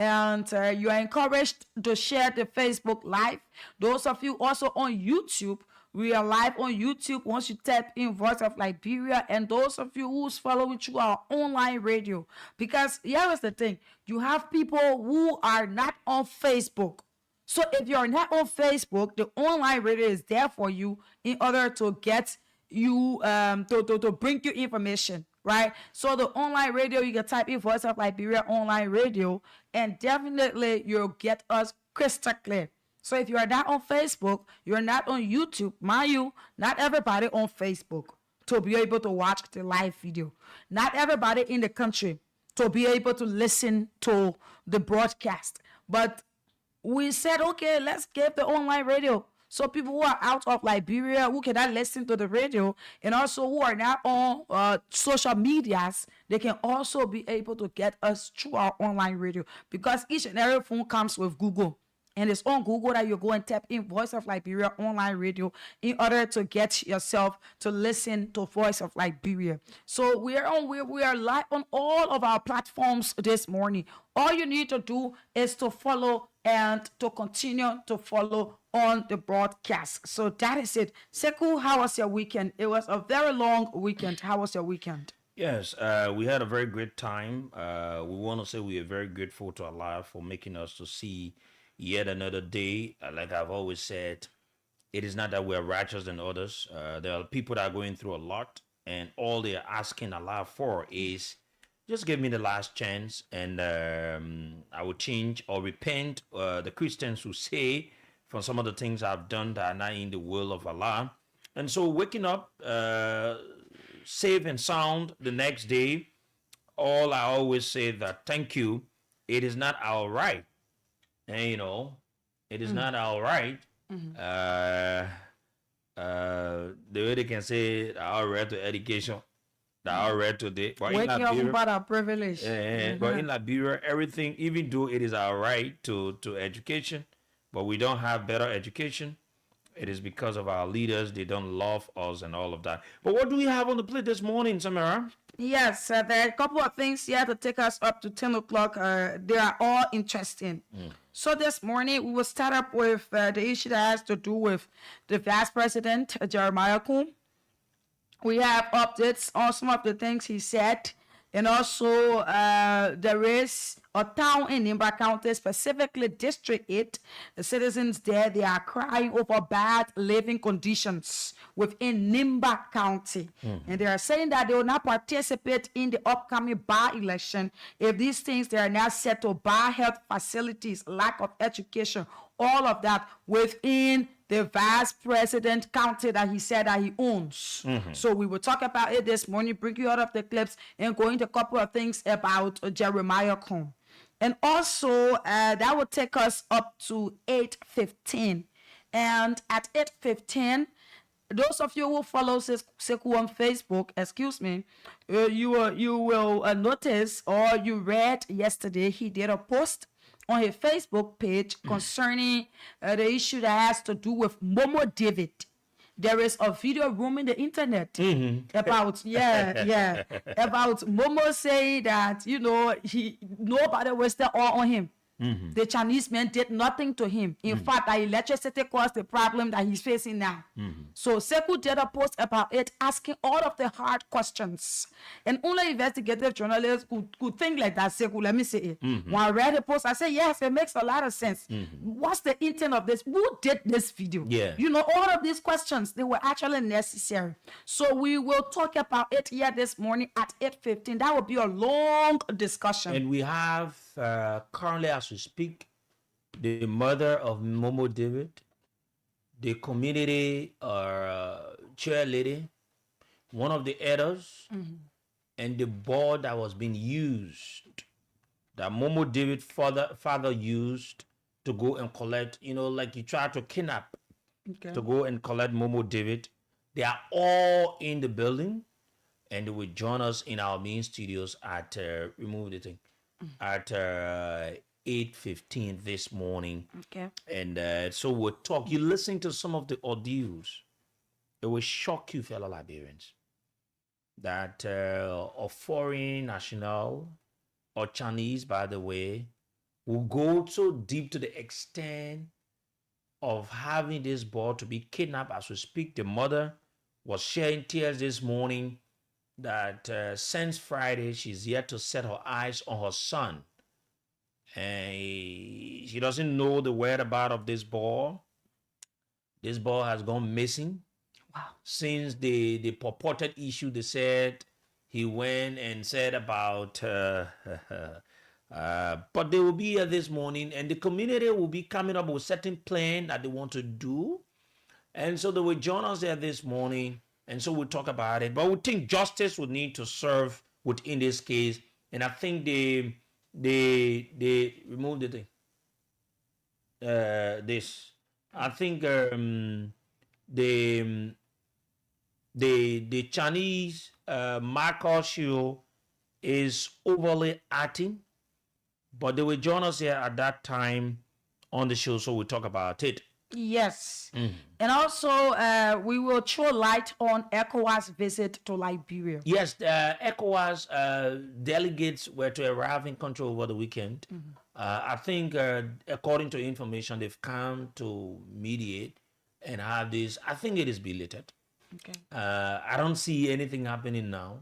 And you are encouraged to share the Facebook Live. Those of you also on YouTube, we are live on YouTube once you tap in Voice of Liberia. And those of you who's following through our online radio. Because here is the thing. You have people who are not on Facebook. So if you're not on Facebook, the online radio is there for you in order to get you to bring you information, right? So the online radio, you can type in Voice of Liberia online radio, and definitely you'll get us crystal clear. So if you are not on Facebook, you're not on YouTube, mind you, not everybody on Facebook to be able to watch the live video. Not everybody in the country to be able to listen to the broadcast. But we said, okay, let's give the online radio. So people who are out of Liberia, who cannot listen to the radio, and also who are not on social medias, they can also be able to get us through our online radio. Because each and every phone comes with Google. And it's on Google that you go and tap in Voice of Liberia online radio in order to get yourself to listen to Voice of Liberia. So we are live on all of our platforms this morning. All you need to do is to follow and to continue to follow on the broadcast. So that is it. Sekou, how was your weekend? It was a very long weekend. How was your weekend? Yes, we had a very great time. We want to say we are very grateful to Allah for making us to see yet another day. Like I've always said, it is not that we're righteous than others. There are people that are going through a lot, and all they're asking Allah for is just give me the last chance, and I will change or repent. The Christians who say from some of the things I've done that are not in the will of Allah. And so waking up safe and sound the next day, all I always say that thank you. It is not our right. And, you know, it is not our right. The way they can say our right to education, our right to the waking up about our privilege. But in Liberia, everything, even though it is our right to education, but we don't have better education, it is because of our leaders. They don't love us and all of that. But what do we have on the plate this morning, Samara? Yes, there are a couple of things here to take us up to 10 o'clock. They are all interesting. So this morning, we will start up with the issue that has to do with the Vice President, Jeremiah Kuhn. We have updates on some of the things he said. And also, there is a town in Nimba County, specifically District 8. The citizens there, they are crying over bad living conditions within Nimba County. And they are saying that they will not participate in the upcoming by-election if these things, they are not set to bad health facilities, lack of education, all of that within the Vice President county that he said that he owns. So we will talk about it this morning, bring you out of the clips, and go into a couple of things about Jeremiah Kuhn. And also, that will take us up to 8:15. And at 8:15, those of you who follow Sekou on Facebook, excuse me, you will notice, or you read yesterday, he did a post on his Facebook page concerning the issue that has to do with Momo David. There is a video roaming the internet about, about Momo saying that, you know, nobody wasted all on him. The Chinese man did nothing to him. In fact, the electricity caused the problem that he's facing now. So Sekou did a post about it, asking all of the hard questions. And only investigative journalists could think like that, Sekou, let me say it. When I read the post, I said, yes, it makes a lot of sense. What's the intent of this? Who did this video? You know, all of these questions, they were actually necessary. So we will talk about it here this morning at 8:15. That will be a long discussion. And we have currently, as we speak, the mother of Momo David, the community chair lady, one of the elders, and the board that was being used, that Momo David father used to go and collect, you know, like you try to kidnap, to go and collect Momo David. They are all in the building, and they will join us in our main studios at remove the thing at 8:15 this morning. And so we'll talk. You listen to some of the audios, it will shock you, fellow Liberians, that a foreign national or Chinese, by the way, will go so deep to the extent of having this boy to be kidnapped as we speak. The mother was sharing tears this morning that since Friday, she's yet to set her eyes on her son. And she doesn't know the whereabouts of this boy. This boy has gone missing. Wow. Since the purported issue, they said he went and said about, but they will be here this morning, and the community will be coming up with certain plan that they want to do. And so they will join us there this morning, and so we'll talk about it. But we think justice would need to serve within this case, and I think they removed the thing. This, I think the Chinese Marcos show is overly acting, but they will join us here at that time on the show, so we'll talk about it. Yes. And also, we will throw light on ECOWAS visit to Liberia. Yes, ECOWAS delegates were to arrive in country over the weekend. I think, according to information, they've come to mediate and have this. I think it is belated. Okay. I don't see anything happening now.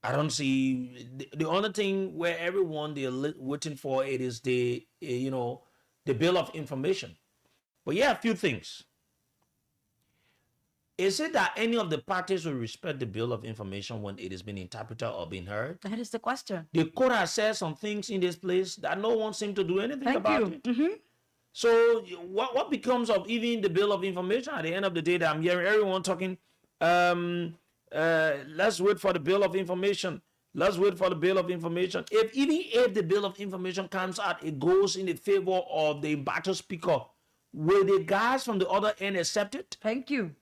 I don't see the only thing where everyone they're waiting for it is the the bill of information. But yeah, a few things. Is it that any of the parties will respect the bill of information when it is being interpreted or being heard? That is the question. The court has said some things in this place that no one seems to do anything about it. Mm-hmm. So what becomes of even the bill of information at the end of the day that I'm hearing everyone talking, let's wait for the bill of information. Let's wait for the bill of information. If the bill of information comes out, it goes in the favor of the battle speaker. Will the guys from the other end accept it? Thank you.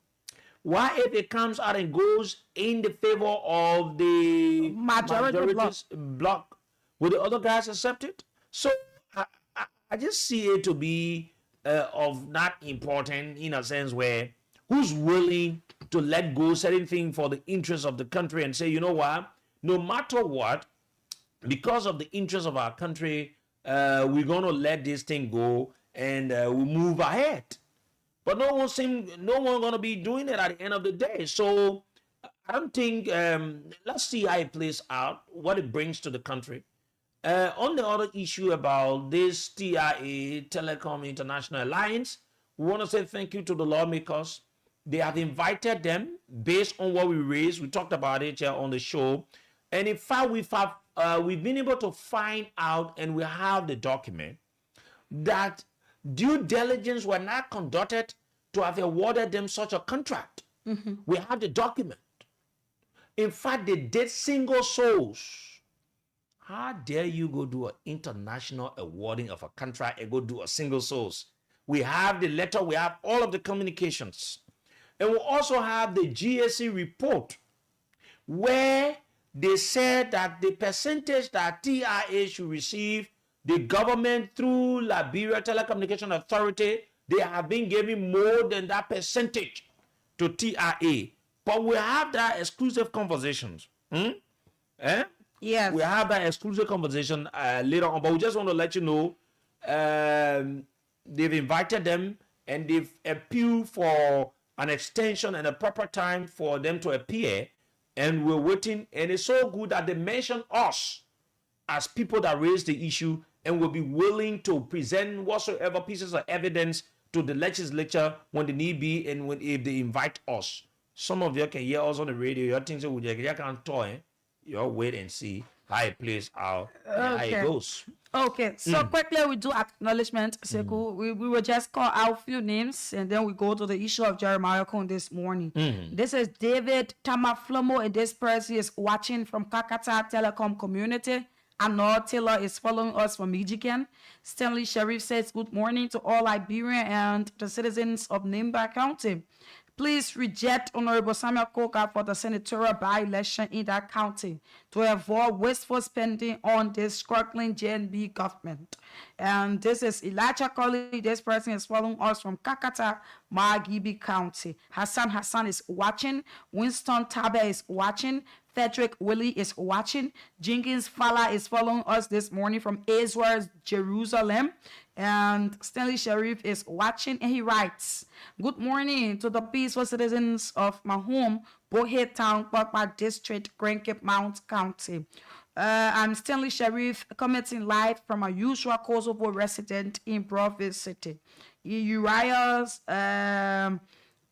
Why if it comes out and goes in the favor of the Majority block, will the other guys accept it? So I just see it to be of not important in a sense where who's willing to let go certain things for the interest of the country and say, you know what, no matter what, because of the interest of our country, we're going to let this thing go and we move ahead. But no one going to be doing it at the end of the day. So I don't think, let's see how it plays out, what it brings to the country. On the other issue about this TIA, Telecom International Alliance, we want to say thank you to the lawmakers. They have invited them based on what we raised. We talked about it here on the show. And in fact, we've been able to find out, and we have the document, that due diligence were not conducted to have awarded them such a contract. Mm-hmm. We have the document. In fact, they did single source. How dare you go do an international awarding of a contract and go do a single source? We have the letter, we have all of the communications. And we also have the GSC report where they said that the percentage that TIA should receive, the government through Liberia Telecommunication Authority, they have been giving more than that percentage to TIA. But we have that exclusive conversations. Yes. We have that exclusive conversation later on, but we just want to let you know they've invited them and they've appealed for an extension and a proper time for them to appear, and we're waiting. And it's so good that they mention us as people that raised the issue and will be willing to present whatsoever pieces of evidence to the legislature when the need be and if they invite us. Some of you can hear us on the radio. Your things that you can't toy. You wait and see how it plays out and how it goes. Okay, so quickly we do acknowledgement, Sekou. We will just call out a few names and then we go to the issue of Jeremiah Cone this morning. This is David Tamaflomo, and this person is watching from Kakata Telecom Community. Anor Taylor is following us from Michigan. Stanley Sharif says, good morning to all Liberian and the citizens of Nimba County. Please reject Honorable Samuel Koka for the senatorial by-election in that county to avoid wasteful spending on this struggling JNB government. And this is Elijah Colley. This person is following us from Kakata, Margibi County. Hassan is watching. Winston Tabe is watching. Frederick Willie is watching. Jenkins Fowler is following us this morning from Israel, Jerusalem. And Stanley Sharif is watching, and he writes, "Good morning to the peaceful citizens of my home, Bohead Town, Parkpark District, Grand Cape Mount County. I'm Stanley Sharif, commenting live from a usual Kosovo resident in Providence City." Uriah's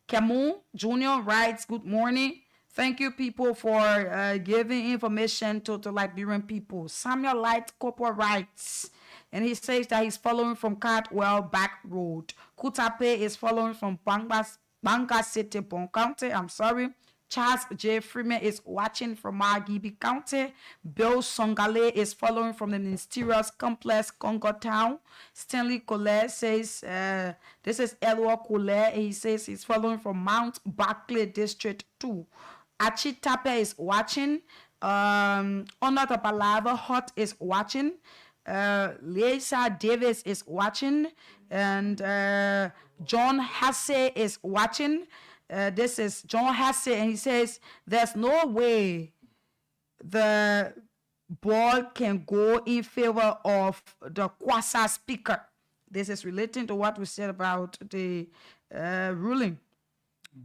Camus Jr. writes, "Good morning. Thank you, people, for giving information to the Liberian people." Samuel Light Corporal writes, and he says that he's following from Cardwell Back Road. Kutape is following from Banga City, Bon County. Charles J. Freeman is watching from Margibi County. Bill Songale is following from the Ministerial Complex, Congo Town. Stanley Collet says, this is Elwa Collet. He says he's following from Mount Barclay District 2. Achitape is watching. Onata Balava Hot is watching. Lisa Davis is watching. And John Hasse is watching. This is John Hasse, and he says, "There's no way the ball can go in favor of the Kwasa speaker." This is relating to what we said about the ruling.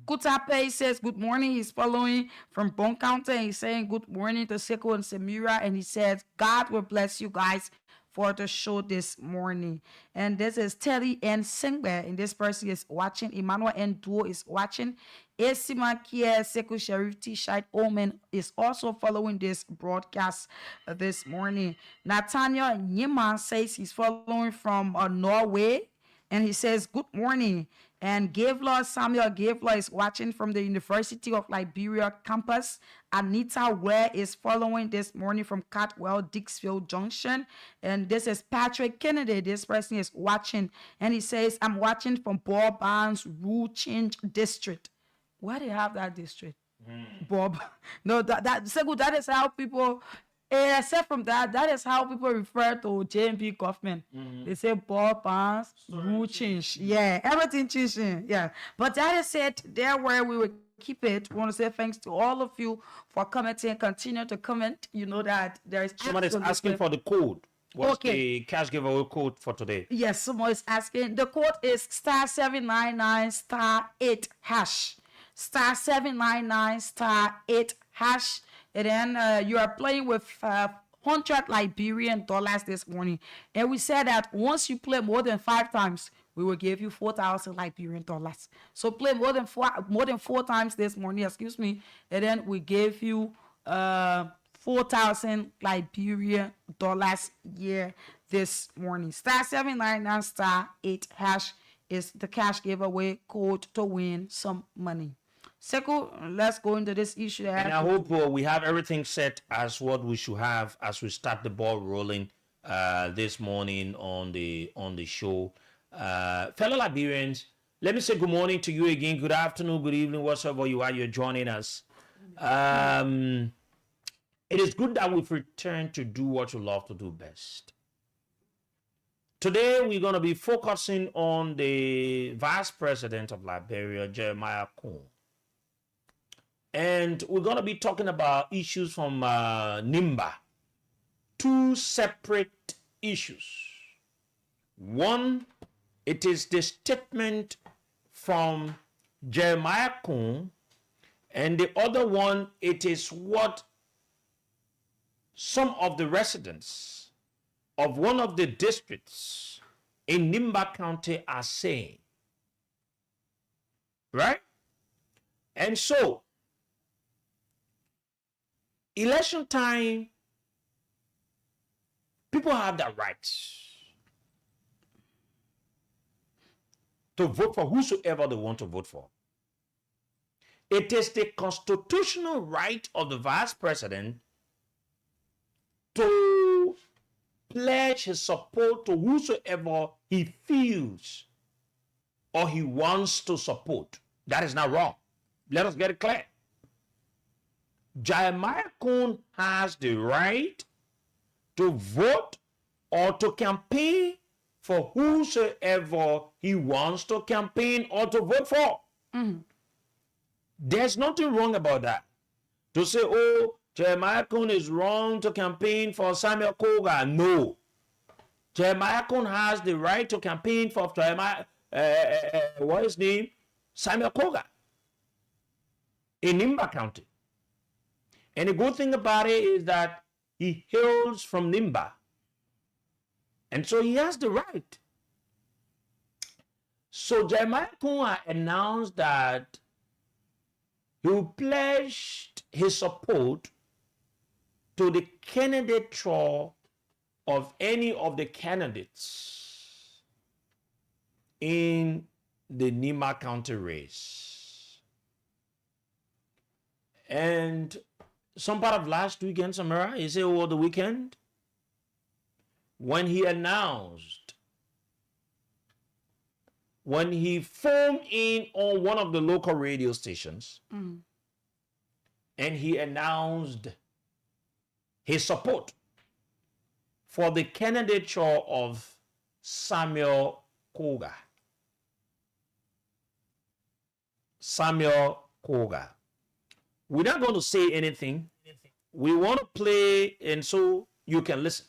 Kutape says, "Good morning." He's following from Bon County. He's saying, "Good morning" to Seko and Samira. And he says, "God will bless you guys for the show this morning." And this is Terry N. Singbe, and this person is watching. Emmanuel N. Duo is watching. Esima Kia Sekou Sharif T-Shite Omen is also following this broadcast this morning. Nathaniel Nyima says he's following from Norway, and he says, "Good morning." And Samuel Gavler is watching from the University of Liberia campus. Anita Ware is following this morning from Catwell, Dixville Junction. And this is Patrick Kennedy. This person is watching. And he says, "I'm watching from Bob Barnes Rule Change District." Why do you have that district? Bob. No, that is how people, except from that, that is how people refer to J.M.P. Kaufman. They say Bob Barnes Rule Change. Yeah, everything changing. Yeah. But that is it. There where we will keep it. We want to say thanks to all of you for commenting. Continue to comment. You know that there is someone is asking for the code. What's the cash giveaway code for today? Yes, someone is asking. The code is *799*8#. *799*8#. And then you are playing with $100 Liberian this morning. And we said that once you play more than 5 times, we will give you 4,000 Liberian dollars. So play more than four times this morning, and then we gave you 4,000 Liberian dollars here this morning. *799*8# is the cash giveaway code to win some money. Seko, let's go into this issue. And I hope we have everything set as what we should have as we start the ball rolling this morning on the show. Fellow Liberians, let me say good morning to you again. Good afternoon, good evening, whatsoever you are, you're joining us. It is good that we've returned to do what you love to do best. Today, we're going to be focusing on the Vice President of Liberia, Jeremiah Coon. And we're going to be talking about issues from NIMBA. 2 separate issues. One, it is the statement from Jeremiah Coon. And the other one, it is what some of the residents of one of the districts in Nimba County are saying. Right? And so, election time, people have the right to vote for whosoever they want to vote for. It is the constitutional right of the vice president to pledge his support to whosoever he feels or he wants to support. That is not wrong. Let us get it clear. Jeremiah Coon has the right to vote or to campaign for whosoever he wants to campaign or to vote for. There's nothing wrong about that. To say, oh, Jeremiah Kuhn is wrong to campaign for Samuel Koga. No. Jeremiah Kuhn has the right to campaign for Jeremiah, what is his name? Samuel Koga in Nimba County. And the good thing about it is that he hails from Nimba. And so he has the right. So Jeremiah Kuhn announced that he pledged his support to the candidature of any of the candidates in the Nimba County race. And some part of last weekend, Samara, you say over the weekend, when he announced, when he phoned in on one of the local radio stations, and he announced his support for the candidature of Samuel Koga. Samuel Koga. We're not going to say anything. We want to play, and so you can listen.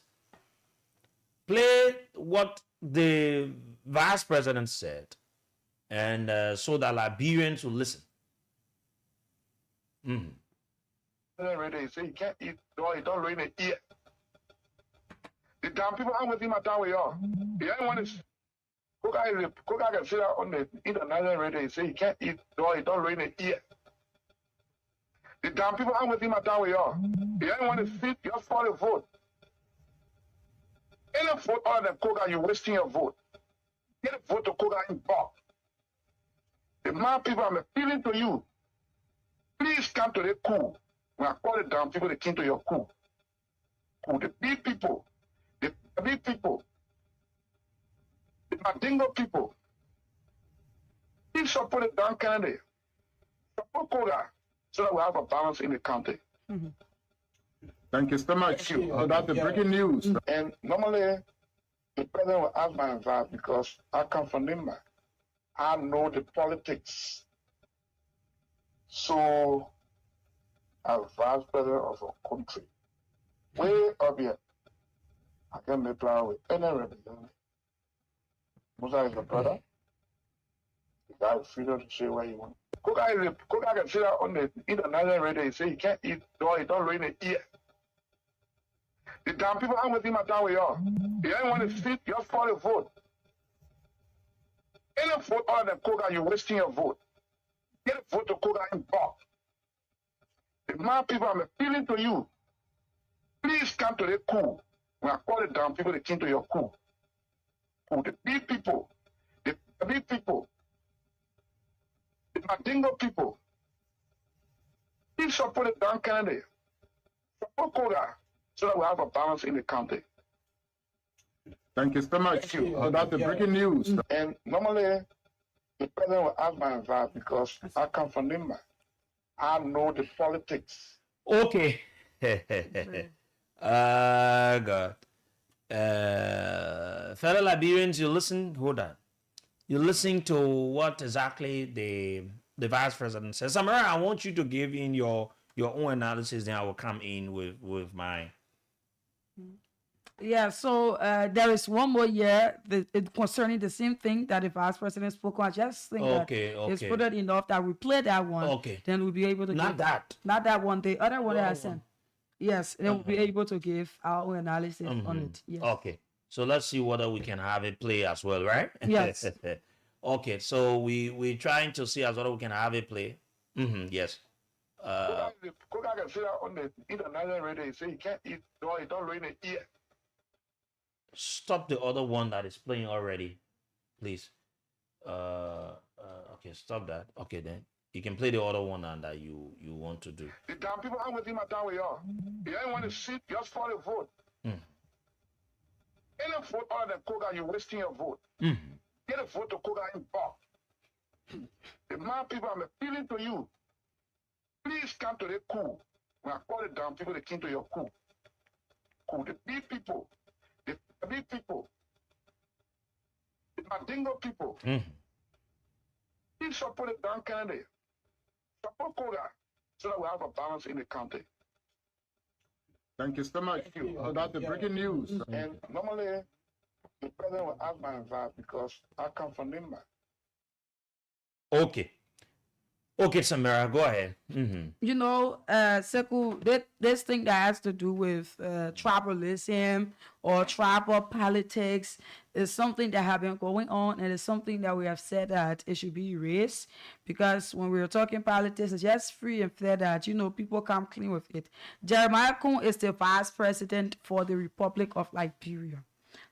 Play what the vice president said, and so that Liberians will listen. Ready, say you can't eat, don't really eat. The damn people I'm with him at we are. The only one is Cook can sit out on the international radio, say you can't eat, don't really eat. The damn people I'm with him at we are. The only one is sit just for the vote. Any vote other than Koga, you're wasting your vote. Get a vote to Koga in back. The man people I'm appealing to you. Please come to the coup. When I call it down, people they came to your coup. The big people, the big people, the Madingo people. Please support the down candidate. Support Koga so that we have a balance in the country. Thank you so much. Thank you. That's the breaking news. And normally, the president will ask my advice because I come from Nimba. I know the politics. So, as vice president of a country, way up here, I can make plan with any representative. Musa is a brother. The guy is freedom to say what he wants. Koga can sit out on the international radio and say he can't eat, don't really eat. The damn people I'm with him at we are. The only one is sit just for the vote. Any vote other than Koga, you're wasting your vote. Get a vote to Koga in back. The man people I'm appealing to you. Please come to the coup. When I call it down, people they came to your coup. The big people, the big people, the Madingo people. Please support the down candidate. Support Koga so that we have a balance in the country. Thank you so much. Thank you. That's the breaking news. And normally, the president will ask my advice because I come from Nimba. I know the politics. Okay. God. Fellow Liberians, you listen, hold on. You listen to what exactly the vice president says. Samara, I want you to give in your own analysis, then I will come in with mine. Yeah, so there is one more year concerning the same thing that the vice president spoke on. I just think that it's put it enough that we play that one. Okay. Then we'll be able to Not give, that. Not that one. The other one that I sent. Yes, then we'll be able to give our own analysis on it. Yes. Okay. So let's see whether we can have it play as well, right? Yes. Okay. So we're trying to see as well we can have it play. Yes. Koga can sit out on the international radio and say he can't eat, don't really eat. Stop the other one that is playing already, please. Okay, stop that. Okay, then you can play the other one and that you want to do. The damn people I'm with him at we are. The only one is sit just for the vote. Any vote other than Koga, you're wasting your vote. Get a vote to Koga in back. The man people I'm appealing to you. Please come to the coup. When I call it down, people they came to your coup. The big people, the big people, the Madingo people. Please support the down candidate. Support Koga so that we have a balance in the country. Thank you so much. Thank you. So that's the breaking news. And normally, the president will ask my advice because I come from Nimba. Okay. Okay, Samara, go ahead. You know, Sekou, this thing that has to do with tribalism or tribal politics is something that have been going on, and it's something that we have said that it should be erased, because when we were talking politics, it's just free and fair that, you know, people come clean with it. Jeremiah Kun is the vice president for the Republic of Liberia.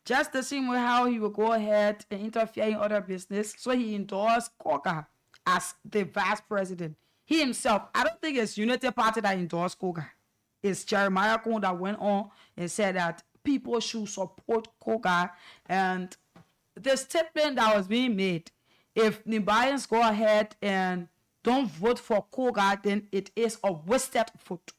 Just the same way how he will go ahead and interfere in other business, so he endorsed Koga as the vice president. He himself, I don't think it's Unity Party that endorsed Koga. It's Jeremiah Kun that went on and said that people should support Koga. And the statement that was being made, if Nimbayans go ahead and don't vote for Koga, then it is a wasted vote.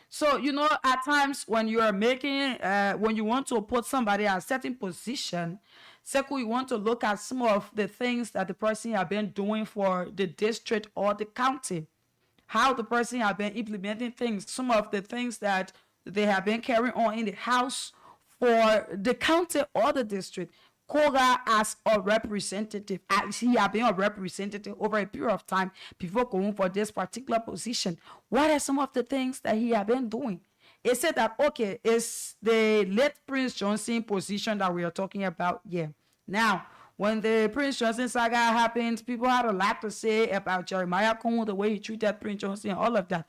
So, you know, at times when you are making, when you want to put somebody at a certain position, Sekou, you want to look at some of the things that the person has been doing for the district or the county, how the person has been implementing things, some of the things that they have been carrying on in the house for the county or the district. Koga as a representative, as he has been a representative over a period of time before going for this particular position. What are some of the things that he has been doing? It said that, okay, it's the late Prince Johnson position that we are talking about here. Now, when the Prince Johnson saga happened, people had a lot to say about Jeremiah Kun, the way he treated Prince Johnson, all of that.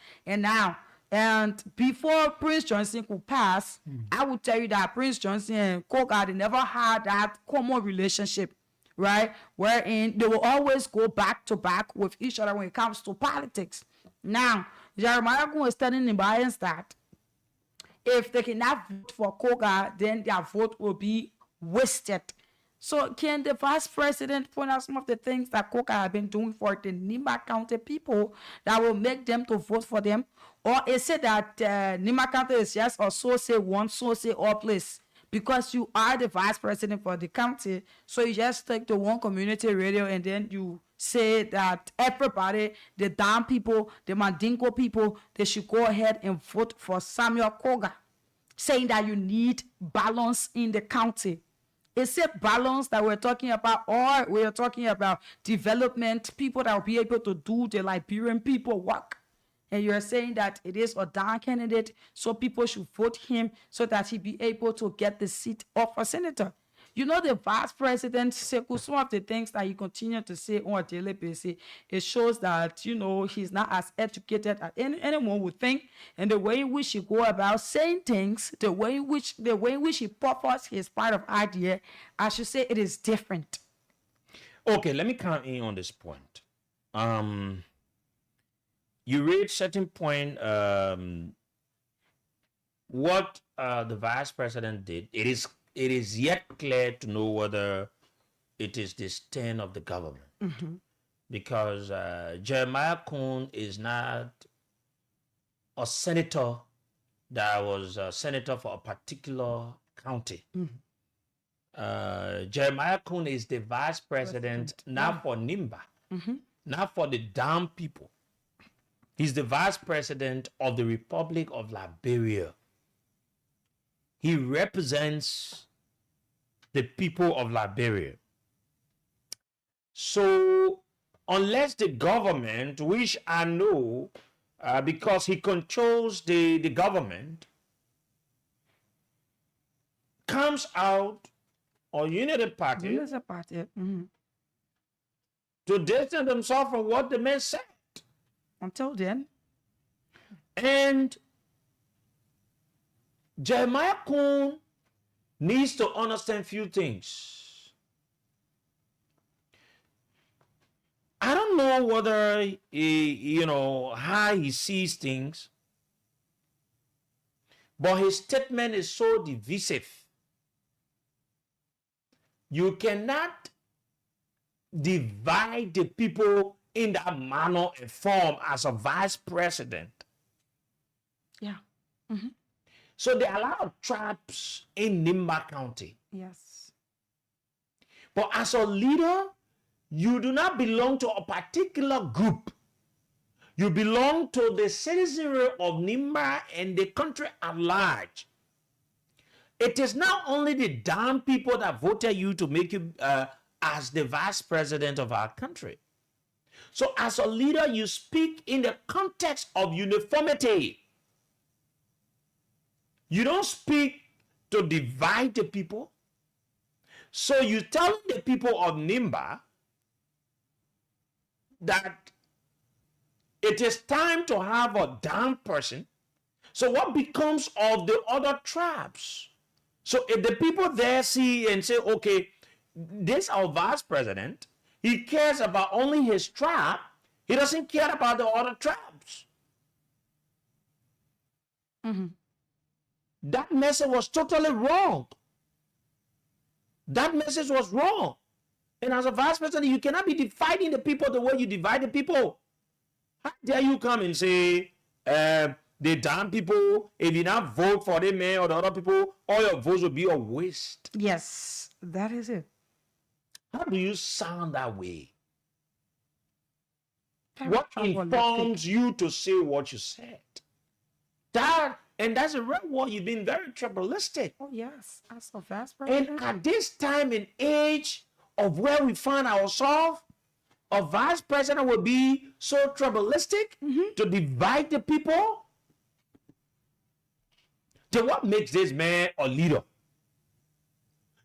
And before Prince Johnson could pass, I would tell you that Prince Johnson and Koga, they never had that common relationship, right? Wherein they will always go back to back with each other when it comes to politics. Now, Jeremiah Kun is telling the Libyans that if they cannot vote for Koga, then their vote will be wasted. So can the vice president point out some of the things that Koga have been doing for the Nimba County people that will make them to vote for them? Or is it that Nimba County is just a so say one, so say all place? Because you are the vice president for the county, so you just take the one community radio and then you say that everybody, the Dam people, the Mandingo people, they should go ahead and vote for Samuel Koga, saying that you need balance in the county. Is it balance that we're talking about, or we're talking about development, people that will be able to do the Liberian people work? And you're saying that it is a down candidate, so people should vote him so that he be able to get the seat of a senator. You know, the vice president, Sekou, some of the things that he continued to say on a daily basis, it shows that, you know, he's not as educated as anyone would think. And the way in which he go about saying things, the way in which he purpose his part of idea, I should say it is different. Okay, let me come in on this point. You reached certain point, what the vice president did, it is yet clear to know whether it is the stand of the government. Because Jeremiah Kun is not a senator that was a senator for a particular county. Jeremiah Kun is the vice president not for Nimba, not for the Dam people. He's the vice president of the Republic of Liberia. He represents the people of Liberia. So, unless the government, which I know, because he controls the government, comes out, or Unity Party, to distance themselves from what the man said. Until then. And Jeremiah Kun needs to understand few things. I don't know whether he, how he sees things, but his statement is so divisive. You cannot divide the people in that manner and form as a vice president. Yeah. So there are a lot of tribes in Nimba County. Yes. But as a leader, you do not belong to a particular group. You belong to the citizenry of Nimba and the country at large. It is not only the damn people that voted you to make you as the vice president of our country. So as a leader, you speak in the context of uniformity. You don't speak to divide the people. So you tell the people of Nimba that it is time to have a damn person. So what becomes of the other tribes? So if the people there see and say, okay, this our vice president, he cares about only his tribe, he doesn't care about the other tribes. That message was totally wrong. That message was wrong. And as a vice president, you cannot be dividing the people the way you divide the people. How dare you come and say, the damn people, if you not vote for the man or the other people, all your votes will be a waste. Yes, that is it. How do you sound that way? Very What tribalistic. informs you to say what you said? That's a real word. You've been very tribalistic. Oh, yes, as a vice And president. at this time and age of where we find ourselves, a vice president will be so tribalistic to divide the people. Then what makes this man a leader?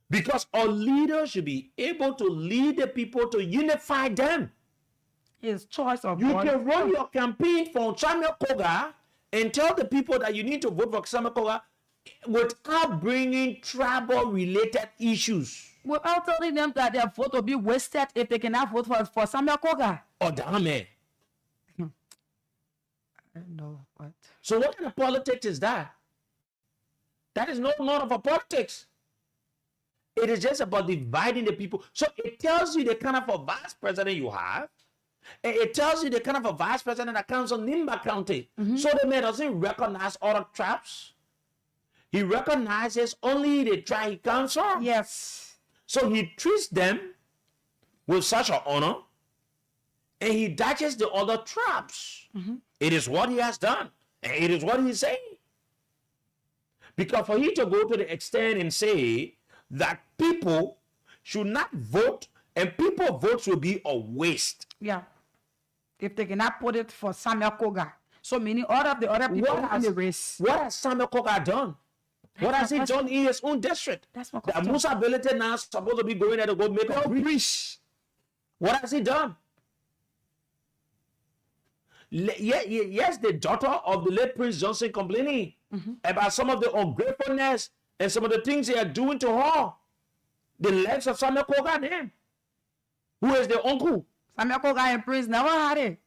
Because a leader should be able to lead the people to unify them. His choice of You God. can run your campaign for Samuel Koga and tell the people that you need to vote for Samuel Koga without bringing tribal-related issues. Without telling them that their vote will be wasted if they cannot vote for Samuel Koga. Oh, damn it. I don't know what. So what kind of politics is that? That is not of a politics. It is just about dividing the people. So it tells you the kind of a vice president you have. And it tells you the kind of a vice president that comes on Nimba County. So the man doesn't recognize other tribes. He recognizes only the tribe he comes from. Yes. So he treats them with such an honor, and he dodges the other tribes. It is what he has done, and it is what he's saying. Because for you to go to the extent and say that people should not vote, and people votes will be a waste. Yeah. If they cannot put it for Samuel Koga. So meaning all of the other people in the race. What has Samuel Koga done? What has he done in his own district? That's what That Musa Belete now is supposed to be going there to go make a breach. What has he done? Yes, the daughter of the late Prince Johnson complaining about some of the ungratefulness and some of the things they are doing to her. The legs of Samuel Koga then. Who is the uncle? Samuel Koga and Prince never had it.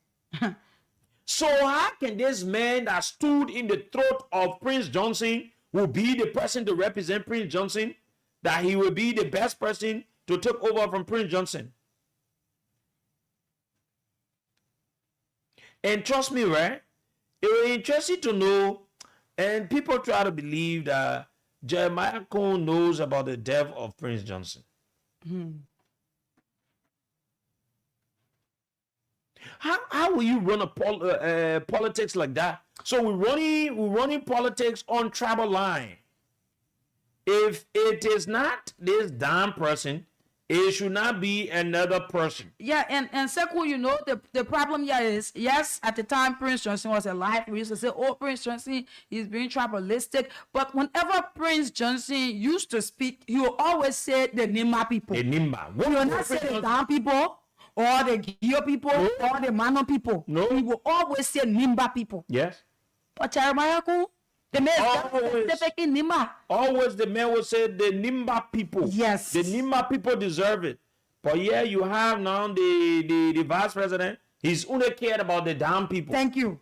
So how can this man that stood in the throat of Prince Johnson will be the person to represent Prince Johnson, that he will be the best person to take over from Prince Johnson? And trust me, right? It will interest you to know, and people try to believe that Jeremiah Cone knows about the death of Prince Johnson. How will you run a politics like that? So we're running politics on tribal line. If it is not this damn person, it should not be another person. Yeah, and Sekou, you know, the problem here is, yes, at the time Prince Johnson was alive, we used to say, oh, Prince Johnson is being tribalistic. But whenever Prince Johnson used to speak, he would always say the Nimba people. The Nimba. He will not say the down people or the Gio people or the Mano people. No. He will always say Nimba people. Yes. But Jeremiah, the man Always. is specific in Nimba. Always the man will say the Nimba people. Yes. The Nimba people deserve it. But yeah, you have now the vice president. He's only cared about the damn people. Thank you.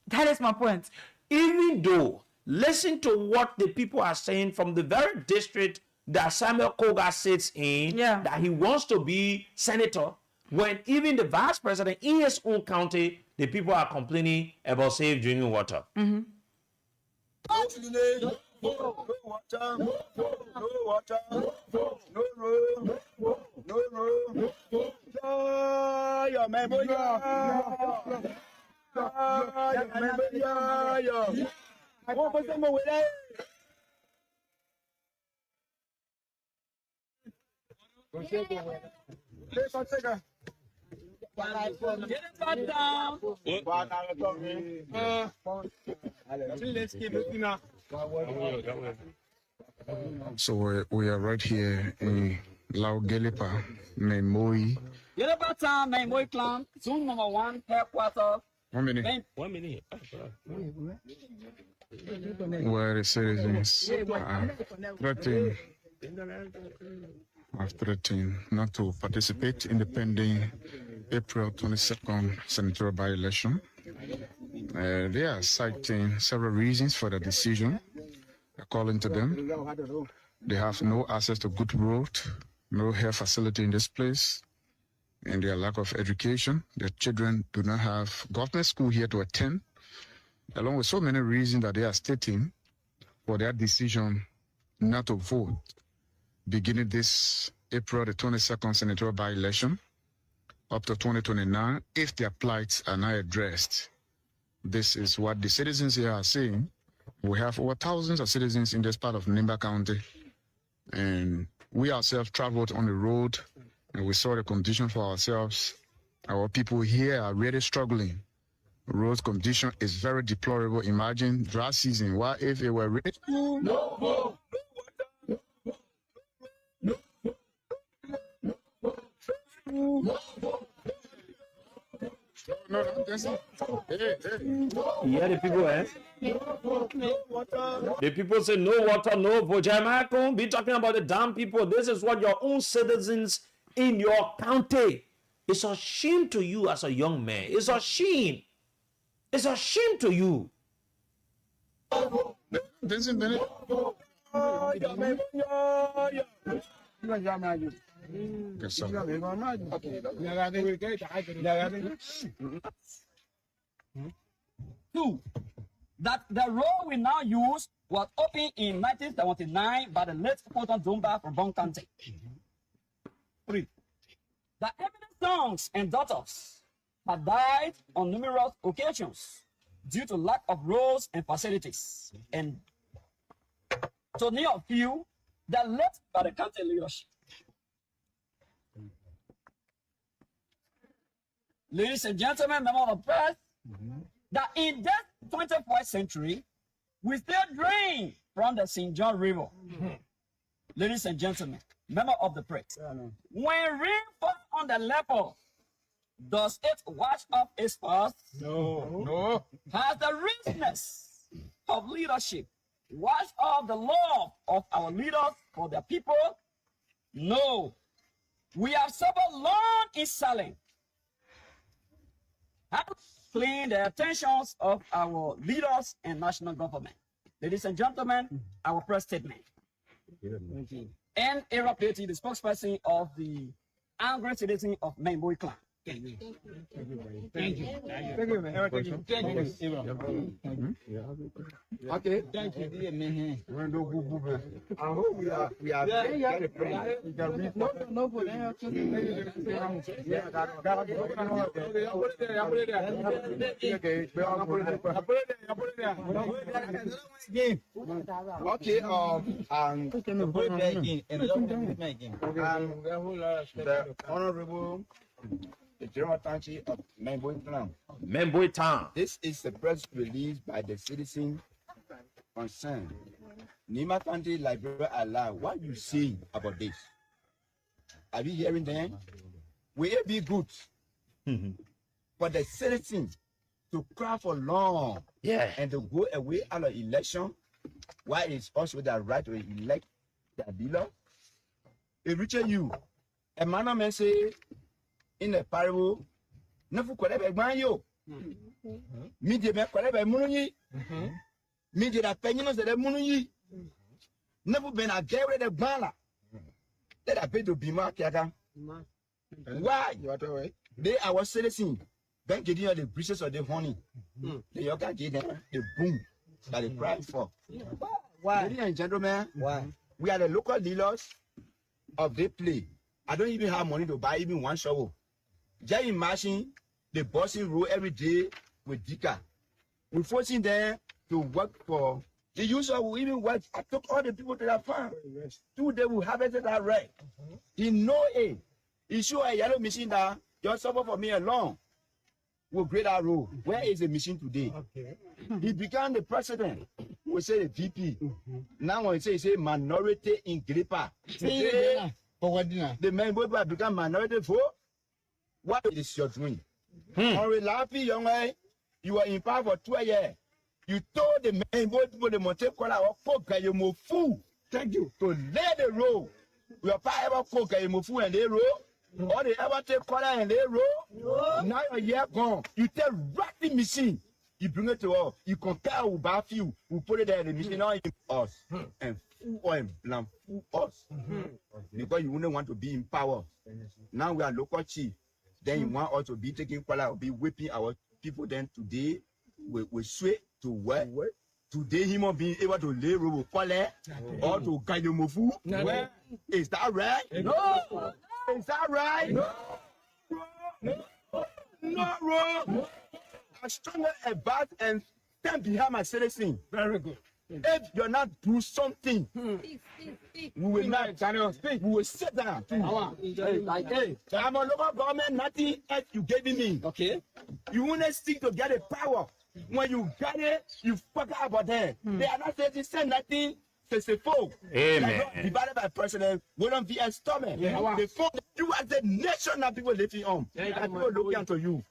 That is my point. Even though, listen to what the people are saying from the very district that Samuel Koga sits in, Yeah. that he wants to be senator, when even the vice president in his own county, the people are complaining about safe drinking water. No water, no water, no room, no room. Your memory. So we are right here in Laugelipa, Memoi. Liberia-VOL, MARCH clan, zone number 1, headquarters. 1 minute. 1 minute. Where the citizens are threatened not to participate in the pending April 22nd senatorial by-election. They are citing several reasons for the decision. According to them, they have no access to good road, no health facility in this place, and their lack of education. Their children do not have government school here to attend, along with so many reasons that they are stating for their decision not to vote beginning this April the 22nd senatorial by-election up to 2029 if their plights are not addressed. This is what the citizens here are saying. We have over thousands of citizens in this part of Nimba County, and we ourselves traveled on the road and we saw the condition for ourselves. Our people here are really struggling. Road condition is very deplorable. Imagine dry season. What if it were rain? No, that's it. Hey. Yeah, the people, The people say no water, no vote. Jeremiah, don't be talking about the damn people. This is what your own citizens in your county. It's a shame to you as a young man. It's a shame. It's a shame to you. Vincent Bennett. Yes, sir. Two, that the road we now use was opened in 1979 by the late Fulton Zumba from Bon County. Three, the eminent sons and daughters have died on numerous occasions due to lack of roads and facilities, and to name a few, that left by the county leadership. Ladies and gentlemen, members of the press, that in this 21st century, we still drink from the St. John River. Ladies and gentlemen, members of the press, when rain falls on the level, does it wash off its past? No. Has the richness of leadership washed off the love of our leaders for their people? No. We have suffered long in silence. Have clean the attentions of our leaders and national government. Ladies and gentlemen, our press statement. And Era Pleti, the spokesperson of the angry citizen of Memoi clan. Thank you. Okay. Thank you. I hope we are very proud. Okay, the Honorable the General Township of Memoi Town. Memoi Town. This is a press release by the citizen concerned. Nima County Library Alive. What you say about this? Are you hearing them? Will it be good for the citizens to cry for long and to go away out of election? Why is also the right to elect the dealer? It reaches you. A man may say in the parable, never could ever ban you. Media me could ever muni. Media that pensions that muni. Never been a gay with a banner. That I pay to be marked. Why? They are what citizens. Then getting the breaches of the honey. The yoga get them the boom that they cry for. Why? Ladies and gentlemen, why? We are the local dealers of the play. I don't even have money to buy even one shovel. Just imagine the bossing road every day with Dika. We're forcing them to work for the user will even work. I took all the people to that farm. 2 days we harvested that red. He know it. He show a yellow machine that just suffer for me alone. Will grade that road. Where is the machine today? Okay. He became the president. We say the VP. Now when he say minority in Gripper. The men will become minority vote. What is your dream? Unreliable young man, you are in power for 12 years. You told the men people the Monte Cola or folk you move fool. Thank you. To lay the road. We are ever folk you move fool and they roll. Or they ever take color and they roll. Now you're here gone. You take racking machine. You bring it to us. You compare with bad few. We put it there in the machine on us. And fool or and blank fool us. Because you wouldn't want to be in power. Now we are local chief. Then you want us to be taking color, be whipping our people. Then today we sway to work. Today he must be able to lay road color or to guide the mofu. No. Is that right? No. Is that right? No. Not wrong. I'm stronger about and stand behind my citizen. Very good. If you're not do something, we will not. We will sit down. Like, hey, I'm a local government, nothing else you gave me. okay. You want to stick to get the power. When you got it, you forget about them. They are not saying say nothing. They say folk. Amen. Divided by president, we don't be a stomach. The folk, you as the nation that people living on. That people looking to you.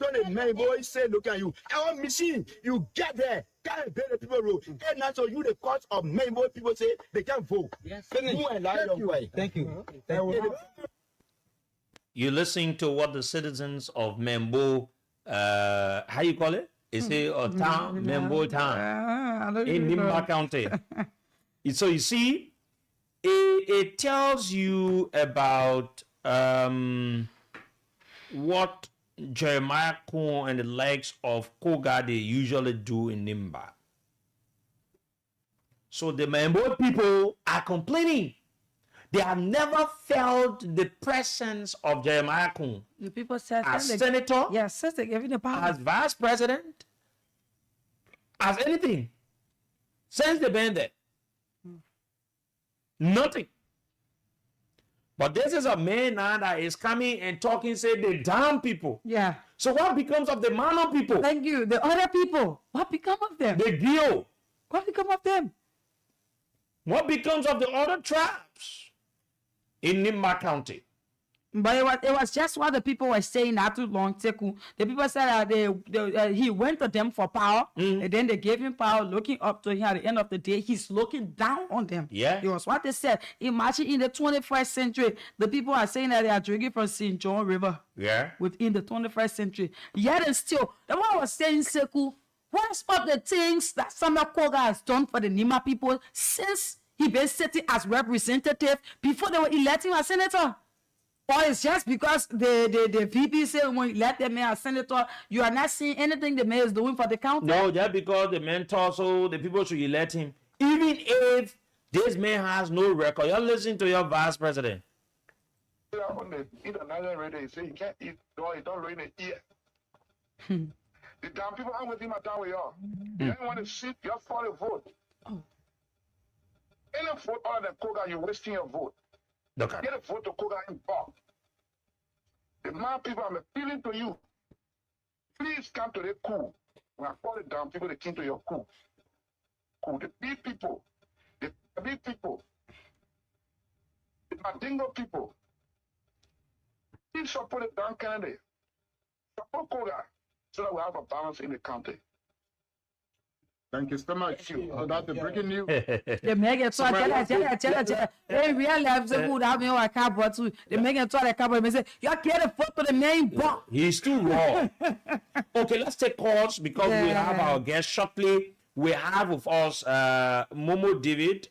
So the main boys say, look at you. Our machine, you get there, can't build the people road. And not so you the cause of main boy people say they can't vote. Yes. Thank you. You're listening to what the citizens of Membo, how you call it? Is it a town? Membo town in Nimba County. So you see, it tells you about what Jeremiah Kuhn and the likes of Koga they usually do in Nimba. So the Membo people are complaining. They have never felt the presence of Jeremiah Kuhn The people said as they- senator, Yes, since they gave him the power. as vice president, as anything. Since they've been there. Nothing. But this is a man now that is coming and talking, say the damn people. Yeah. So what becomes of the Mano people? Thank you. The other people, what become of them? The Gio? What become of them? What becomes of the other tribes in Nimba County? But it was just what the people were saying not too long. Teku. The people said that he went to them for power, and then they gave him power, looking up to him. At the end of the day, he's looking down on them. Yeah. It was what they said. Imagine in the 21st century, the people are saying that they are drinking from St. John River. Yeah. Within the 21st century. Yet and still, the one was saying, Seku, what's up the things that Samuel Koga has done for the Nima people since he been sitting as representative before they were electing a senator? Or it's just because the VP said when you elect the mayor as senator, you are not seeing anything the mayor is doing for the county? No, just because the man thought so, the people should elect him. Even if this man has no record. You're listening to your vice president. On the international radio, he say you can't eat, you don't rain the ear. The damn people I'm with him at town with y'all. You don't want to sit, you have for the vote. Any vote other than Koga, you're wasting your vote. Okay. Get a vote to Koga in Bob. The man people, I'm appealing to you. Please come to the coup. When I call it down, people, they came to your coup. Coup. The big people, the big people, the Madingo people. Please support it down Kennedy. Support Koga so that we have a balance in the county. Thank you so much. So that's the breaking news. The mayor told in real life, the good have me or a cardboard too. The mayor told a cardboard and say, you get a photo the main box. He's too raw. Okay, let's take calls because we have our guest shortly. We have with us Momo David.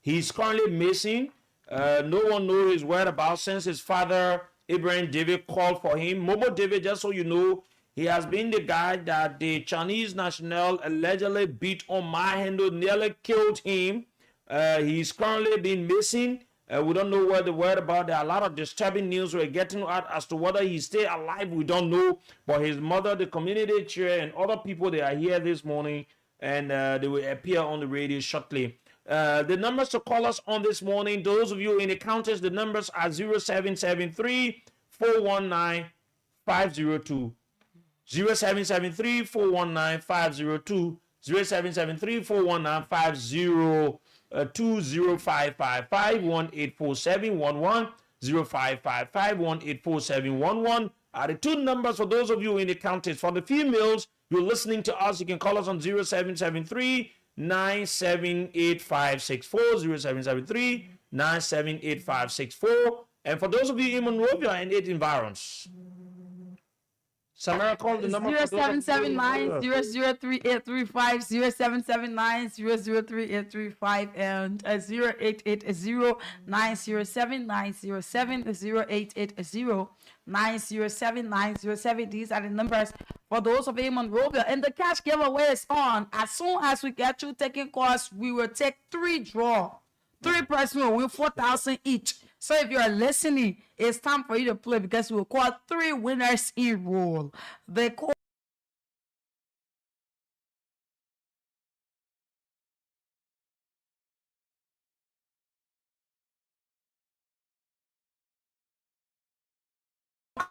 He's currently missing. No one knows his whereabouts since his father, Ibrahim David, called for him. Momo David, just so you know, he has been the guy that the Chinese national allegedly beat on my handle, nearly killed him. He's currently been missing. We don't know what the word about. There are a lot of disturbing news we're getting out as to whether he's still alive. We don't know. But his mother, the community chair, and other people, they are here this morning, and they will appear on the radio shortly. The numbers to call us on this morning, those of you in the counties, the numbers are 0773 419 502. 0773 419 502. 0773 419 502. 0555 184711 0555 184711 are the two numbers for those of you in the counties. For the females, you're listening to us, you can call us on 0773 978564 0773 978564. And for those of you in Monrovia and its environs, Samara, call the number 0779 003 0779 003 and 0880 907 907 0880 907 907. These are the numbers for those of you in Monrovia. And the cash giveaway is on. As soon as we get you taking calls, we will take 3 draw. 3 persons will win 4,000 each. So if you are listening, it's time for you to play because we will call 3 winners in roll. The call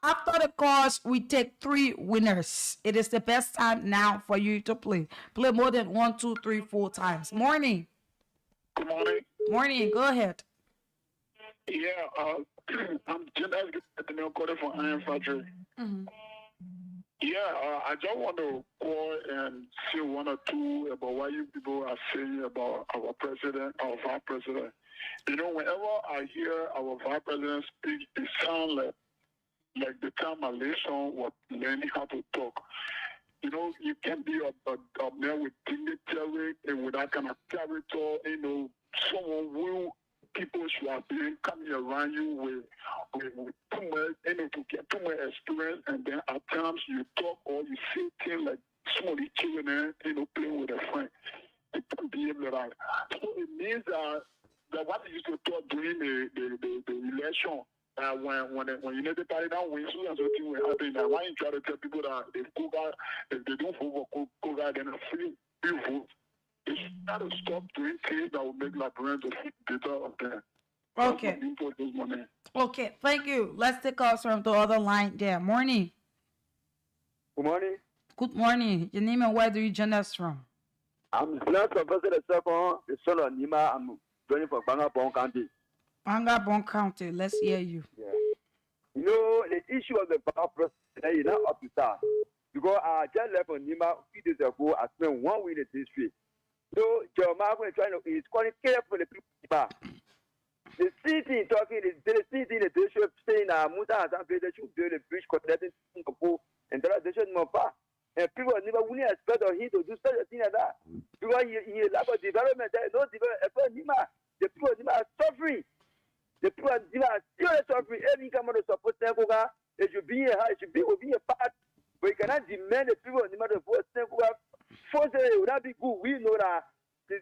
after the calls, we take 3 winners. It is the best time now for you to play. Play more than 1, 2, 3, 4 times. Morning. Good morning. Morning. Go ahead. Yeah, I'm Jim at the new quarter for Iron Factory. Yeah, I just want to call and say 1 or 2 about what you people are saying about our president, our vice president. You know, whenever I hear our vice president speak, it sounds like the time Malaysian was learning how to talk. You know, you can't be up there with dignitary and with that kind of character, you know, someone who people should have been coming around you with too much, you know, to get too much experience, and then at times you talk or you say things like small children, you know, playing with a friend. It can't behave like that. So it means that what they used to talk during the election, when United Party now wins, so and so thing will happen. Now, why you try to tell people that if they don't vote for Koga, then a free vote. It's got to stop doing things that will make Liberians better of them. Okay. Okay, thank you. Let's take calls from the other line there. Morning. Good morning. Good morning. Your name and where do you join us from? I'm Lieutenant Professor the Second, the son of Nima. I'm joining from Bangabong County. Bangabong County. Let's hear you. Yeah. You know, the issue of the power president is not up to start. Because I just left on Nima a few days ago. I spent 1 week in the district. So, Jeremiah is trying to, he's calling care for the people. The city talking, the city in the district saying, Musa has they should build a bridge connecting Singapore and that they should move back. And people never really expect him to do such a thing like that. Because he lack of development, there is no development. The people are suffering. The people are still suffering. Every come to support Sengoga, it should be a part. But you cannot demand the people to vote Sengoga. First, it would not be good. We know that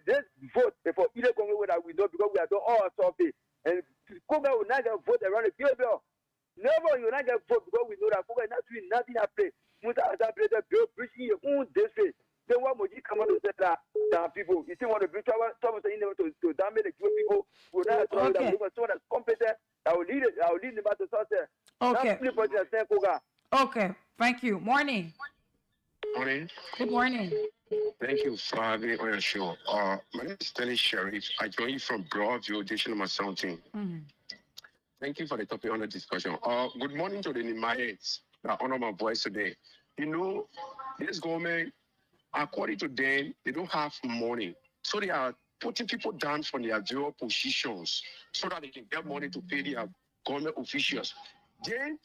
this vote for either Congo that we know because we are doing all survey. And Congo will not get vote around the bill. Never you will not get vote because we know that Congo is not doing nothing at play. Musa has played the bill preaching your own district. Then what would you come out to say that people? You still want to bring someone saying to damage the people who are not someone that's competent. I will lead them back to success. Okay. Okay. Thank you. Morning. Morning. Good morning. Thank you for having me on your show. My name is Stanley Sharif. I join you from Broadview, District number 17. Thank you for the topic on the discussion. Good morning to the Nimahites that honor my voice today. You know, this government, according to them, they don't have money. So they are putting people down from their zero positions so that they can get money to pay their government officials. Then,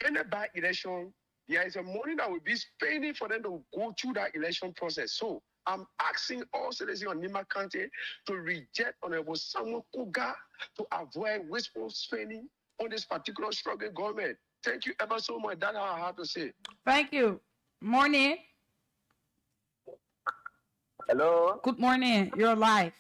in the by election, there is a money that will be spending for them to go through that election process. So I'm asking all citizens of Nima County to reject Honorable Samuel Koga to avoid wasteful spending on this particular struggling government. Thank you ever so much. That's all I have to say. Thank you. Morning. Hello. Good morning. You're live.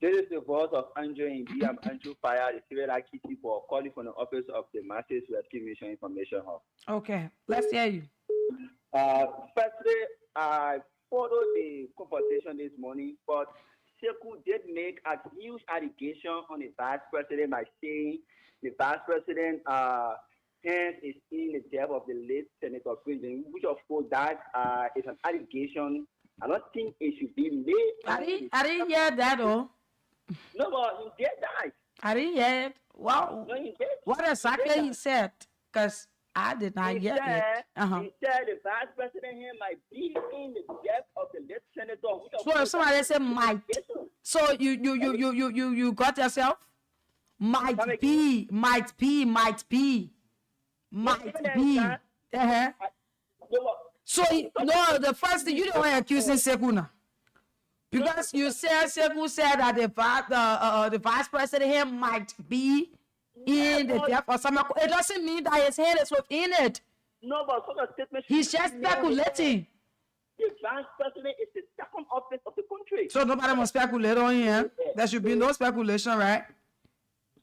This is the voice of Andrew in B. I'm Andrew Fire, the civil Kitty for calling from the office of the Masses Rescue Mission Information Hub. Okay, let's hear you. Firstly, I followed the conversation this morning, but Sekou did make a huge allegation on the vice president by saying the vice president hands is in the death of the late Senator Clinton, which of course that is an allegation. I don't think it should be made. I didn't hear that, oh. No, but he did die. I didn't hear it. Wow. No, he did. What exactly he said? Because I did not hear it. He said the vice president here might be in the death of the late senator. So if somebody said might, so you got yourself? Might be. So no, the first thing you don't want to accuse Sekou. Because you said Sekou said that the vice president here might be in the death or something. It doesn't mean that his head is within it. No, but such a statement. He's just speculating. The vice president is the second office of the country. So nobody must speculate on him. There should be no speculation, right?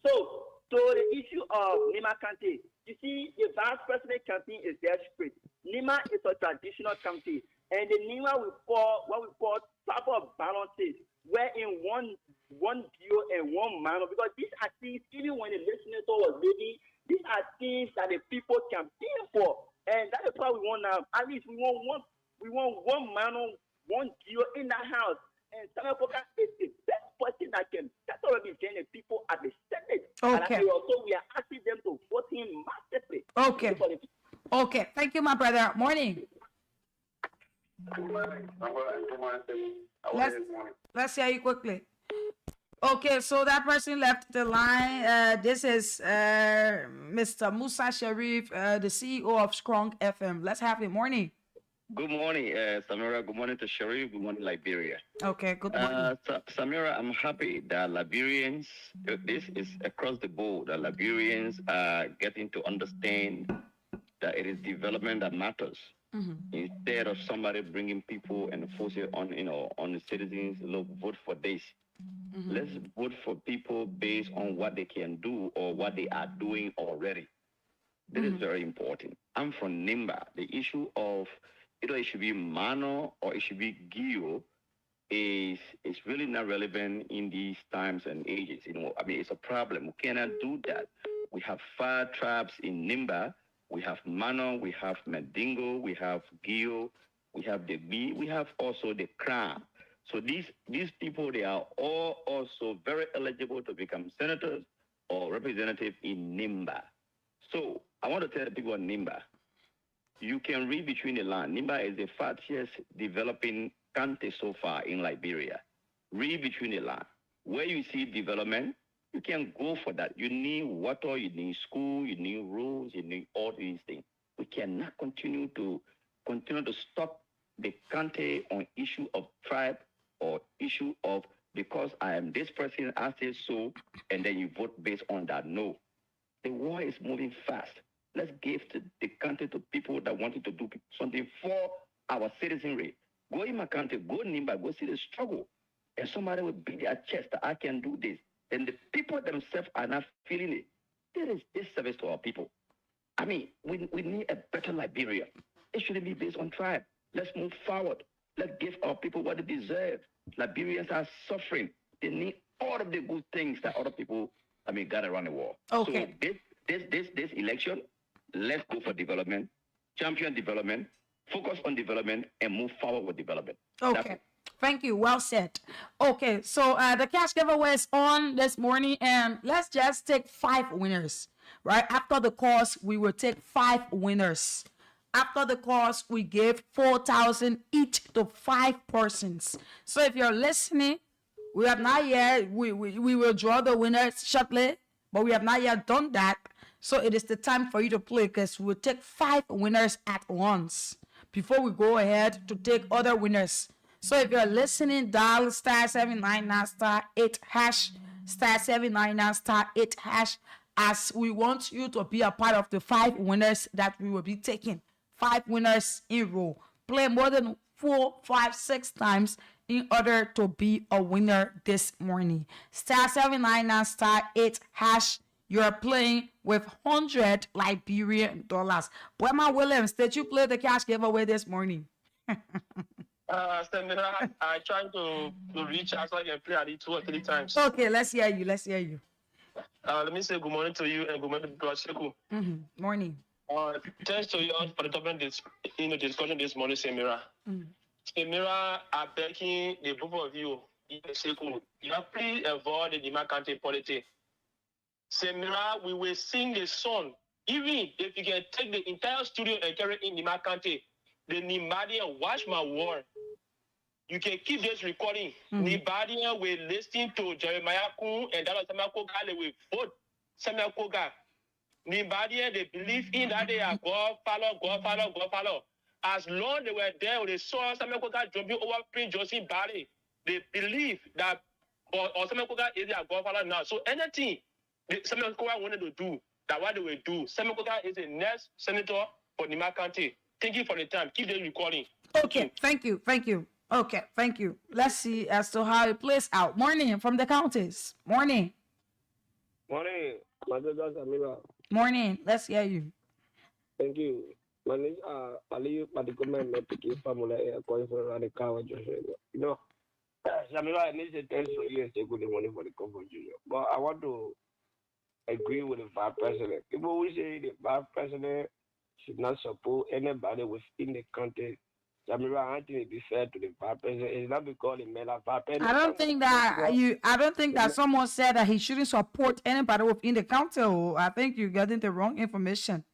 So the issue of Nima Kante, you see, the vice president campaign is their spirit. Nima is a traditional county, and the Nima we call what we call proper balances, where in one deal and one manner, because these are things, even when the listener was living, these are things that the people campaign for, and that is why we want now. At least we want one manner, one deal in the house, and Samuel Poka is the best person that can. That's what we've been the people at the Senate. Okay. And also we are asking them to vote him massively. Okay. Okay. Thank you, my brother. Morning. Let's hear you quickly. Okay, so that person left the line. This is Mr. Musa Sharif, the CEO of Strong FM. Let's have it. Morning. Good morning, Samira. Good morning to Sharif. Good morning, Liberia. Okay, good morning. Samira, I'm happy that Liberians, this is across the board, that Liberians are getting to understand that it is development that matters. Mm-hmm. Instead of somebody bringing people and forcing on, on the citizens, look, vote for this. Mm-hmm. Let's vote for people based on what they can do or what they are doing already. This is very important. I'm from Nimba. The issue of either it should be Mano or it should be Gio is really not relevant in these times and ages. It's a problem. We cannot do that. We have 5 tribes in Nimba. We have Mano, we have Mandingo, we have Gio, we have the B, we have also the Crown. So these people, they are all also very eligible to become senators or representatives in Nimba. So I want to tell the people in Nimba, you can read between the lines. Nimba is the fastest developing country so far in Liberia. Read between the lines. Where you see development, you can go for that. You need water, you need school, you need roads, you need all these things. We cannot continue to stop the country on issue of tribe or issue of because I am this person, I say so, and then you vote based on that. No. The war is moving fast. Let's give the country to people that wanted to do something for our citizenry. Go in my country, go Nimba, go see the struggle. And somebody will beat their chest that I can do this. And the people themselves are not feeling it. There is disservice to our people. We need a better Liberia. It shouldn't be based on tribe. Let's move forward. Let's give our people what they deserve. Liberians are suffering. They need all of the good things that other people, got around the world. Okay. So this election, let's go for development, champion development, focus on development, and move forward with development. Okay. Thank you. Well said. Okay, so the cash giveaway is on this morning, and let's just take 5 winners, right? After the course, we will take 5 winners. After the course, we give 4,000 each to 5 persons. So if you're listening, we have not yet, we will draw the winners shortly, but we have not yet done that. So it is the time for you to play because we'll take 5 winners at once before we go ahead to take other winners. So if you're listening, dial *799 *8# *799 *8# as we want you to be a part of the 5 winners that we will be taking. 5 winners in a row. Play more than 4, 5, 6 times in order to be a winner this morning. Star 799 star 8 hash. You're playing with 100 Liberian dollars. Boyma Williams, did you play the cash giveaway this morning? Samira, I tried to reach out so I can play at it 2 or 3 times. Okay, let's hear you. Let's hear you. Let me say good morning to you and good morning to Brother Sheku. Morning. Thanks to you for the topic discussion this morning, Samira. Samira, I'm begging the both of you, Sheku, you have please avoid the Nima County politics. Samira, we will sing the song. Even if you can take the entire studio and carry in Nima County, the Nimadian watch my word. You can keep this recording. Nimadian will listen to Jeremiah Kun and that Samuel Koga. They will vote Samuel Koga. Nimadian, they believe in that they are God follow. As long as they were there, they saw Samuel Koga jumping over Prince Johnson body. They believe that or Samuel Koga is their God follow now. So anything Samuel Koga wanted to do, that what they will do. Samuel Koga is the next senator for Nima County. Thank you for the time. Keep the recording. Okay, thank you. Okay, thank you. Let's see as to how it plays out. Morning from the counties. Morning. Morning, Madam Samira. Morning. Let's hear you. Thank you. My name is Ali Padikoman Mepiki Famula calling for the car. You know, Samira, I need to tell you a good morning for the conference. But I want to agree with the vice president. People will say the vice president should not support anybody within the country. Samira, I think it be fair to the vice president. It's not because the men are vice president. I don't think that someone said that he shouldn't support anybody within the council. I think you're getting the wrong information.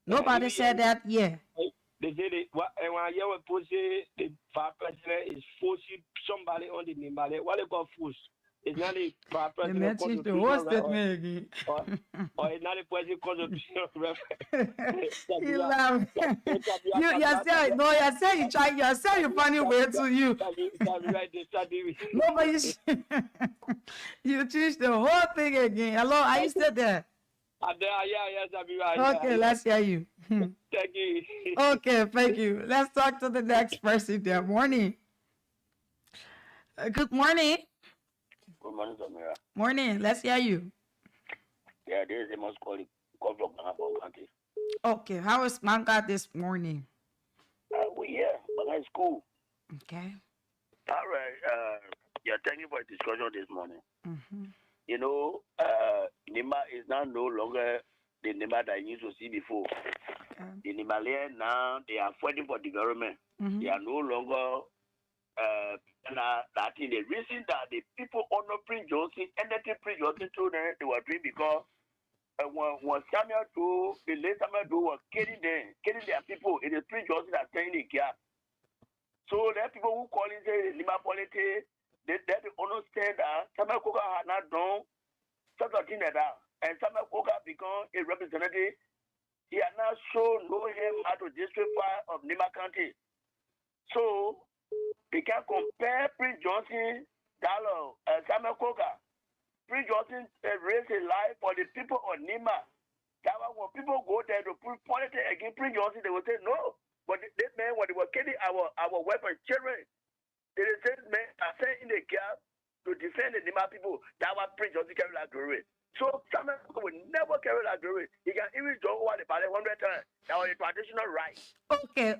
Nobody said that. Yeah. They say when I hear what people say, the vice president is forcing somebody on the Nimbale. What they call force? It's not the vice president. The whole statement again. Or it's not the president constitutional. You laugh. You're saying you funny way to you. Nobody. You changed the whole thing again. Hello, are you still there? Okay, let's hear you. Thank you. Okay, thank you. Let's talk to the next person there. Morning. Good morning. Good morning, Samira. Morning. Let's hear you. Yeah, this is the most calling call from Ghana County. Okay, how is Manga this morning? We here, but at school. Okay. All right. Yeah, thank you for the discussion this morning. You know, Nima is now no longer the Nima that you used to see before. The Nimalians now, they are fighting for development. They are no longer that in the reason that the people honor Prince Johnson, anything Prince Johnson told them they were doing because when Samuel do, the late Samuel do was killing their people, it is Prince Johnson that standing the gap. So there are people who call it the Lima politics, they understand that Samuel Koga had not done such a thing like that. And Samuel Koga become a representative. He has now shown no him at the district 5 of Nima County. So they can compare Prince Johnson, Samuel Koga. Prince Johnson raised a life for the people of Nima. That when people go there to put politics against Prince Johnson, they will say no. But this man, when they were killing our weapon children, they said men are sent in the gap to defend the Nima people. That was Prince Johnson carry that glory. So Samuel Koga will never carry that glory. He can even jump over the body 100 times. That was a traditional right. Okay,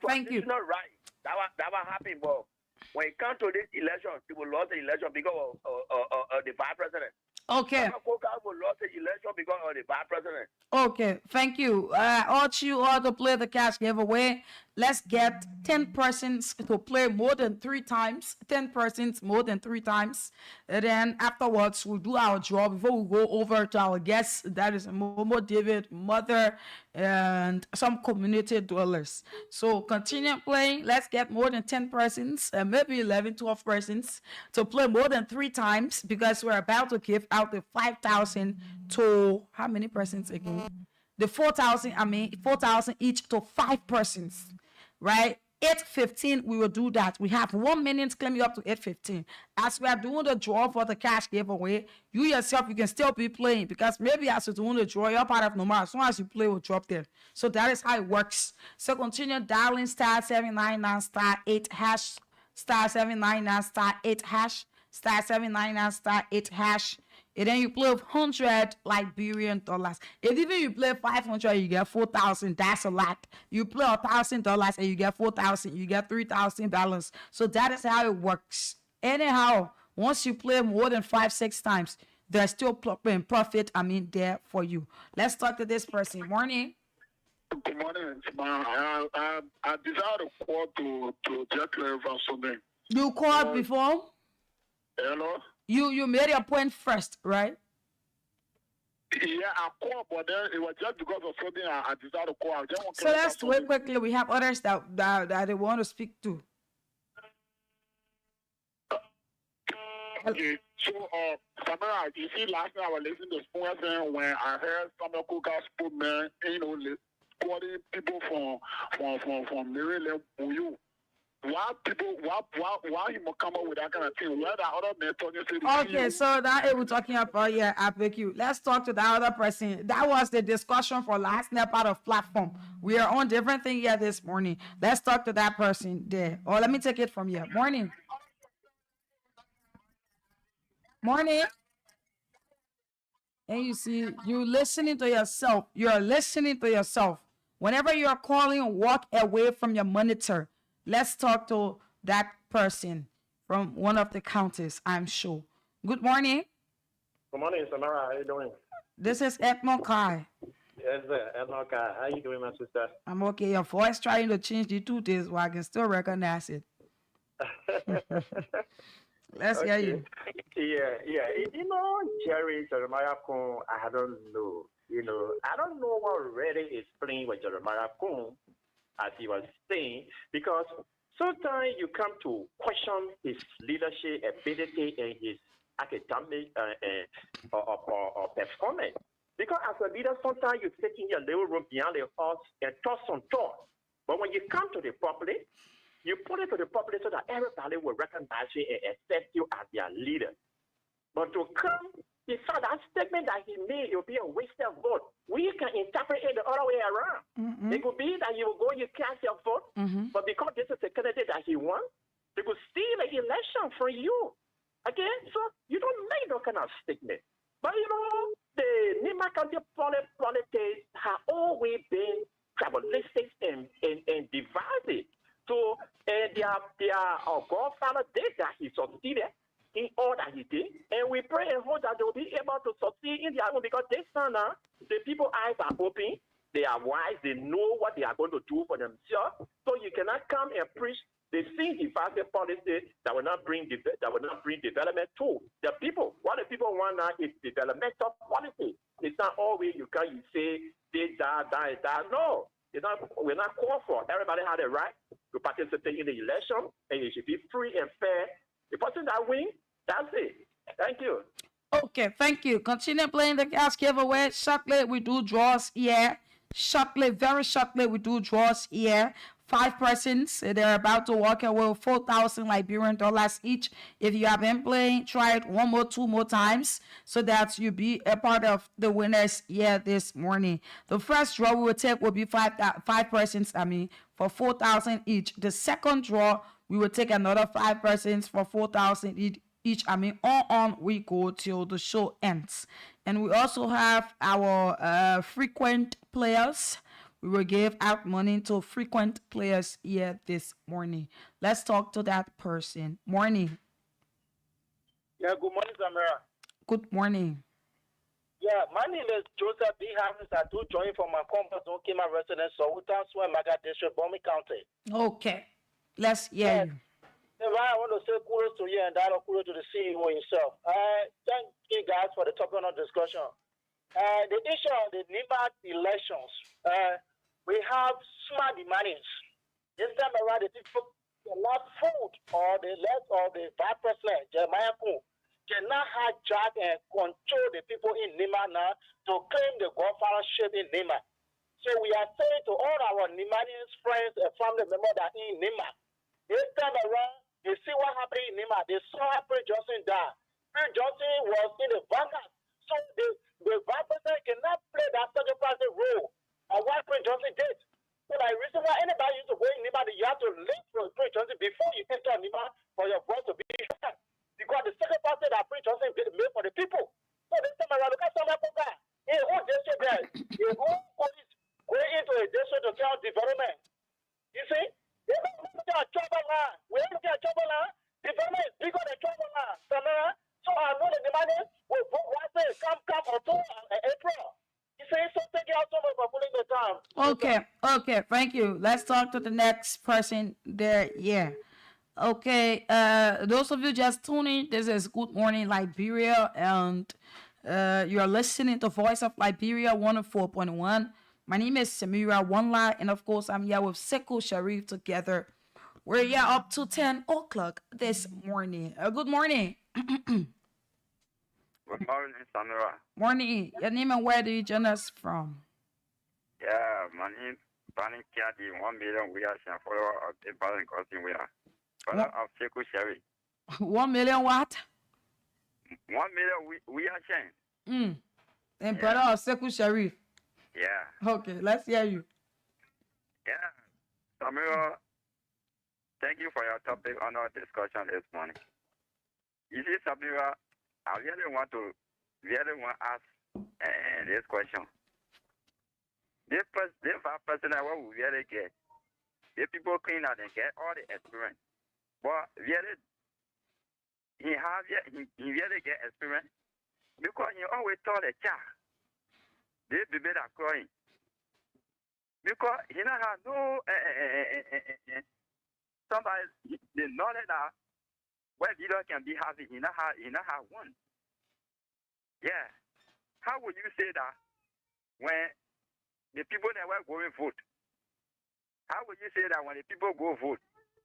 thank you. Traditional right. That was happening, but when it comes to this election, people lost the election because of the vice president. Okay. Koga lost the election because of the vice president. Okay, thank you. I urge you all to play the cash giveaway. Let's get 10 persons to play more than 3 times. 10 persons more than 3 times. And then afterwards, we'll do our draw before we go over to our guests. That is Momo David, Mother, and some community dwellers. So continue playing. Let's get more than 10 persons, maybe 11, 12 persons to play more than 3 times because we're about to give out the 5,000 to how many persons again? The 4,000 each to 5 persons, right? 8:15 we will do that. We have 1 minute claiming up to 8:15. As we are doing the draw for the cash giveaway, you yourself, you can still be playing because maybe as you're doing the draw, you're part of no matter. As soon as you play, will drop there. So that is how it works. So continue dialing *799*8# star 799 star 8 hash, star 799 star 8 hash. And then you play with 100 Liberian dollars. If even you play 500, you get 4,000. That's a lot. You play $1,000 and you get 4,000. You get 3,000 balance. So that is how it works. Anyhow, once you play more than 5-6 times, there's still profit. There for you. Let's talk to this person. Morning. Good morning. I desire to call to just clarify something. You called before? Hello? You made your point first, right? Yeah, I called, but then it was just because of something I decided to call. I just want to So let's wait quickly. We have others that they want to speak to. Okay, so Samara, you see, last night I was listening to Spoon when I heard Samuel Kuka spokesman, quoting people from Maryland, you. Why he must come up with that kind of thing? Where the other men talking to Okay, so that we're talking about, yeah, I beg you. Let's talk to the other person. That was the discussion for last night part of platform. We are on different thing here this morning. Let's talk to that person there. Or let me take it from here. Morning. Morning. And you see, you're listening to yourself. You're listening to yourself. Whenever you're calling, walk away from your monitor. Let's talk to that person from one of the counties, I'm sure. Good morning. Good morning, Samara. How are you doing? This is Edmond Kai. Yes, sir. Edmond Kai. How are you doing, my sister? I'm okay. Your voice trying to change the 2 days, but I can still recognize it. Let's hear you. Yeah. Jerry, Jeremiah Kuhn, I don't know. I don't know what really is playing with Jeremiah Kuhn, as he was saying, because sometimes you come to question his leadership ability and his academic or performance. Because as a leader, sometimes you sit in your little room behind the house and talk some talk. But when you come to the public, you put it to the public so that everybody will recognize you and accept you as their leader. But to come, he saw that statement that he made, it will be a wasted vote. We can interpret it the other way around. It could be that you will go, you cast your vote, but because this is the candidate that he won, they could steal the election from you. Okay? So you don't make no kind of statement. But the Nima County politics have always been tribalistic and divided. So their godfather did that. He succeeded in all that he did. And we pray and hope that they will be able to succeed in their own, because this time now, the people's eyes are open. They are wise. They know what they are going to do for themselves. So you cannot come and preach the thing divisive policy that will not bring development to the people. What the people want now is developmental policy. It's not always you say this, that. No. We're not called for. Everybody had a right to participate in the election, and it should be free and fair. The person that wins, that's it. Thank you. Okay, thank you. Continue playing the gas giveaway. Shortly, we do draws here. Very shortly, we do draws here. 5 persons, they're about to walk away with 4,000 Liberian dollars each. If you have been playing, try it 1 more, 2 more times so that you be a part of the winners here this morning. The first draw we will take will be 5 persons, for 4,000 each. The second draw, we will take another 5 persons for 4,000 each. On we go till the show ends. And we also have our frequent players. We will give out money to frequent players here this morning. Let's talk to that person. Morning. Yeah, good morning, Samara. Good morning. Yeah, my name is Joseph B. Harris. I do join from my compass, my residence, so Utah Swim, Maga District, Bomi County. Okay. Let's hear you. I want to say kudos to you and that kudos to the CEO himself. Thank you guys for the topic of discussion. The issue of the NIMA elections, we have smart demands. This time around, the people cannot food or the less of the vice president, Jeremiah Kuhn, cannot hijack and control the people in NIMA now to claim the godfathership in NIMA. So we are saying to all our Nimanian friends and family members that in NIMA, this time around, you see what happened in NIMA. They saw Prince Johnson die. Prince Johnson was in the vanguard. So the vice president cannot play that second-person role on what Prince Johnson did. So the reason why anybody used to go in NIMA, you have to link for Prince Johnson before you enter NIMA The whole police going into a district to tell development. You see? They don't look at trouble now. We look at trouble now. Development is bigger than trouble now. So I know the demand will vote one day, come October and April. You see, so thank you so much for putting the time. Okay, thank you. Let's talk to the next person there. Yeah. Okay, those of you just tuning, this is Good Morning Liberia, and you are listening to Voice of Liberia 104.1. My name is Samira Wanla, and of course, I'm here with Sekou Sharif together. We're here up to 10 o'clock this morning. Good morning. Good morning, Samira. Morning. Your name and where do you join us from? Yeah, my name is Bani Kiadi, 1 million we are follower of the Balen Crossing we are. Father of Sekou Sherry. 1 million what? 1 million we are sharing. And brother of Sekou Sharif. Yeah. Okay, let's hear you. Yeah. Samira, thank you for your topic on our discussion this morning. You see, Samira, I really want to ask this question. This president, what we really get, the people clean out and get all the experience. But really, he really get experience because he always told the child, they baby that crying. Because he don't have no somebody the knowledge that where leader can be happy, he not have one. Yeah. How would you say that when the people that were going vote? How would you say that when the people go vote,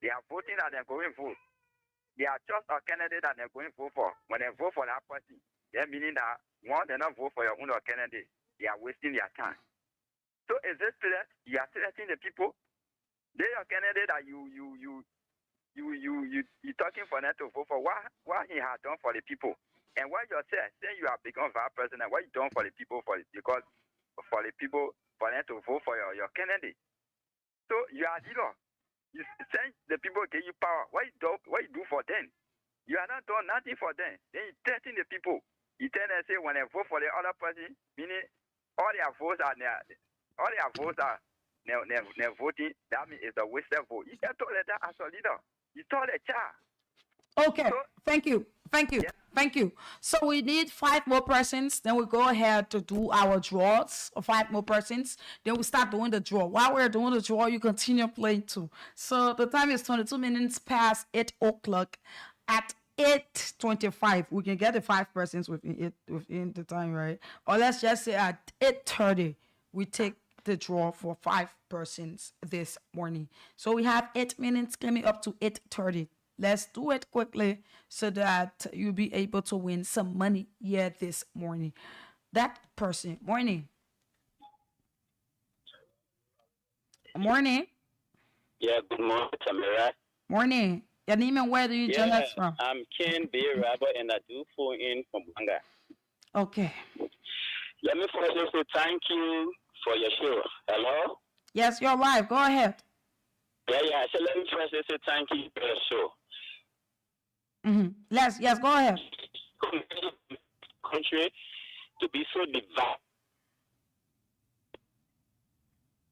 they are voting that they're going vote? They are just a candidate that they're going vote for. When they vote for that party, they're meaning that one, they not vote for your own candidate. They are wasting their time. So is it that you are threatening the people? They are candidate that you talking for them to vote for what he has done for the people. And what you say you have become vice president, what you done for the people for them to vote for your candidate. So you are leader. You say the people give you power. What you do for them? You are not doing nothing for them. Then you threaten the people. You tell them say when they vote for the other person, meaning all their votes are voting. That means it's a wasted vote. You can't tell that as a leader. You told the child. Okay, thank you. So we need 5 more persons. Then we go ahead to do our draws. 5 more persons. Then we start doing the draw. While we're doing the draw, you continue playing too. So the time is 22 minutes past 8 o'clock. At 8:25, we can get the 5 persons within the time, right? Or let's just say at 8:30, we take the draw for 5 persons this morning. So we have 8 minutes coming up to 8:30. Let's do it quickly so that you'll be able to win some money here this morning. That person, morning. Yeah, good morning, Samira. Morning. Your name and where do you join us from? I'm Ken B. Rabba, and I do phone in from Banga. Okay. Let me first say thank you for your show. Hello? Yes, you're live. Go ahead. Yeah. So let me first say thank you for your show. Yes, go ahead. Country to be so divided.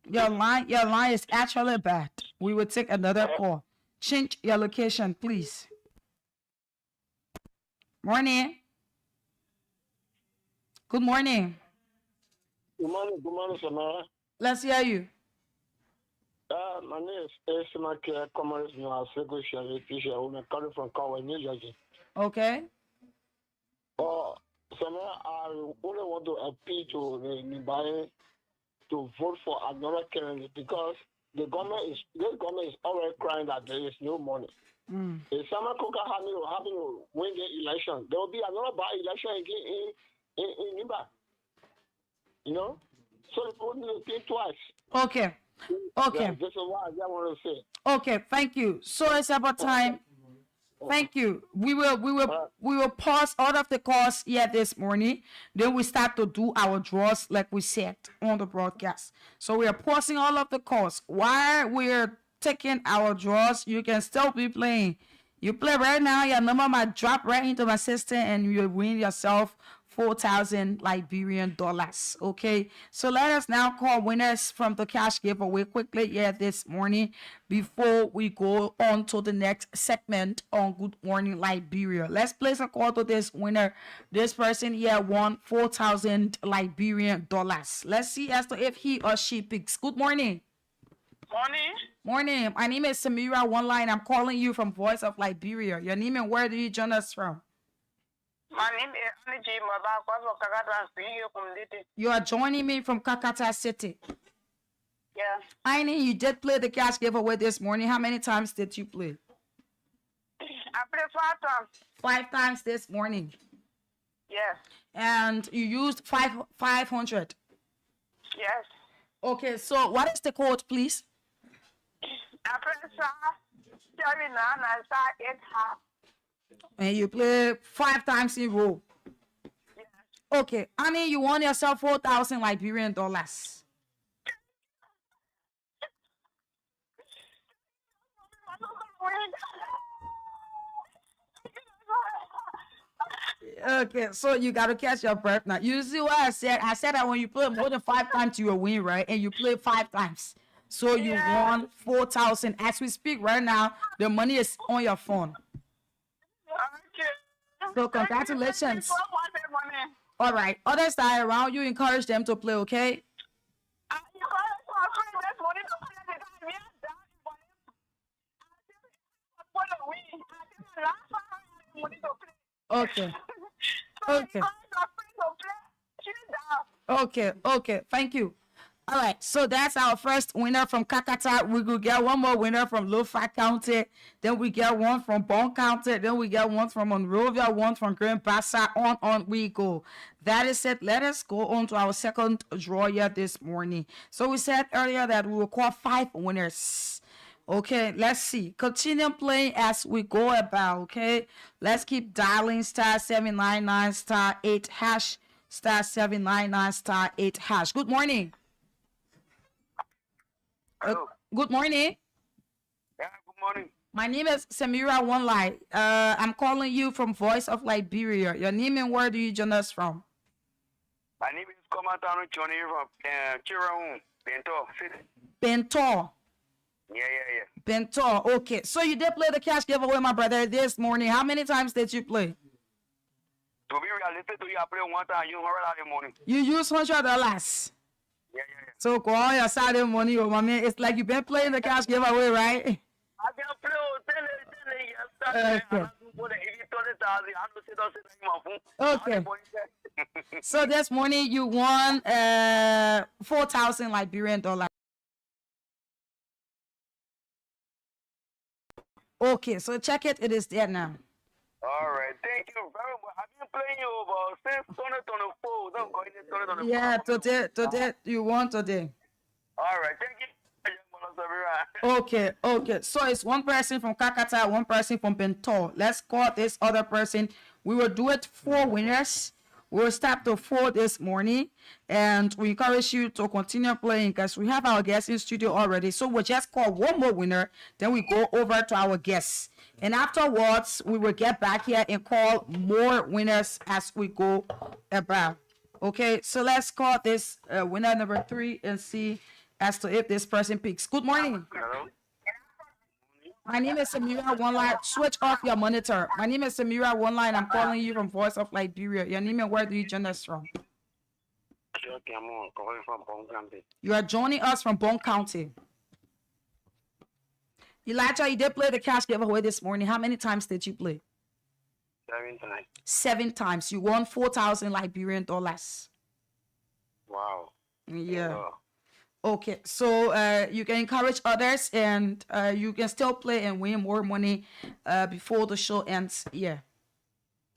Your line is actually bad. We will take another call. Change your location, please. Morning. Good morning. Good morning, Samara. Let's hear you. My name is Esimake Commerce Sekou Sharif Fisher. I'm coming from Conway, New Jersey. Okay. Samara, I only want to appeal to the Nibaye to vote for another candidate because this government is already crying that there is no money. If Sama Kuka having to win the election, there will be another by-election again in Niba. You know? So the people need to think twice. Okay. Yeah, this is what I want to say. Okay, thank you. So it's about time. Thank you. We will pause all of the calls here this morning. Then we start to do our draws like we said on the broadcast. So we are pausing all of the calls. While we're taking our draws, you can still be playing. You play right now, your number might drop right into my system and you win yourself 4,000 Liberian dollars. Okay, so let us now call winners from the cash giveaway quickly here this morning before we go on to the next segment on Good Morning Liberia. Let's place a call to this winner. This person here won 4,000 Liberian dollars. Let's see as to if he or she picks. Good morning. Morning. Morning. My name is Samira One Line. I'm calling you from Voice of Liberia. Your name and where do you join us from? My name is Aniji Maba. You are joining me from Kakata City. Yeah. Aini, you did play the cash giveaway this morning. How many times did you play? I played 5 times. 5 times this morning. Yes. And you used 500. Yes. Okay, so what is the code, please? I played 7 and 8 half. And you play 5 times in a row. Yes. Okay, Annie, you won yourself 4,000 Liberian dollars. Okay, so you got to catch your breath now. You see what I said? I said that when you play more than 5 times, you will win, right? And you play 5 times. So you won 4,000. As we speak right now, the money is on your phone. So congratulations. All right. Others that are around you, encourage them to play, okay? Okay. Okay. Okay. Thank you. All right, so that's our first winner from Kakata. We could get one more winner from Lofa County. Then we get one from Bon County. Then we get one from Monrovia, one from Grand Bassa. On we go. That is it. Let us go on to our second draw here this morning. So we said earlier that we will call 5 winners. Okay, let's see. Continue playing as we go about, okay? Let's keep dialing *799 *8 hash, *799 *8 hash. Good morning. Good morning. Yeah, good morning. My name is Samira One Line. I'm calling you from Voice of Liberia. Your name and where do you join us from? My name is Commandant Johnny from Chiraun, Bento City. Bento. Yeah. Bento. Okay. So you did play the cash giveaway, my brother, this morning. How many times did you play? To be realistic to you, I played 1 time. You heard in the morning. You used $100. Yeah. So go on your Saturday morning, oh, my man. It's like you've been playing the cash giveaway, right? I can play Okay. So this morning you won 4,000 Liberian dollars. Okay, so check it. It is there now. All right, thank you very much. I've been playing you about since 2024. Don't go in 2024. Yeah, today you won today. All right, thank you. Okay. So it's one person from Kakata, one person from Bento. Let's call this other person. We will do it 4 winners. We'll start to 4 this morning, and we encourage you to continue playing because we have our guests in studio already. So we'll just call one more winner, then we go over to our guests. And afterwards, we will get back here and call more winners as we go about. Okay, so let's call this winner number 3 and see as to if this person picks. Good morning. Hello. My name is Samira One Line. Switch off your monitor. My name is Samira One Line. I'm calling you from Voice of Liberia. Your name and where do you join us from? You are joining us from Bon County. Elijah, you did play the cash giveaway this morning. How many times did you play? 7 times. 7 times. You won 4,000 Liberian dollars. Wow. Yeah. Okay, so you can encourage others, and you can still play and win more money before the show ends. Yeah.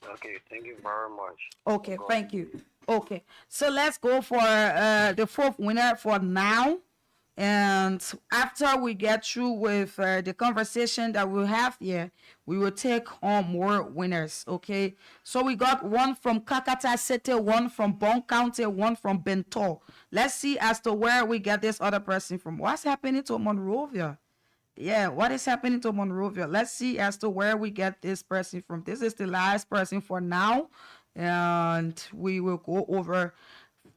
Okay, thank you very much. Okay, thank you. Okay, so let's go for the 4th winner for now. And after we get through with the conversation that we'll have here, we will take on more winners, okay? So we got one from Kakata City, one from Bon County, one from Bento. Let's see as to where we get this other person from. What's happening to Monrovia? Yeah, what is happening to Monrovia? Let's see as to where we get this person from. This is the last person for now. and we will go over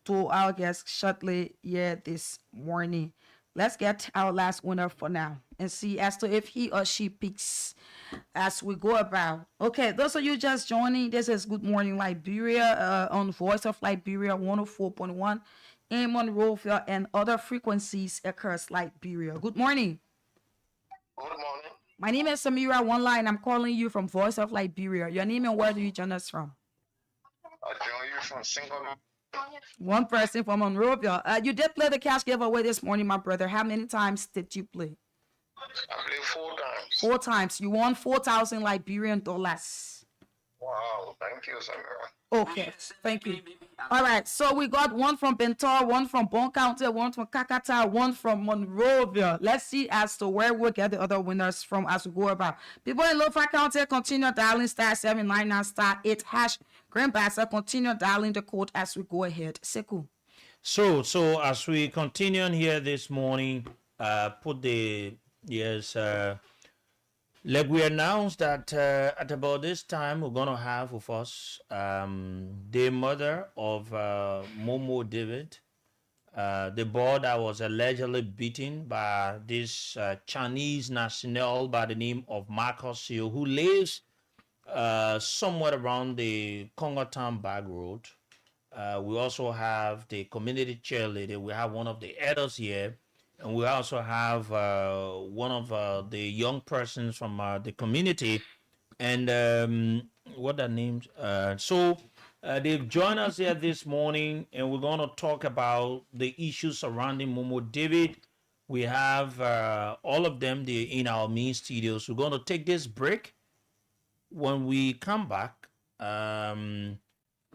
to our guest shortly here this morning. Let's get our last winner for now and see as to if he or she picks as we go about. Okay, those of you just joining, this is Good Morning Liberia on Voice of Liberia 104.1 in Monrovia and other frequencies across Liberia. Good morning. Good morning. My name is Samira One Line. I'm calling you from Voice of Liberia. Your name and where do you join us from? I join you from Singapore. One person from Monrovia. You did play the cash giveaway this morning, my brother. How many times did you play? I played 4 times. 4 times. You won 4,000 Liberian dollars. Wow, thank you, Samira. Okay, thank you. All right, so we got one from Bentor, one from Bon County, one from Kakata, one from Monrovia. Let's see as to where we'll get the other winners from as we go about. People in Lofa County, continue dialing *799*8#. Grand Bassa, continue dialing the code as we go ahead. Seku. So as we continue on here this morning, put the like we announced that at about this time we're gonna have with us the mother of Momo David, the boy that was allegedly beaten by this Chinese national by the name of Marcus, who lives somewhere around the Congo Town back road. We also have the community cheerleader. We have one of the elders here. And we also have one of the young persons from the community, and what their names? They've joined us here this morning, and we're going to talk about the issues surrounding Momo David. We have all of them in our main studios. We're going to take this break. When we come back,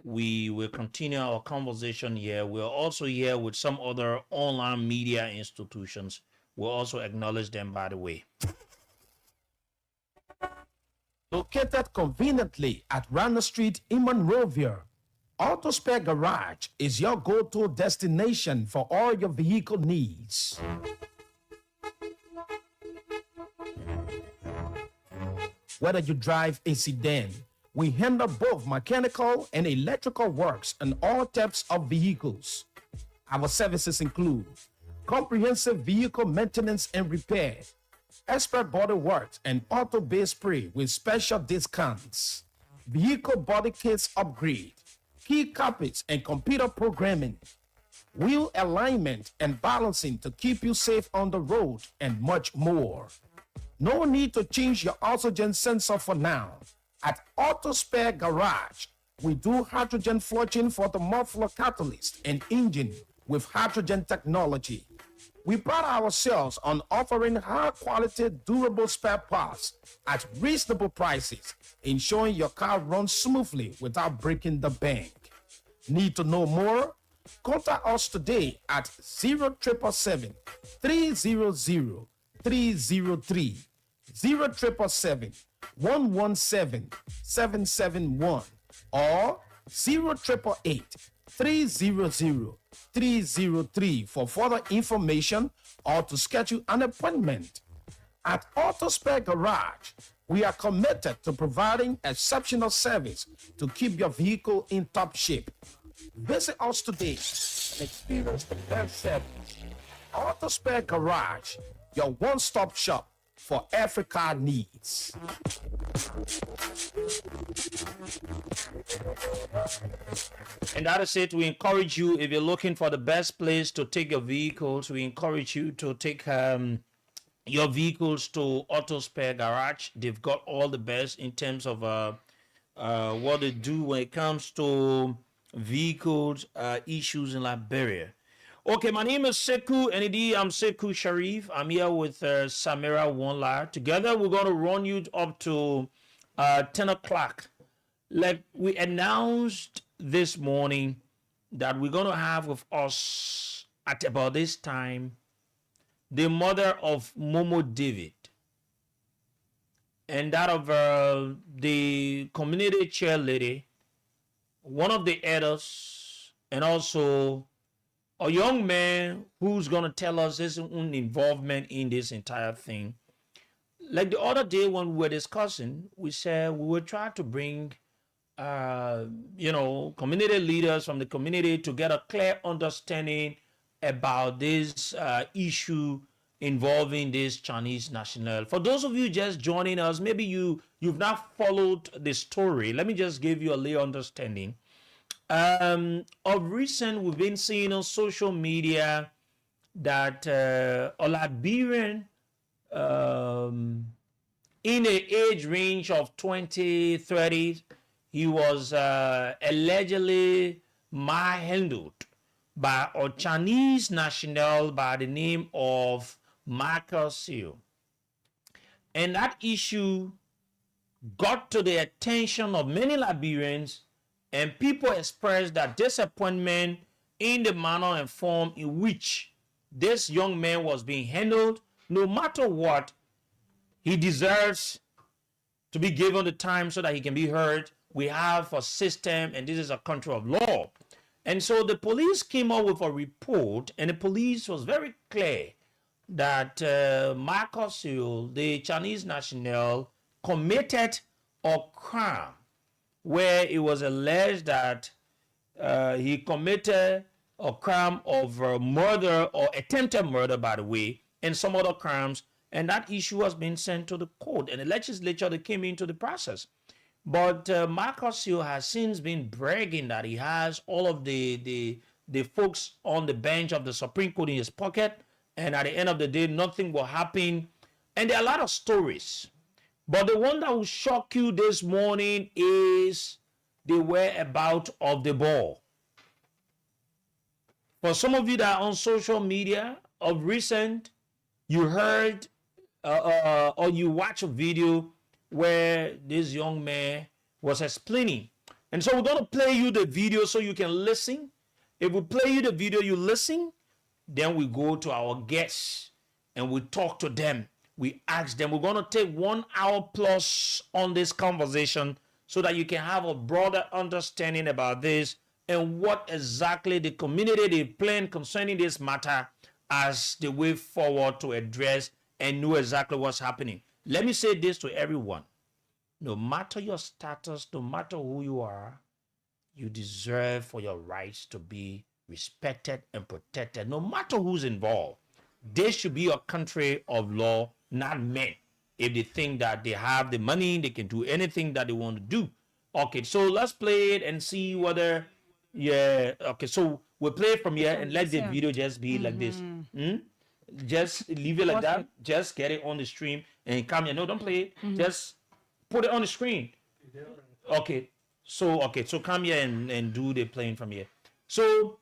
we will continue our conversation here. We're also here with some other online media institutions. We'll also acknowledge them, by the way. Located conveniently at Rana Street in Monrovia, Auto Spare Garage is your go-to destination for all your vehicle needs. Whether you drive a sedan, we handle both mechanical and electrical works on all types of vehicles. Our services include comprehensive vehicle maintenance and repair, expert body works and auto base spray with special discounts, vehicle body kits upgrade, key carpets and computer programming, wheel alignment and balancing to keep you safe on the road, and much more. No need to change your oxygen sensor for now. At Auto Spare Garage, we do hydrogen flushing for the muffler catalyst and engine with hydrogen technology. We pride ourselves on offering high-quality, durable spare parts at reasonable prices, ensuring your car runs smoothly without breaking the bank. Need to know more? Contact us today at 0777 300 303, 0777 117 771, or 0888 300 303 for further information or to schedule an appointment. At Auto Spare Garage, we are committed to providing exceptional service to keep your vehicle in top shape. Visit us today and experience the best service. Auto Spare Garage, your one-stop shop for every car needs. And that is it. We encourage you, if you're looking for the best place to take your vehicles, we encourage you to take your vehicles to Auto Spare Garage. They've got all the best in terms of what they do when it comes to vehicles issues in Liberia. Okay, my name is Seku, and indeed I'm Seku Sharif. I'm here with Samira Wonla. Together, we're going to run you up to 10 o'clock. Like we announced this morning that we're going to have with us at about this time the mother of Momo David and that of the community chair lady, one of the elders, and also a young man who's going to tell us his own involvement in this entire thing. Like the other day when we were discussing, we said we will try to bring community leaders from the community to get a clear understanding about this issue involving this Chinese national. For those of you just joining us, maybe you've not followed the story. Let me just give you a little understanding. Of recent, we've been seeing on social media that a Liberian in the age range of 20, 30, he was allegedly manhandled by a Chinese national by the name of Marcus. And that issue got to the attention of many Liberians, and people expressed their disappointment in the manner and form in which this young man was being handled. No matter what, he deserves to be given the time so that he can be heard. We have a system, and this is a country of law. And so the police came up with a report, and the police was very clear that Marcus, the Chinese national, committed a crime where it was alleged that he committed a crime of murder or attempted murder, by the way, and some other crimes. And that issue has been sent to the court, and the legislature that came into the process. But Marcus has since been bragging that he has all of the folks on the bench of the Supreme Court in his pocket, and at the end of the day, nothing will happen. And there are a lot of stories. But the one that will shock you this morning is the whereabouts of the ball. For some of you that are on social media of recent, you heard or you watch a video where this young man was explaining. And so we're going to play you the video so you can listen. If we play you the video, you listen, then we go to our guests and we talk to them. We ask them. We're going to take 1 hour plus on this conversation so that you can have a broader understanding about this and what exactly the community is planning concerning this matter as the way forward to address and know exactly what's happening. Let me say this to everyone. No matter your status, no matter who you are, you deserve for your rights to be respected and protected, no matter who's involved. This should be a country of law, not men. If they think that they have the money, they can do anything that they want to do. Okay, so let's play it and see whether, okay, so we'll play it from here and let the video just be like this. Just leave it like that. Just get it on the stream and come here. No, don't play it. Just put it on the screen. Okay, so come here and do the playing from here. So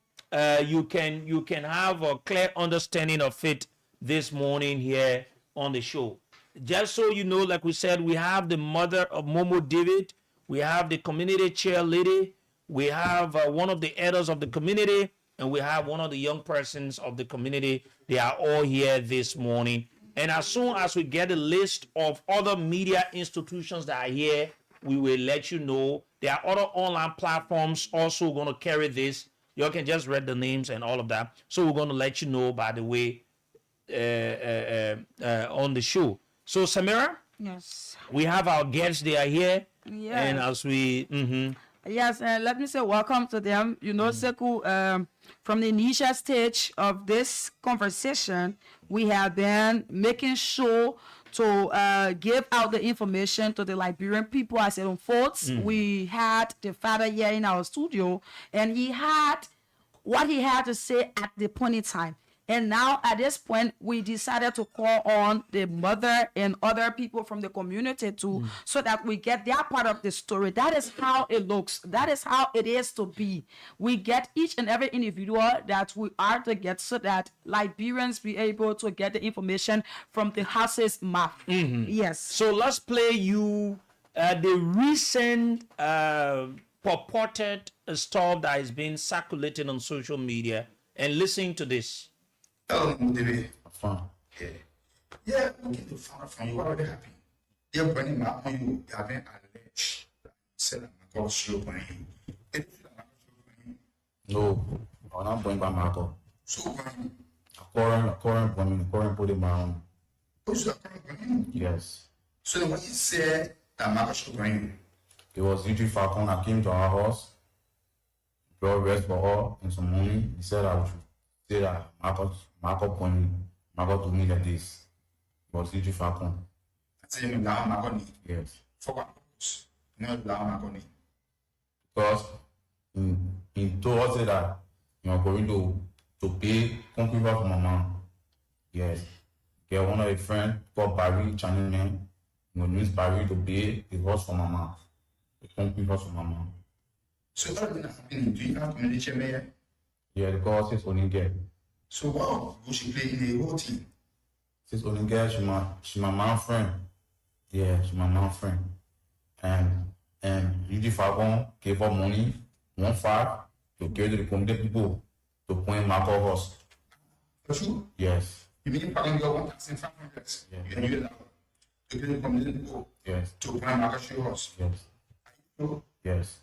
you can have a clear understanding of it this morning here on the show. Just so you know, like we said, we have the mother of Momo David, we have the community chair lady, we have one of the elders of the community, and we have one of the young persons of the community. They are all here this morning. And as soon as we get a list of other media institutions that are here, we will let you know. There are other online platforms also going to carry this. You can just read the names and all of that. So we're going to let you know, by the way, on the show. So Samira, yes, we have our guests. They are here. Yes. And as we yes, let me say welcome to them. You know, Sekou, from the initial stage of this conversation, we have been making sure to give out the information to the Liberian people as it unfolds. We had the father here in our studio, and he had what he had to say at the point in time. And now at this point, we decided to call on the mother and other people from the community too, so that we get their part of the story. That is how it looks. That is how it is to be. We get each and every individual that we are to get so that Liberians be able to get the information from the horse's mouth. Yes. So let's play you the recent purported stuff that is being circulated on social media and listen to this. Oh, David. Fine. Yeah, we get to find out from you. What already happened? You're burning my on you. You haven't alleged. Said I'm going to show by him. No, I'm not going by Marco. So, A current put him on. Who's the current? Yes. So, when you said that Marco should bring you, It was Uji Falcon that came to our house, brought rest for her and some money. He said I should say that Marco told me like this. It was Uji Falcon. That's you know Marco. Yes. For what purpose? No, Marco. Because he told us that you are going to pay computer for my mom. Yes. Get one of a friend called Barry Channing man. You know, use Barry to pay the house for my mom. The computer for my mom. So what is happening? Do you have community mayor? Yeah, the girl says only get. So wow, who she play in the whole team? Says only get she my mom friend. Yeah, she my mom friend. And Uji Falcon gave her money, 1.5, to give to the community people to point Marco house. For sure? Yes. You mean Falcon got 1,500? Yeah. And you allow to give the community people yes. To point Marco house? Yes. Sure? Yes.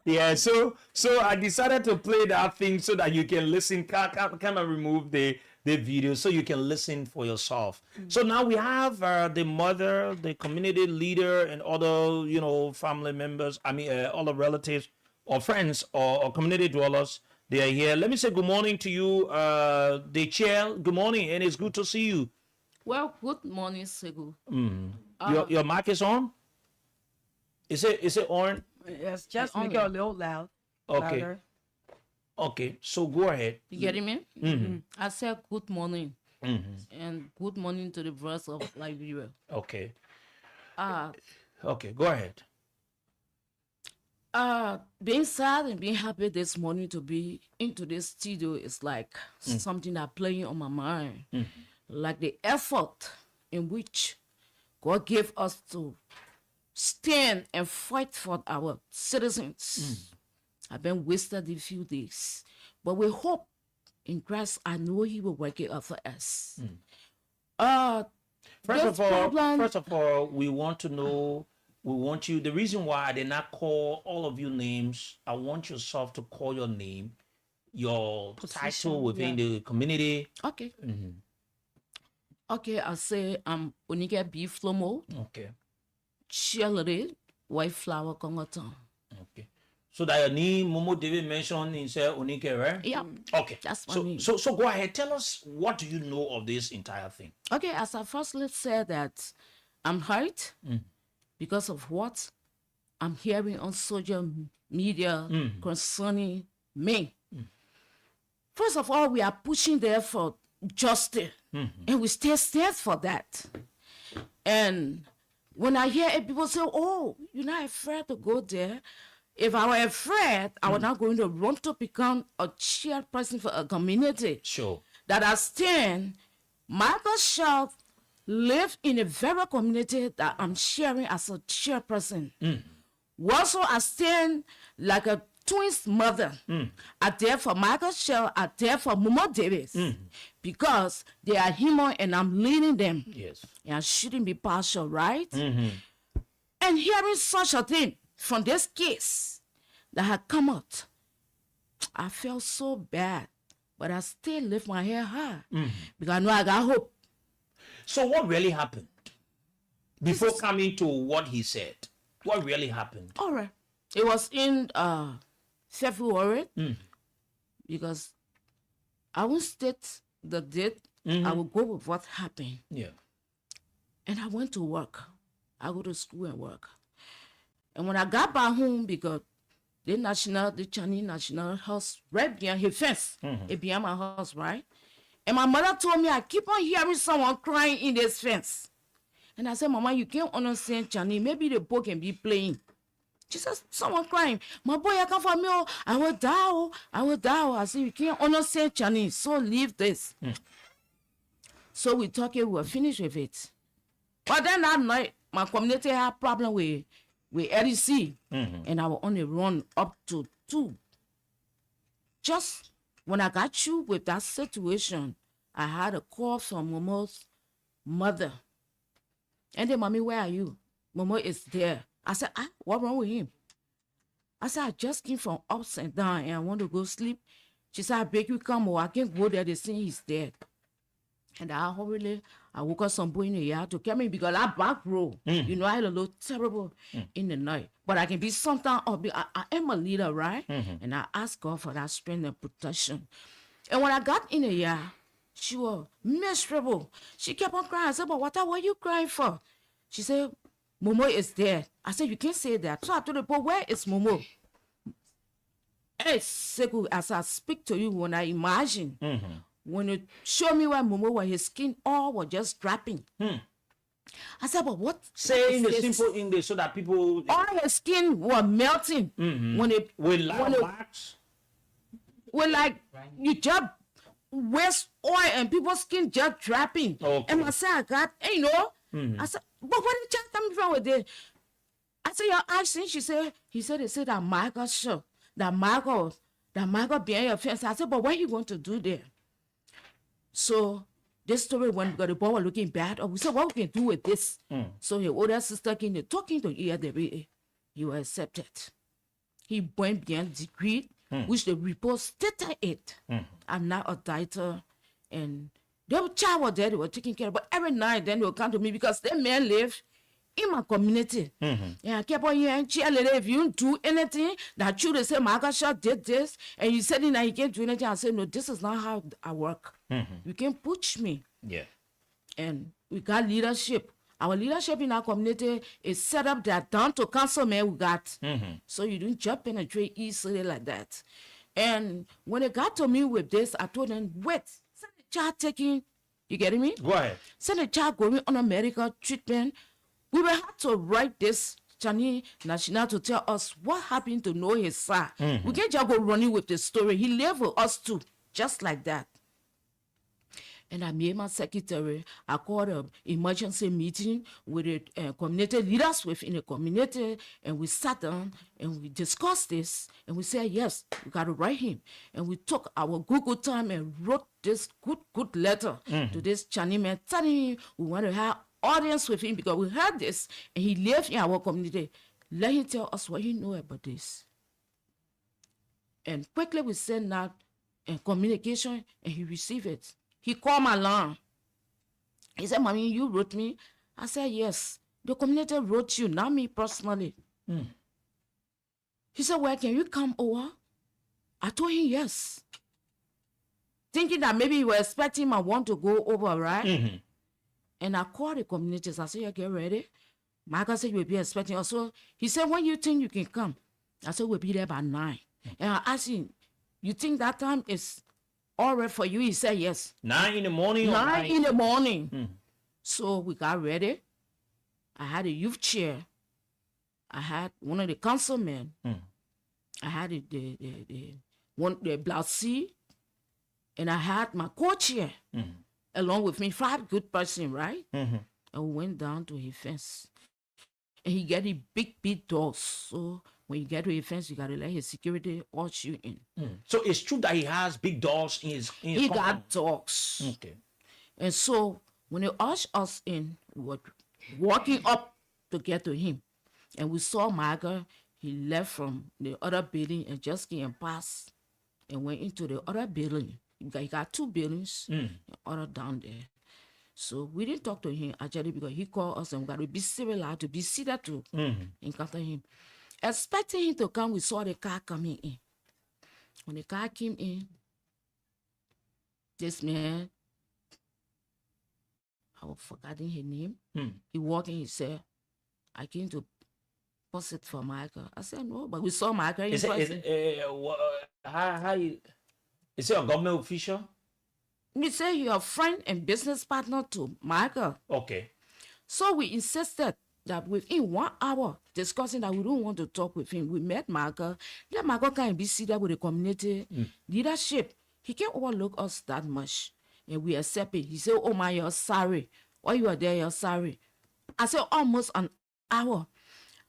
Yeah, so I decided to play that thing so that you can listen, kind of remove the video so you can listen for yourself. So now we have the mother, the community leader, and other, family members, all the relatives or friends or community dwellers. They are here. Let me say good morning to you, the chair. Good morning, and it's good to see you. Well, good morning, Segu. Your mic is on? Is it on? Yes, just make it a little loud. Okay. Louder. Okay, so go ahead. You getting me? Mm-hmm. I said good morning. Mm-hmm. And good morning to the voice of Liberia. Okay. Okay, go ahead. Being sad and being happy this morning to be into this studio is like something that playing on my mind. Like the effort in which God gave us to stand and fight for our citizens. I've been wasted a few days, but we hope in Christ. I know He will work it out for us. First of all, we want to know. We want you. The reason why I did not call all of you names, I want yourself to call your name, your title within the community. Okay. Okay, I say I'm Onike B. Flomo. Okay. Cheerleader, White Flower Congoton. Okay. So that your name, Momo David mentioned in say Onike, right? Yeah. Okay. That's my name. So go ahead. Tell us, what do you know of this entire thing? Okay, as I firstly said that I'm hurt because of what I'm hearing on social media concerning me. First of all, we are pushing there for justice, and we still stand for that. And when I hear people say, "Oh, you're not afraid to go there," if I were afraid, I was not going to run to become a chairperson for a community. Sure. That I stand, Michael shall live in a very community that I'm sharing as a chairperson. Also, I stand like a twins mother. I there for Michael Shell, I there for Momo Davis. Because they are human and I'm leading them. Yes. And I shouldn't be partial, right? And hearing such a thing from this case that had come out, I felt so bad. But I still lift my head high. Because I know I got hope. So what really happened? Before coming to what he said, what really happened? All right. It was in February. Because I won't state the date. I will go with what happened. Yeah. And I went to work. I go to school and work. And when I got back home, because the Chinese national house right behind his fence, behind my house, right? And my mother told me I keep on hearing someone crying in this fence. And I said, Mama, you can't understand Chinese. Maybe the boy can be playing. She says, someone crying. My boy, I come for me. Oh, I will die. Oh, I will die. Oh. I said, you can't understand Chinese. So leave this. So we talked, we were finished with it. But then that night, my community had a problem with LEC. And I was on a run up to 2. Just when I got you with that situation, I had a call from Momo's mother. And then, Mommy, where are you? Momo is there. I said, what wrong with him? I said, I just came from ups and down and I want to go sleep. She said, I beg you come or I can't go there. They say he's dead. And I hurriedly I woke up some boy in the yard to carry me because I back row. You know, I had a little terrible in the night. But I can be sometimes, I am a leader, right? And I ask God for that strength and protection. And when I got in the yard, she was miserable. She kept on crying. I said, but what are you crying for? She said, Momo is dead. I said, you can't say that. So I told her, but where is Momo? Hey, Seku, as I speak to you, when I imagine, when you show me where Momo was, his skin all was just dropping. I said, but what? Say in the simple English so that people... All his skin was melting. When it... With marks? With like, you just waste oil and people's skin just dropping. Okay. And I said, I got, you know, I said, but where did you come from with it? I said, you're asking? She said, they said that Michael show. That Michael behind your fence. I said, but what you want to do there? So this story when the boy was looking bad, we said, what we can do with this? So his older sister came to talking to ERWA. He was accepted. He went beyond degree, which the report stated it. I'm not a doctor. And the child was there, they were taking care of. But every night then they would come to me because that man lived in my community. And I kept on hearing, if you don't do anything, that you they say, Margasha did this, and you said that you can't do anything. I said, no, this is not how I work. You can't push me. Yeah. And we got leadership. Our leadership in our community is set up that down to councilman we got. So you don't jump penetrate easily like that. And when they got to me with this, I told them, wait, send the child taking, you getting me? Go ahead. Send the child going on a medical treatment. We will have to write this Chinese national to tell us what happened to know his son. We can't just go running with the story. He lived with us too, just like that. And I made my secretary, I called an emergency meeting with the community leaders within the community, and we sat down and we discussed this, and we said, yes, we got to write him. And we took our Google time and wrote this good letter to this Chinese man, telling him we want to have audience with him because we heard this, and he lived in our community. Let him tell us what he know about this. And quickly we sent out communication, and he received it. He called my line. He said, Mommy, you wrote me? I said, yes. The community wrote you, not me personally. He said, well, can you come over? I told him yes. Thinking that maybe he was expecting I want to go over, right? And I called the communities. I said, yeah, get ready. Michael said, you will be expecting us. So he said, when you think you can come? I said, we'll be there by 9. And I asked him, you think that time is all right for you? He said, yes. 9 in the morning? 9 in the morning. So we got ready. I had a youth chair. I had one of the councilmen. I had the blouse C. And I had my co-chair. Along with me, 5 good person, right? And we went down to his fence. And he got a big doors. So when you get to his fence, you got to let his security watch you in. So it's true that he has big dogs in his He got dogs. Okay. And so when they ushered us in, we were walking up to get to him. And we saw Michael. He left from the other building and just came and passed and went into the other building. He got 2 buildings, and other down there. So we didn't talk to him actually because he called us and we got to be civilized to be seated to encounter him. Expecting him to come, we saw the car coming in. When the car came in, this man, I was forgetting his name. He walked in, he said, I came to post it for Michael. I said, no, but we saw Michael in person. Is he a government official? We say you're a friend and business partner to Michael. Okay. So we insisted that within 1 hour discussing that we don't want to talk with him, we met Michael. Let Michael come and be seated with the community leadership. He can't overlook us that much. And we accept it. He said, oh my, you're sorry. While you are there, you're sorry. I said, almost an hour.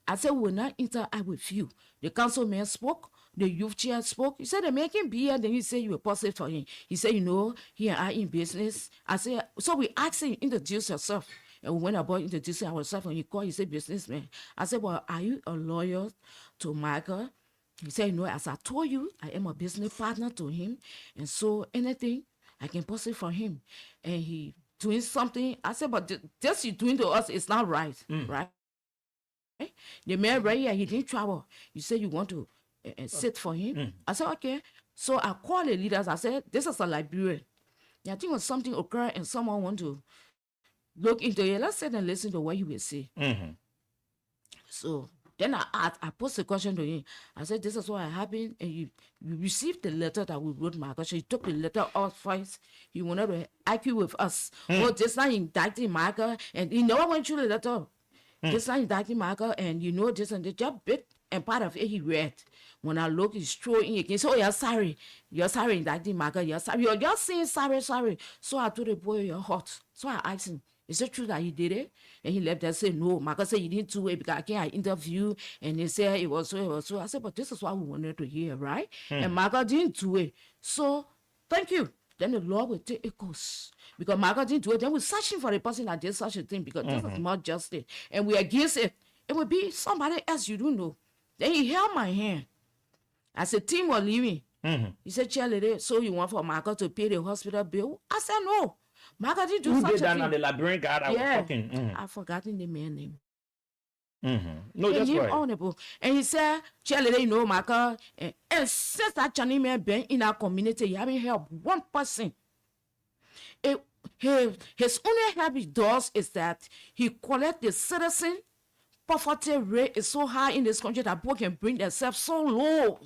I said, we will not interact with you. The councilman spoke. The youth chair spoke. He said, the man can be here. Then he said, you were positive for him. He said, you know, he and I in business. I said, so we asked him, introduce yourself. And we went about introducing ourselves. And he called, he said, businessman. I said, well, are you a lawyer to Michael? He said, you know, as I told you, I am a business partner to him. And so anything, I can post it for him. And he doing something. I said, but this you doing to us is not right, right? The man right here, he didn't travel. You say you want to sit for him. I said, okay. So I called the leaders. I said, this is a Liberian. I think when something occurred and someone want to look into it, let's sit and listen to what he will say. So then I posed the question to him. I said, this is what happened. And you received the letter that we wrote, Marcus. He took the letter off first. He wanted to argue with us. Oh, this not indicting Marcus. And he never went through the letter. This not indicting Marcus. And you know this and the job bit and part of it he read. When I look, he's throwing again. So, oh, you're sorry. You're sorry indicting Marcus. You're sorry. You're just saying sorry. So I told the boy, you're hot. So I asked him, is it true that he did it? And he left and said, no. Marcus said he didn't do it because again I interviewed and they said it was so. I said, but this is what we wanted to hear, right? And Marcus didn't do it. So, thank you. Then the law will take a course. Because Marcus didn't do it. Then we're searching for the person that did such a thing because this is not justice. And we're against it. It would be somebody else you don't know. Then he held my hand. As a team was leaving. He said, cheerleader, so you want for Marcus to pay the hospital bill? I said, no. Marcus didn't do Who such did a that thing. now? The Liberian guy that was talking. I've forgotten the man's name. No, that's right. Honorable. And he said, cheerleader, you know, Marcus, and since that Chinese man been in our community, he haven't helped one person. His only help he does is that he collect the citizen. Poverty rate is so high in this country that people can bring themselves so low.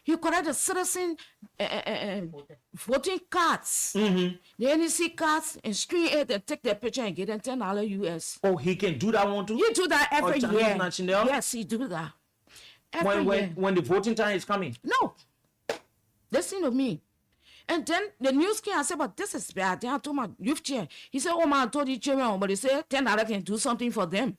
He collect the citizen voting cards, the NEC cards, and screen it and take their picture and get them $10 US. Oh, he can do that one too? He do that every year. National? Yes, he do that. Every year. When the voting time is coming? No. Listen to me. And then the news came and said, but this is bad. Then I told my youth chair. He said, oh, man, I told the children, but he said $10 can do something for them.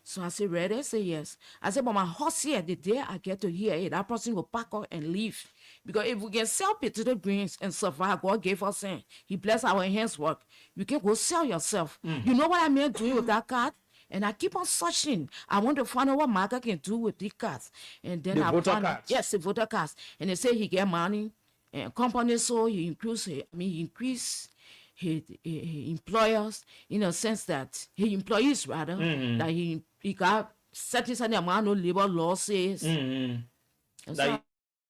So I said, ready? I said, yes. I said, but my horse here, the day I get to hear it, that person will pack up and leave. Because if we can sell potato greens and survive, God gave us in. He bless our hands work. You can go sell yourself. You know what I mean doing with that card? And I keep on searching. I want to find out what Marcus can do with these cards. And then I voter found cards? Yes, the voter cards. And they say he get money. And company, so he increase his employers in a sense that his employees rather that he got certain amount of labor law says. That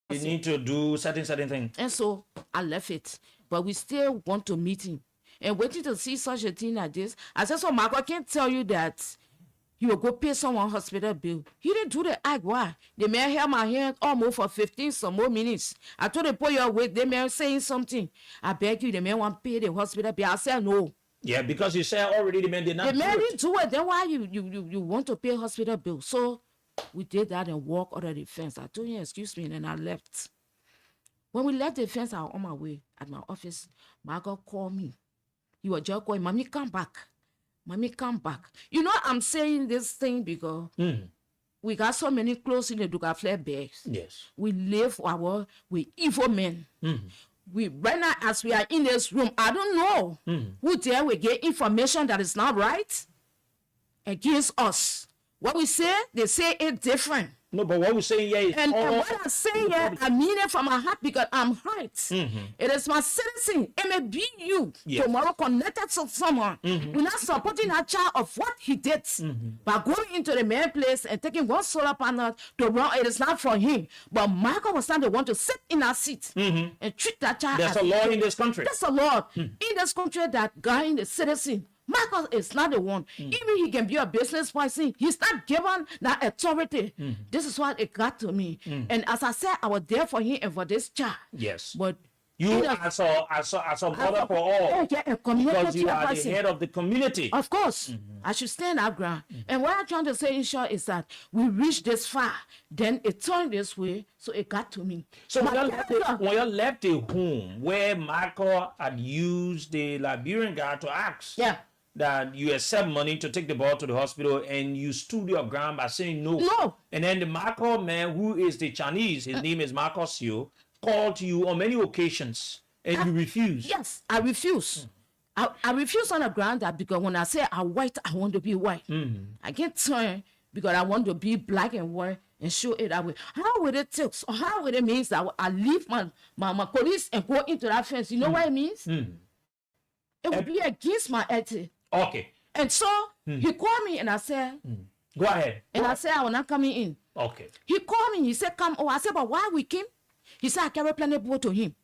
you need to do certain things. And so I left it. But we still want to meet him. And waiting to see such a thing like this. I said, so Marco, I can't tell you that he will go pay someone hospital bill. He didn't do the act. Why? The man held my hand almost for 15 some more minutes. I told the boy, wait, the man saying something. I beg you, the man want to pay the hospital bill. I said no. Yeah, because you said already the man did not do it. The man didn't do it. Then why you want to pay hospital bill? So we did that and walked under the fence. I told him, excuse me, and then I left. When we left the fence, I was on my way at my office. Margot called me. He was just calling, Mommy, come back. Mommy, come back. You know, I'm saying this thing because we got so many clothes in the Duka Flare bags. Yes. We live with evil men. We right now, as we are in this room, I don't know who there will get information that is not right against us. What we say, they say it different. No, but what we're saying here is... And what I'm saying here, I mean it from my heart because I'm hurt. It is my citizen. It may be you tomorrow connected to someone. We're not supporting that child of what he did. By going into the main place and taking one solar panel to run, it is not for him. But Michael was not the one to sit in that seat and treat that child. There's a law in this country. There's a law in this country that guiding the citizen. Michael is not the one. Even he can be a business person, he's not given that authority. This is what it got to me. And as I said, I was there for him and for this child. Yes. But you as a mother for all. Because you are the head of the community. Of course. I should stand our ground. And what I'm trying to say in short is that we reached this far, then it turned this way, so it got to me. So when you left the home where Michael had used the Liberian guy to ask that you accept money to take the ball to the hospital and you stood your ground by saying no. No. And then the Marco man, who is the Chinese, his name is Marco Sio, called you on many occasions and you refused. Yes, I refuse. I refuse on the ground that because when I say I'm white, I want to be white. I can't turn because I want to be black and white and show it that way. How would it take? So how would it mean that I leave my police and go into that fence? You know what it means? It would be against my ethics. Okay. And so he called me and I said, Go ahead. and I said, I will not coming in. Okay. He called me, he said, come. Oh, I said, but why we came? He said, I carry plenty of people to him.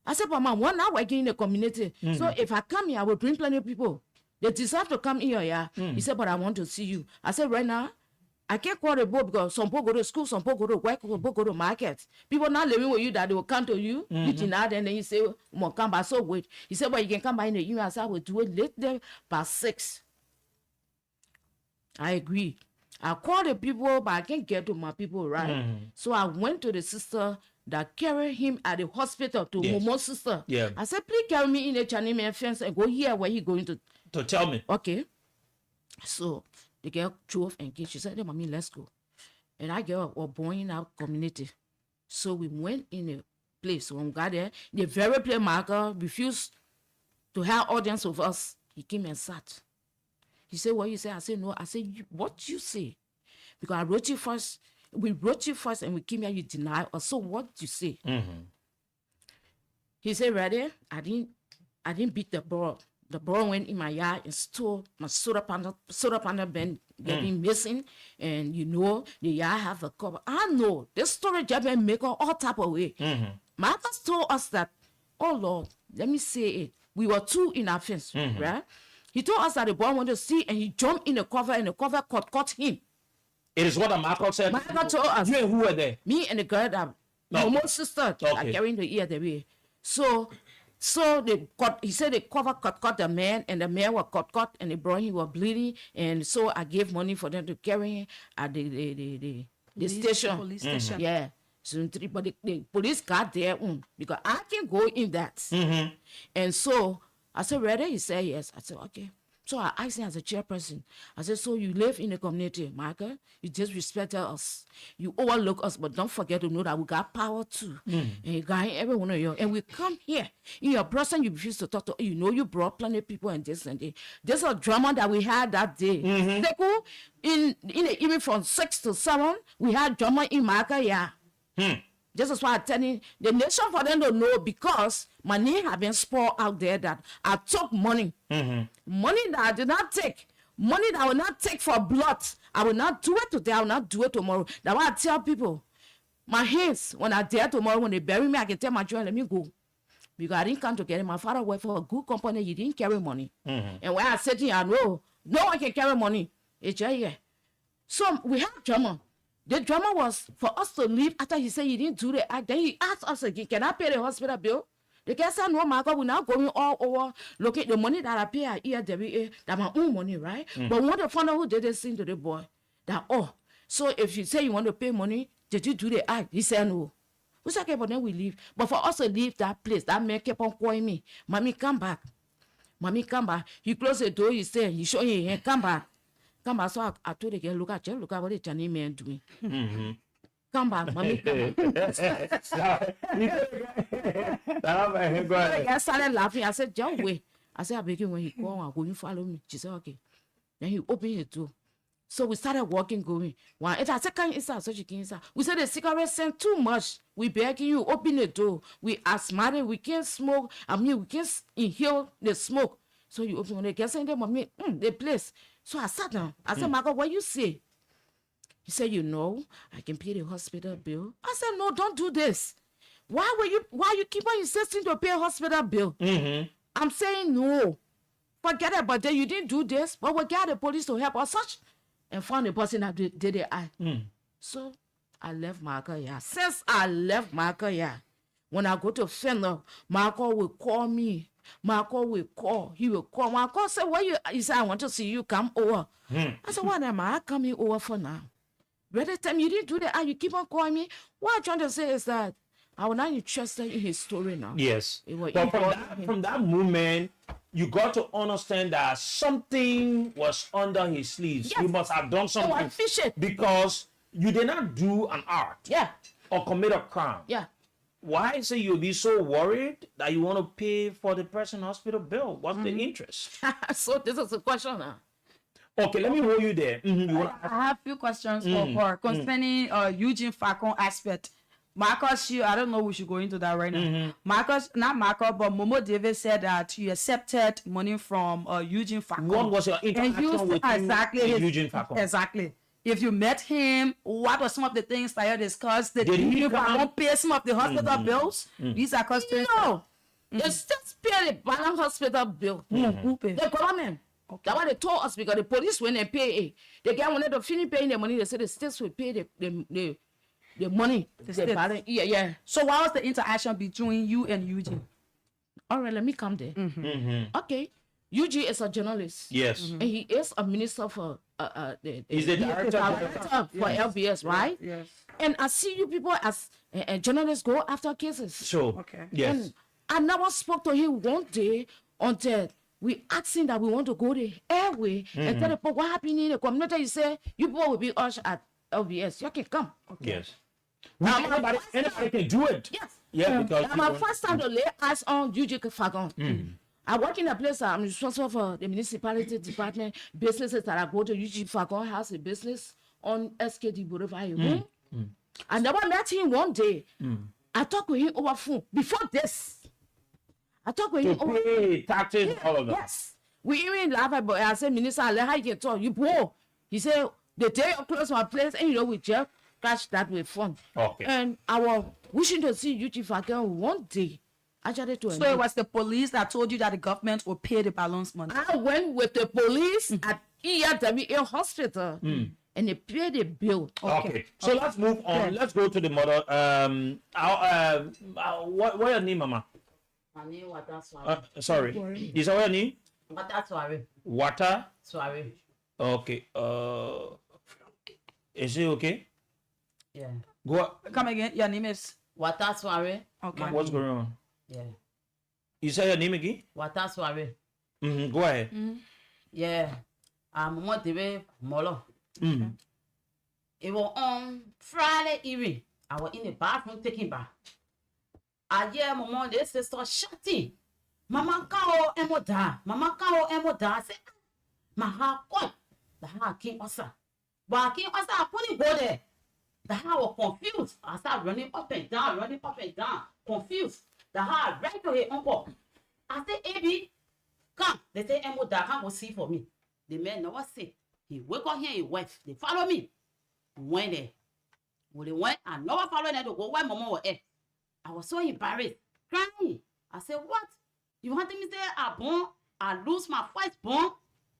I said, but man, 1 hour working in the community. So if I come here, I will bring plenty of people. They deserve to come here, yeah. He said, but I want to see you. I said, right now, I can't call the boat because some people go to school, some people go to work, some people go to market. People not living with you that they will come to you, you deny them, and then you say, well, come by, so wait. He said, but you can come by in the evening. I said, I will do it later by 6. I agree. I called the people, but I can't get to my people, right? So I went to the sister that carried him at the hospital to Momo's sister. Yeah. I said, please carry me in the Chinese fence and go here where he going to. To tell me. Okay. So the girl drove and came. She said, hey, mommy, let's go. And that girl was born in our community. So we went in a place. When we got there, the very place Marker refused to have audience with us. He came and sat. He said, what you say? I said, no. I said, what you say? Because I wrote you first. We wrote you first and we came here, you deny us. So what you say? He said, ready? I didn't beat the ball. The ball went in my yard and stole my soda panel been getting missing. And you know, the yard have a cover. I know this story just been make all type of way. Marcus told us that, oh Lord, let me say it. We were 2 in our fence, right? He told us that the boy wanted to see and he jumped in the cover and the cover caught him. It is what the Marco said. Marco told us. You and who were there? Me and the girl that my sister that carrying the ear the way. So they cut. He said the cover cut the man, and the man was cut, and the boy he was bleeding, and so I gave money for them to carry him at the station. Police station. Yeah. So but the police got there because I can go in that. And so I said, ready? He said yes. I said okay. So I asked him as a chairperson. I said, so you live in the community, Michael. You just respect us. You overlook us, but don't forget to know that we got power too. And you got every one of you. And we come here. In your person, you refuse to talk to. You know you brought plenty of people and this and that. There's a drama that we had that day. They go in the evening from 6 to 7. We had drama in Michael, yeah. This is why I'm telling the nation for them to know, because my name have been spoiled out there that I took money. Money that I did not take. Money that I will not take for blood. I will not do it today. I will not do it tomorrow. That's why I tell people, my hands, when I dare tomorrow, when they bury me, I can tell my children, let me go. Because I didn't come to get it. My father worked for a good company. He didn't carry money. And when I said to him, I know, no one can carry money. It's just here. So we have drama. The drama was for us to leave after he said he didn't do the act. Then he asked us again, can I pay the hospital bill? The guy said, no, Marco, we're not going all over. Look at the money that I pay at ERWA, that's my own money, right? But we want to find out who did this thing to the boy. That, so if you say you want to pay money, did you do the act? He said no. We said, okay, but then we leave. But for us to leave that place, that man kept on calling me. Mommy, come back. Mommy, come back. He closed the door, he said, he showed him, come back. Come back. So I told the girl, look at what the Chinese man doing. Come back, mommy. Come back. The girl started laughing. I said, just wait. I said, I beg you, when he call, I'm going to follow me. She said, okay. Then he opened the door. So we started walking, going. One, I said, can you inside? So she came inside. We said the cigarette scent too much. We begging you, open the door. We asthmatic, we can't smoke. We can't inhale the smoke. So you open the girl saying, mommy, the place. So I sat down. I said, Marco, what you say? He said, you know, I can pay the hospital bill. I said, no, don't do this. Why you keep on insisting to pay a hospital bill? I'm saying no. Forget about that. You didn't do this, but we got the police to help us such and found the person that did the act. So I left Marco, yeah. Since I left Marco, yeah, when I go to Fender, Marco will call me. Marco will call. He will call. Marco said, "Where you?" He said, "I want to see you come over." I said, "What am I coming over for now?" Brother, time you didn't do that. You keep on calling me. What I'm trying to say is that I was not interested in his story now. Yes. But from that moment, you got to understand that something was under his sleeves. Yes. He must have done something. Because you did not do an act. Yeah. Or commit a crime. Yeah. Why say you'll be so worried that you want to pay for the person's hospital bill? What's the interest? So this is the question now. Okay, let me hold you there. I have a few questions for concerning Eugene Falcon aspect. Marcus, I don't know we should go into that right now. Marcus, not Marcus, but Momo David said that you accepted money from Eugene Facon. What was your interaction with Eugene Facon? Exactly. If you met him, what were some of the things that you discussed? Did he Eugene come? Facon pay some of the hospital bills? These are questions. No. They still pay the balance hospital bill. Who pay? The government. Okay. That's what they told us because the police, when they pay, they get when they finish paying the money, they say the states will pay the money. The balance. Yeah. So what was the interaction between you and Eugene? All right, let me come there. Okay. Eugene is a journalist. Yes. And he is a minister for He's the director for LBS, right? Yes. And I see you people as journalists go after cases. Sure. Okay. Yes. And I never spoke to him one day until we asked him that we want to go the airway and tell the people what happened in the community. You say, you people will be ushered at LBS. You can come. Okay. Yes. Anybody can do it. Yes. Yeah, because my first time to lay eyes on Eugene Fagon. I work in a place I'm responsible for the municipality department businesses that I go to. Eugene Fagon has a business on SKD Boulevard. I never met him one day. I talked with him over phone. Before this, I talked with him over pay taxes, all of that. Yes. We even laugh about it. I said, Minister, I let how you can talk. You poor. He said, the day you close my place, and we just catch that with fun. Okay. And I was wishing to see Eugene Fagon one day. Actually, So it was the police that told you that the government will pay the balance money. I went with the police at ERWA hospital and they paid the bill. Okay. So let's move on. Let's go to the mother. What your name, Mama? My name Water Sware. Sorry. Is that your name? Water Sware. Water? Sware. Okay. Is it okay? Yeah. Go. Come again. Your name is Water Sware. Okay. What's going on? Yeah. You say your name again? Water Sware. Go ahead. Yeah. I'm on the way, Molo. It was on Friday evening. I was in the bathroom taking bath. I hear my mom, they say, start shouting. Mama Kao Emoda. Mama Kao Emoda. I say, Maha God. The heart came outside. But I came outside, I couldn't go there. The heart was confused. I started running up and down, confused. The heart ran to her uncle. I said, Abby, come. They say, Emoda, come go see for me. The man never said. He wake up here, he went. They follow me. Went there. When they went, I never followed them to go where Mama was at. I was so embarrassed, crying. I said, what? You want me to say I lose my first born?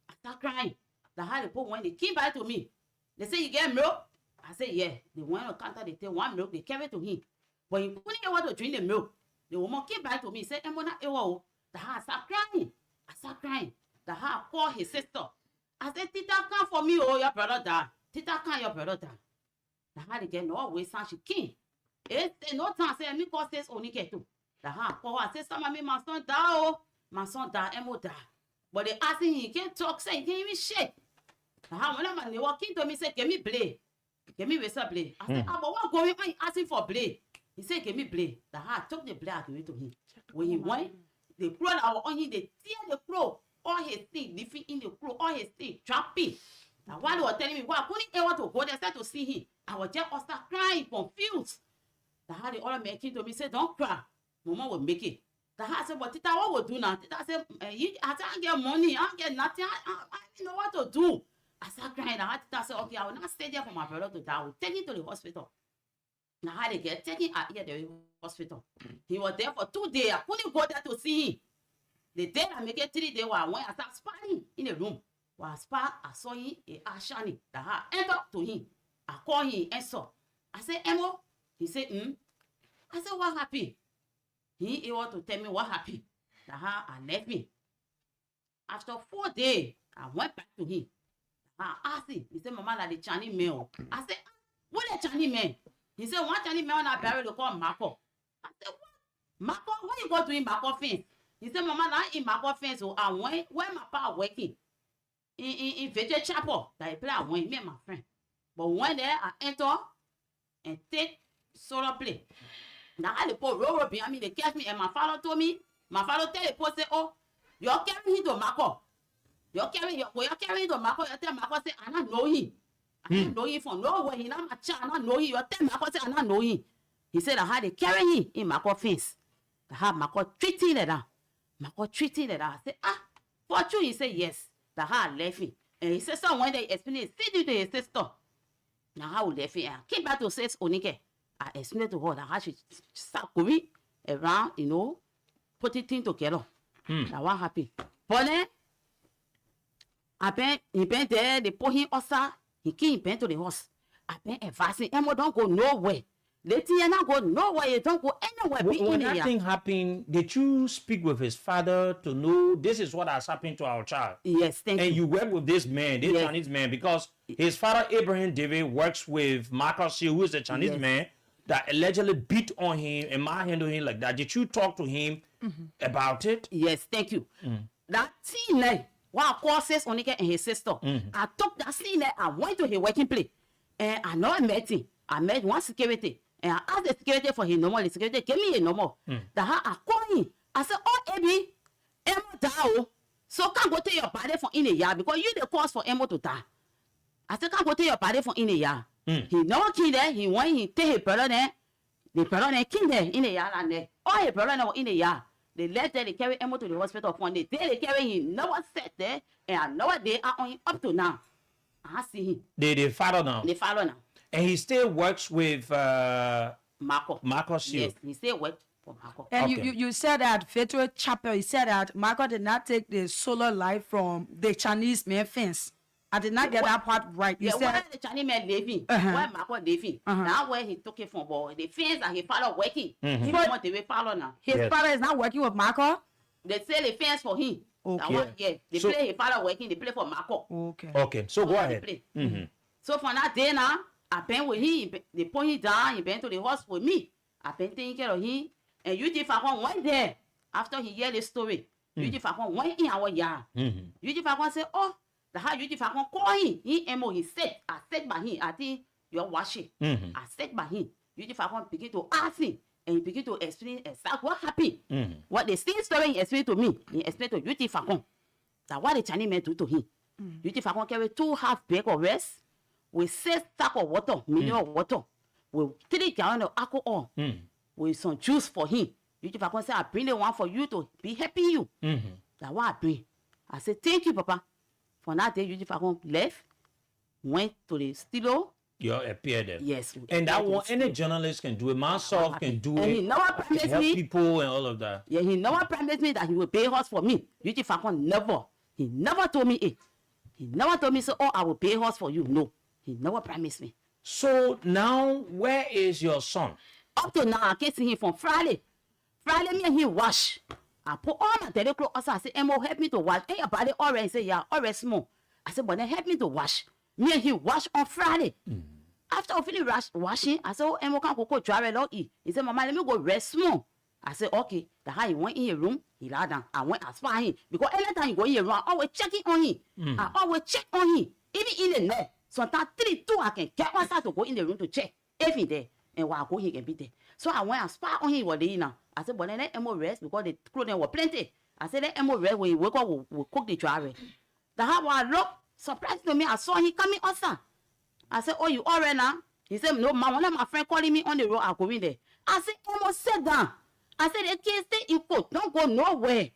I start crying. The hard people, when they came back to me, they say, you get milk? I said, yeah. They went on the counter, they take one milk, they carry it to him. But he couldn't get what to drink the milk. The woman came back to me, said, Emona, ewo. The hard start crying. I start crying. The hard called his sister. I said, Tita, come for me, oh, your brother died. Tita, come, your brother died. The hard again, no way, son, she came. It's no time, say, me call says only get to. The hard call her, say, some of me, my son died, oh. My son died, Emo died. But they asking him, he can't talk, say, he can't even shake. The hard, when they walk into me, say, give me blade. Give me whistle blade. I said, but what going on? He asking for blade. He said, give me blade. The hard took the blade, I gave it to him. When he went, they crawled out on him, they tear the crow. All his things, living in the crow, all his things, trapping. Now, while they were telling me, well, I couldn't ever to go there, start to see him. I was just start crying, confused. The how the other man came to me, said, don't cry. Mama will make it. The how said, but Tita, what will do now? Tita said, I can't get money, I don't get nothing, I don't know what to do. I started crying. The how Tita said, okay, I will not stay there for my brother to die. I will take him to the hospital. Now, how they get taken at the hospital. He was there for 2 days. I couldn't go there to see him. The day I make it 3 days, I went, I started sparring in the room. While I sparred, I saw him, he asked Shani. The how I entered to him. I called him, and saw. I said, Emo. He said, I said, what happened? He want to tell me what happened. The how I left me. After 4 days, I went back to him. I asked him. He said, Mama, like the Chinese man. I said, what the Chinese man? He said, one Chinese man I buried to call Marco. I said, what? Marco, what you go to in Marco fence? He said, Mama, now in Marco fence, so I went where my pa working. In Veggie Chapel, that I play, I went, me and my friend. But when there, I enter and take solar play. Now I put roll behind me, they catch me, and my father told me, my father tell the post say, oh, you're carrying him to Marco. You're carrying him to Marco, you tell Marco say, I don't know him. I don't know him from nowhere, he not my child, I don't know him. You tell Marco say, I don't know him. He said that how they carry him in Marco fence. That how Marco treating it down. Marco treating it down. I said, for you? He said, yes. That how I left him. And his sister, when they explained it, said to his sister. Now how we left him. I came back to say, Onike. I explained to her that how she start going around, you know, putting things together. Now what happened? But then, he been there, they put him outside. He came to the house. I been advising him, don't go nowhere. Let him not go nowhere. You don't go anywhere. When that thing happened, did you speak with his father to know this is what has happened to our child? Yes, thank you. And you work with this man, this Chinese man, because his father, Abraham David, works with Marcus, who is a Chinese man that allegedly beat on him and manhandled him like that. Did you talk to him about it? Yes, thank you. That scene there, what causes Onike and his sister, I took that scene there, I went to his working place, and I know I met him. I met one security, and I asked the security for his number. The security gave me a number. That how I call him. I said, oh, Abby, Emma die. So can't go to your body for in a year because you the cause for Emma to die. I said, can't go to your body for in a year. He never killed there. He went, he take his brother there. The brother there killed there in a year and there. All his brother there in a year. They left there, they carry Emma to the hospital. One day, they carry him. Never sat there, and another day are on him up to now. I see him. They follow now. They follow now. And he still works with Marco. Yes, he still works for Marco. And you said that Faithful Chapel, you said that Marco did not take the solar light from the Chinese man fence. I did not get that part right. You said where the Chinese man living, where Marco living. Now where he took it from, boy. The fence that he follow working. He want to follow now. His father is not working with Marco? They sell the fence for him. Okay. They play his father working, they play for Marco. Okay, so go ahead. So from that day now, I've been with him. They put him down. He been to the house with me. I've been taking care of him. And UG Falcon went there after he heard the story. UG Falcon went in our yard. UG Falcon said, oh, the how UG Falcon call him. He said, I said by him, I think you're washing. I said by him. UG Falcon begin to ask him. And he begin to explain exactly what happened. What the same story he explained to me. He explained to UG Falcon. That what the Chinese man do to him. UG Falcon carry 2 half bag of rice. With 6 sack of water, mineral water, with 3 gallons of alcohol, with some juice for him. You if I can say I bring the one for you to be happy you. That's what I bring. I said, thank you, Papa. For that day, you if I can left, went to the studio. You appeared there. Yes. And that one, any journalist can do it. Myself can do and it. He never promised help me. people and all of that. Yeah, he never promised me that he will pay us for me. You if I can never. He never told me it. He never told me, so, oh, I will pay us for you. No. He never promised me. So now, where is your son? Up to now, I can't see him from Friday. Friday, me and he wash. I put all my dirty clothes outside. I said, Emma, help me to wash. Hey, your body already. He said, yeah, already small. I said, but then help me to wash. Me and he wash on Friday. After I finish washing, I said, oh, Emma, can't go dry it out. He said, Mama, let me go rest small. I said, okay. The how he went in your room, he lied down. I went as far as him. Because anytime he go in your room, I always checking on him. I always check on him. Even in the night. Sometimes 3, 2, I can get outside to go in the room to check. If he there, and while I go, he can be there. So I went and spy on him one day now. I said, but then let Emma rest because the clothing were plenty. I said, let Emma rest when he wake up, we'll cook the dry. The how I look, surprised to me, I saw him coming outside. I said, oh, you all right now? He said, no, ma, one of my friend calling me on the road, I'll go in there. I said, Emma, sit down. I said, they can't stay in court, don't go nowhere.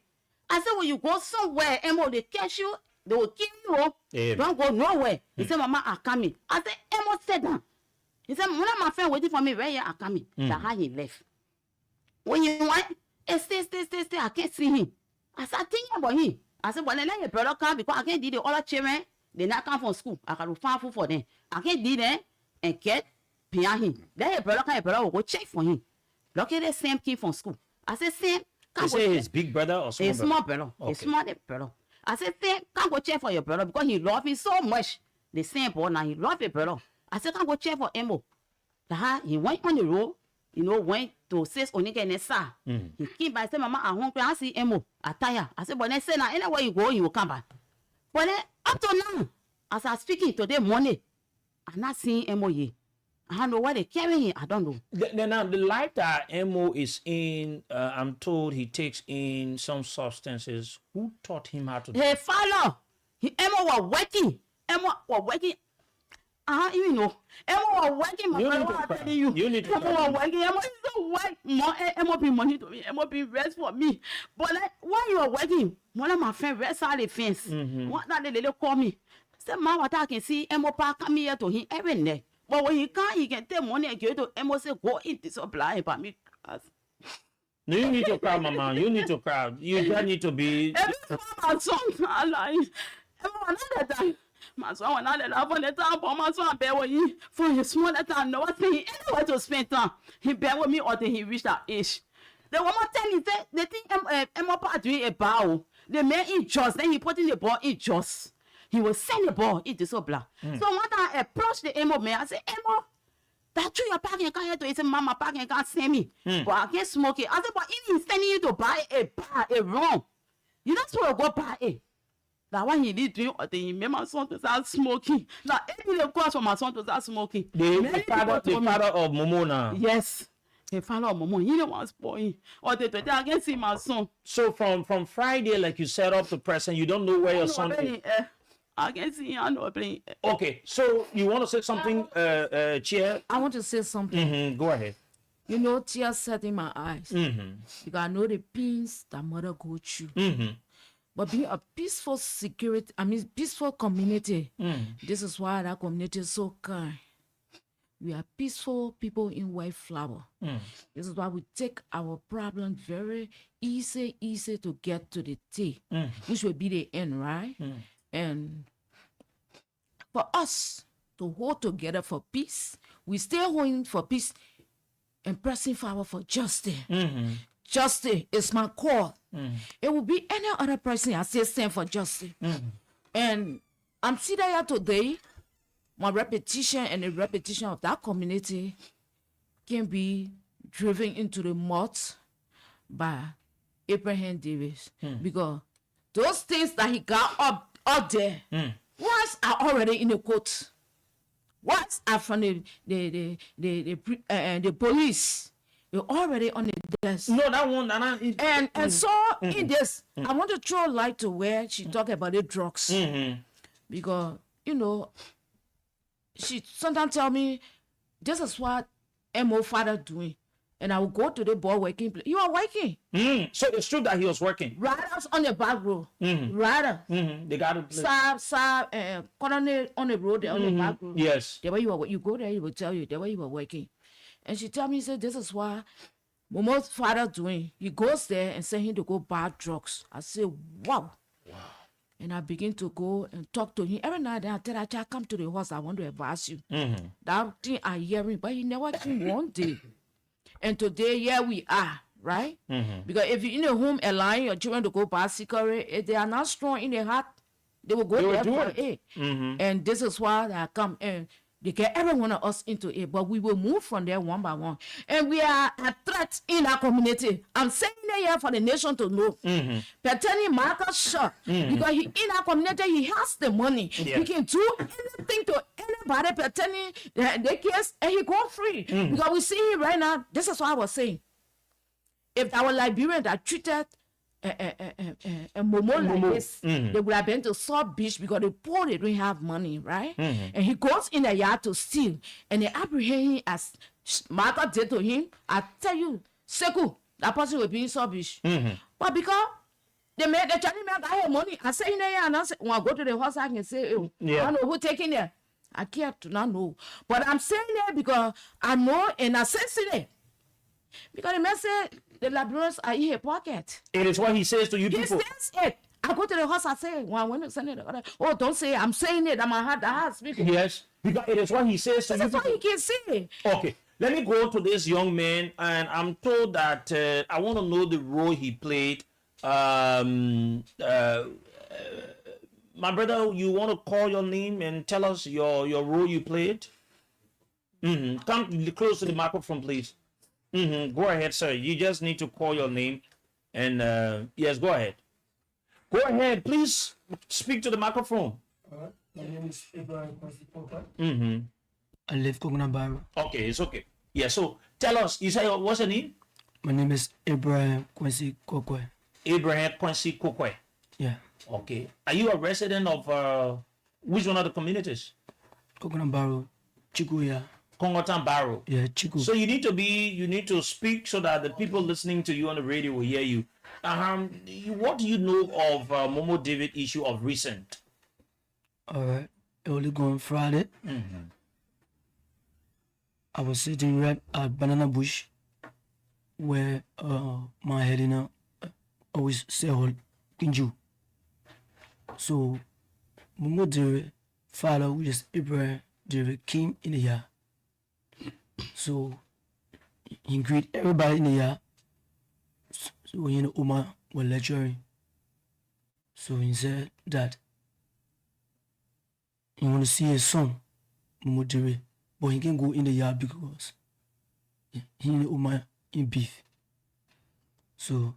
I said, when you go somewhere, Emma, they catch you, they will kill you. Yeah. Don't go nowhere. He said, Mama, I'm coming. I said, Emma, sit down. He said, one of my friends waiting for me right here, I'm coming. That's how he left. When he went, stay, I can't see him. I said, thinking about him. I said, well, then let your brother come because I can't do the other children. They not come from school. I got to find food for them. I can't do that and get behind him. Then your brother will go check for him. Look at the same kid from school. I said, Sam, You say his big brother or small his brother? small brother. Okay. His small brother. I said, Sam, can't go check for your brother because he love him so much. The same boy now, he love his brother. I said, can't go check for Emo. He went on the road, went to Sis Onike and Nessa. He came by and said, Mama, I'm hungry. I see Emo. I tired. I said, but then say now, anywhere you go, you will come back. But then, up to now, as I'm speaking today morning, I'm not seeing Emo here. I don't know why they carry him. I don't know. Now, the life that Emo is in, I'm told he takes in some substances. Who taught him how to do Hey, father, Emo was working. Emo was working. You know, Emma was working, my brother was telling you. You need to Emma was working, Emma is so work, Emma be money to me, Emma be rest for me. But like, while you are working, one of my friends rest out the fence. What that they call me. Say, man, what I can see, Emma Park come here to him every day. But when he can't, he can take money and give to Emma, say, go eat this supply about me. No, you need to cry, Mama. You need to cry. You just need to be. Every time my son, I like, Emma, another time. My son, when I left on the time for my son, bear with me for his small time. No one thing anywhere to spend time. He bear with me until he reached that age. The woman tell me that they think Emma Park doing a bow. The man eat just, then he put in the ball, eat just. He will send the ball, eat the so blah. So one time I approached the Emma man, I said, Emma, that true your parking can't hear to it. Mama parking can't send me. But I can't smoke it. I said, but if he's sending you to buy a bar, a rum, you not supposed to go buy it. That what he did doing, or he made my son to start smoking. Now, every day course for my son to start smoking. The father of Momona. Yes. The father of Momo, he don't want to spoil him. Or the I can see my son. So from Friday, like you set up to present, you don't know where your son is. I can see him. I know playing. Okay, so you want to say something, Chia? I want to say something. Go ahead. You know, tears set in my eyes. Because I know the pains that mother go through. But being a peaceful peaceful community, this is why that community is so kind. We are peaceful people in White Flower. This is why we take our problem very easy to get to the T, which will be the end, right? And for us to hold together for peace, we stay holding for peace and pressing forward for justice. Justice is my call. It will be any other person I say stand for justice. And I'm sitting here today, my repetition and the repetition of that community can be driven into the mud by Abraham Davis. Because those things that he got up there, once are already in the court. Once are from the police. You're already on the desk. No, that one. And so in this, I want to throw light to where she talk about the drugs. Because, you know, she sometimes tell me, this is what MO father doing. And I will go to the boy working place. You are working. So it's true that he was working. Riders on the back road. Rider. They got to colonel on the road, on the back road. Yes. The way you go there, he will tell you the way you were working. And she tell me, said, this is what Momo's father doing. He goes there and send him to go buy drugs. I say, wow. And I begin to go and talk to him. Every night I tell her, come to the house, I want to advise you. That thing I hear him, but he never came one day. And today, here we are, right? Because if you're in a home allowing your children to go buy cigarette, if they are not strong in their heart, they will go there for it. And this is why I come and they get every one of us into it, but we will move from there one by one. And we are a threat in our community. I'm saying that here for the nation to know. Pertaining Marcus shot because he in our community, he has the money. He can do anything to anybody pertaining the case, and he go free. Because we see him right now. This is what I was saying. If our Liberians that treated Momo like this, they would have been to South Beach because the poor, they don't have money, right? And he goes in the yard to steal, and they apprehend him as Martha did to him. I tell you, Seku, that person will be in South Beach. But because the Chinese man got money, I say in there, and I say, when I go to the house, I can say, I don't know who taking there. I can't not know. But I'm saying that because I know and I sense it. Because the man said, the Liberians are in his pocket. It is what he says to you He people. says it. I go to the house, I say, when I went to send it, oh, don't say it. I'm saying it. I'm a heart speaking. Yes, because it is what he says to you That's people. what he can say. Okay, let me go to this young man, and I'm told that I want to know the role he played. My brother, you want to call your name and tell us your role you played? Come close to the microphone, please. Go ahead, sir. You just need to call your name. And yes, go ahead. Go ahead, please speak to the microphone. My name is Abraham Kwasi. I live Kognabaro. Okay, it's okay. Yeah, so tell us, you say what's your name? My name is Abraham Kwasi Kokwe. Abraham Kwasi Kokwe. Yeah. Okay. Are you a resident of which one of the communities? Coconut Barrow, Chiku, yeah. Kongotan Barrow. Yeah, Chiku. So you need to speak so that the people listening to you on the radio will hear you. What do you know of Momo David issue of recent? Alright, early going Friday. I was sitting right at Banana Bush where my Helena always say Kinju. So Momo David father, which is Abraham David, came in the yard. So he greet everybody in the yard. So you know, Oma was lecturing. So he said that he want to see his son, Momo David, but he can't go in the yard because he and Oma in beef. So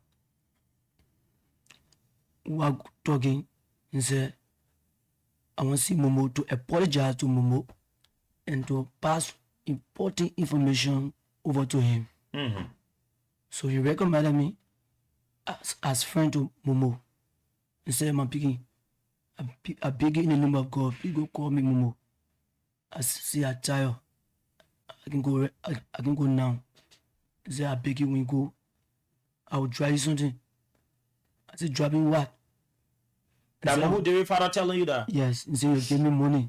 we were talking and said, I want to see Momo to apologize to Momo and to pass important information over to him. So he recommended me as friend to Momo. He said, "Man, picking, I beg you in the name of God, please go call me Momo. I see I tired. I can go now." He said, "I beg you when you go, I will drive you something." I said, "Driving what?" That Momo David father telling you that? Yes. He said, "You give me money."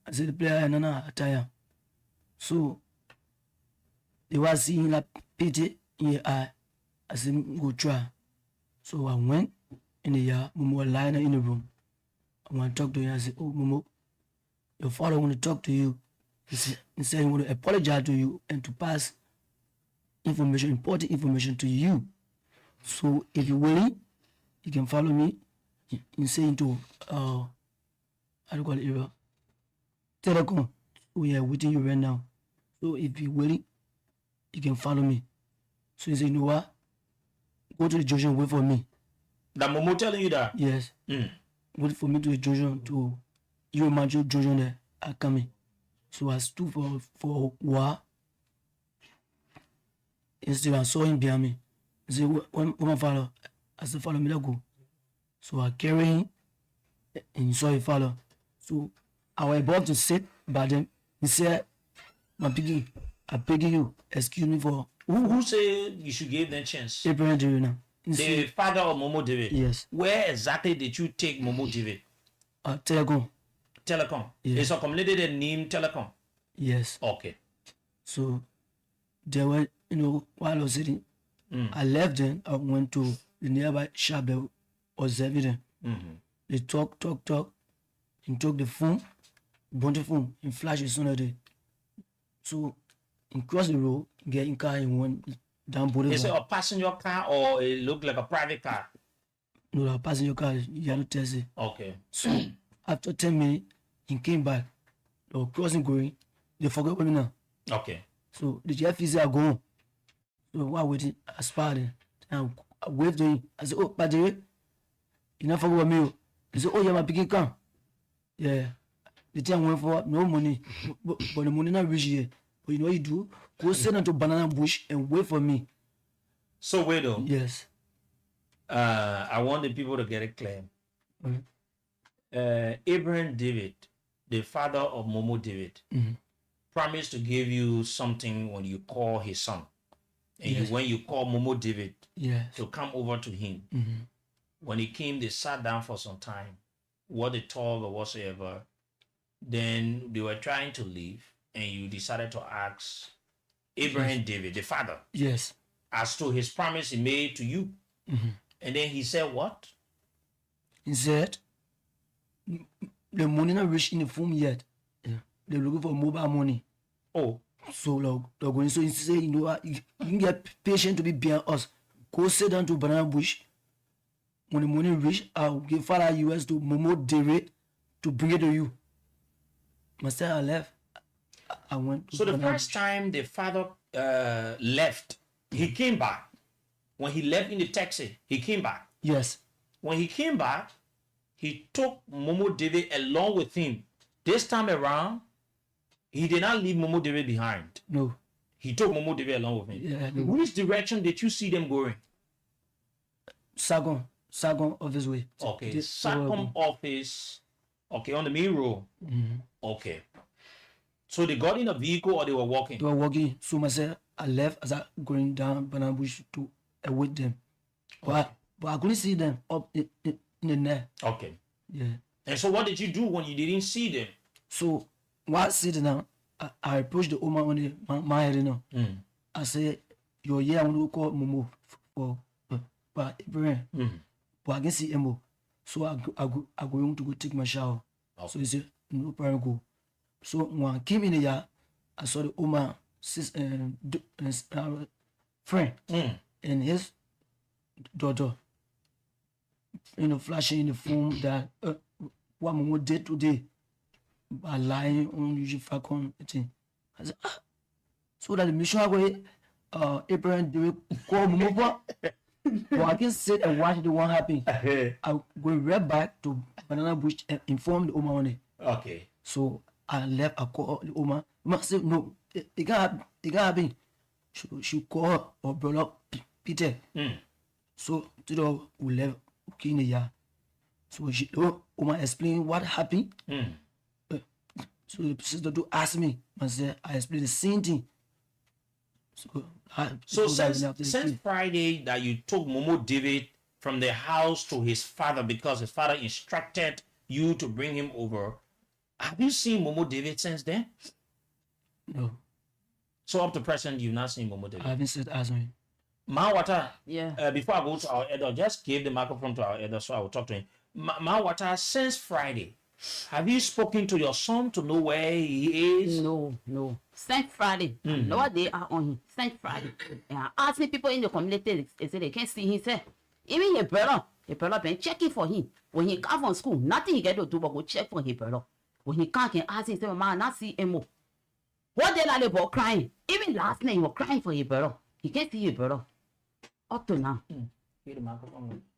I said, "The player, no, I tired." So they were seeing like pity in your eye. I said, "Go try." So I went in the yard. Momo was lying in the room. I want to talk to him. I said, "Oh, Momo, your father want to talk to you." He said he want to apologize to you and to pass information, important information to you. So if you're willing, you can follow me. In saying to how do you call it, area? Telecom. We are waiting you right now. So if you're willing, you can follow me. So he said, "You know what? Go to the junction, wait for me." That Momo telling you that? Yes. Wait for me to the junction, to you imagine junction there. I coming. So I stood for a while. Instead I saw him behind me. He said, when my father, I said, "Follow me, let's go." So I carry him and he saw he follow. So I was about to sit, but then he said, "My piggy, I beg you, excuse me for..." Who say you should give them chance? Abraham David now. The father of Momo David? Yes. Where exactly did you take Momo David? Telecom. Telecom? Yes. It's a community named Telecom? Yes. Okay. So there were, while I was sitting, I left then, I went to the nearby shop that was evident. They talk, and took the phone, burnt the phone, and flash it sooner day. So, he crossed the road, get in car, and went down Boulevard. Is it a passenger car or it looked like a private car? No, a passenger car, yellow taxi. Okay. So, after 10 minutes, he came back. They were crossing going, they forgot me now. Okay. So, the GFC are going. So, while waiting, I spotted and I waved to him. I said, "Oh, Padre, you not forget me." He said, "Oh, yeah, my picking come." Yeah. The time went for no money, but the money not reach here. But you know what you do? Go sit onto Banana Bush and wait for me. So wait though. Yes. I want the people to get it clear. Abraham David, the father of Momo David, promised to give you something when you call his son. And when you call Momo David to come over to him. When he came, they sat down for some time. What they talked or whatsoever. Then they were trying to leave, and you decided to ask Abraham David, the father, as to his promise he made to you. And then he said what? He said, "The money not reached in the phone yet. They're looking for mobile money." Oh. So they're going. So he said, "You know what? You can get patient to be behind us. Go sit down to Banana Bush. When the money reach, I'll give Father US to Momo David to bring it to you." Myself, I left. I went to So the first time the father left, he came back. When he left in the taxi, he came back. Yes. When he came back, he took Momo David along with him. This time around, he did not leave Momo David behind. No. He took Momo David along with him. Yeah, Which direction did you see them going? Sagon office way. Okay, Sacom office Okay, on the main road. Okay. So they got in a vehicle or they were walking? They were walking. So myself, I left as I going down Banana Bush to await them. But I couldn't see them up in the net. Okay. Yeah. And so what did you do when you didn't see them? So while sitting down, I approached the woman on the my head now. I said, "Your year I want to call Momo for but Ibrahim, but I can see him. So I going to go take my shower." So he said, "No problem, go." So when I came in the yard, I saw the woman friend and his daughter, flashing in the phone that what Momo did today by lying on usually Falcon thing. I said, so that the mission I go Abraham do call Momo. But I can sit and watch the one happen. I go right back to Banana Bush and inform the woman on it. Okay. So I left. I call the woman. Woman said, "No, it can't happen." She call her or brother Peter. So today we left. Okay, in the yard. So the woman explained what happened. So the sister do ask me. I explained the same thing. So since Friday that you took Momo David from the house to his father because his father instructed you to bring him over, have you seen Momo David since then? No. So up to present, you've not seen Momo David? I haven't said as me. Mawata, yeah. Before I go to our elder, just give the microphone to our elder so I will talk to him. Mawata, since Friday, have you spoken to your son to know where he is? No. Since Friday, know what they are on him. Since Friday. And I asking people in the community, they say they can't see him. Say, even his brother been checking for him. When he come from school, nothing he get to do but go check for his brother. When he can't, can ask him, say, "Mama, I not see him more." What they like about crying? Even last night, he was crying for his brother. He can't see his brother. Up to now.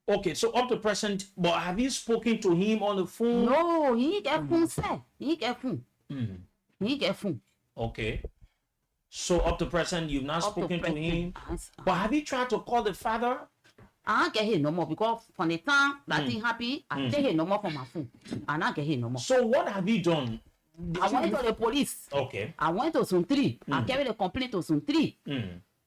Okay, so up to present, but have you spoken to him on the phone? No, he get phone, sir. He get phone. He get phone. Okay. So up to present, you've not spoken to him. But have you tried to call the father? I don't get him no more because from the time that thing happened, I take him no more from my phone. I don't get him no more. So what have you done? I went to the police. Okay. I went to Zone 3. I carried the complaint to Zone 3.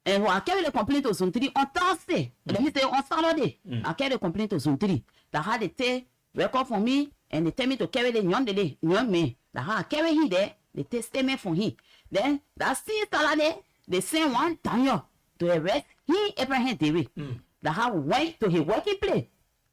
And when I carried the complaint to Zone 3 on Thursday, let me say on Saturday, I carried the complaint to Zone 3. That had they take record for me and they tell me to carry the young man. That had I carry him there, they take statement from him. Then that same Saturday, they sent one Daniel to arrest him, Abraham David. That had went to his working place.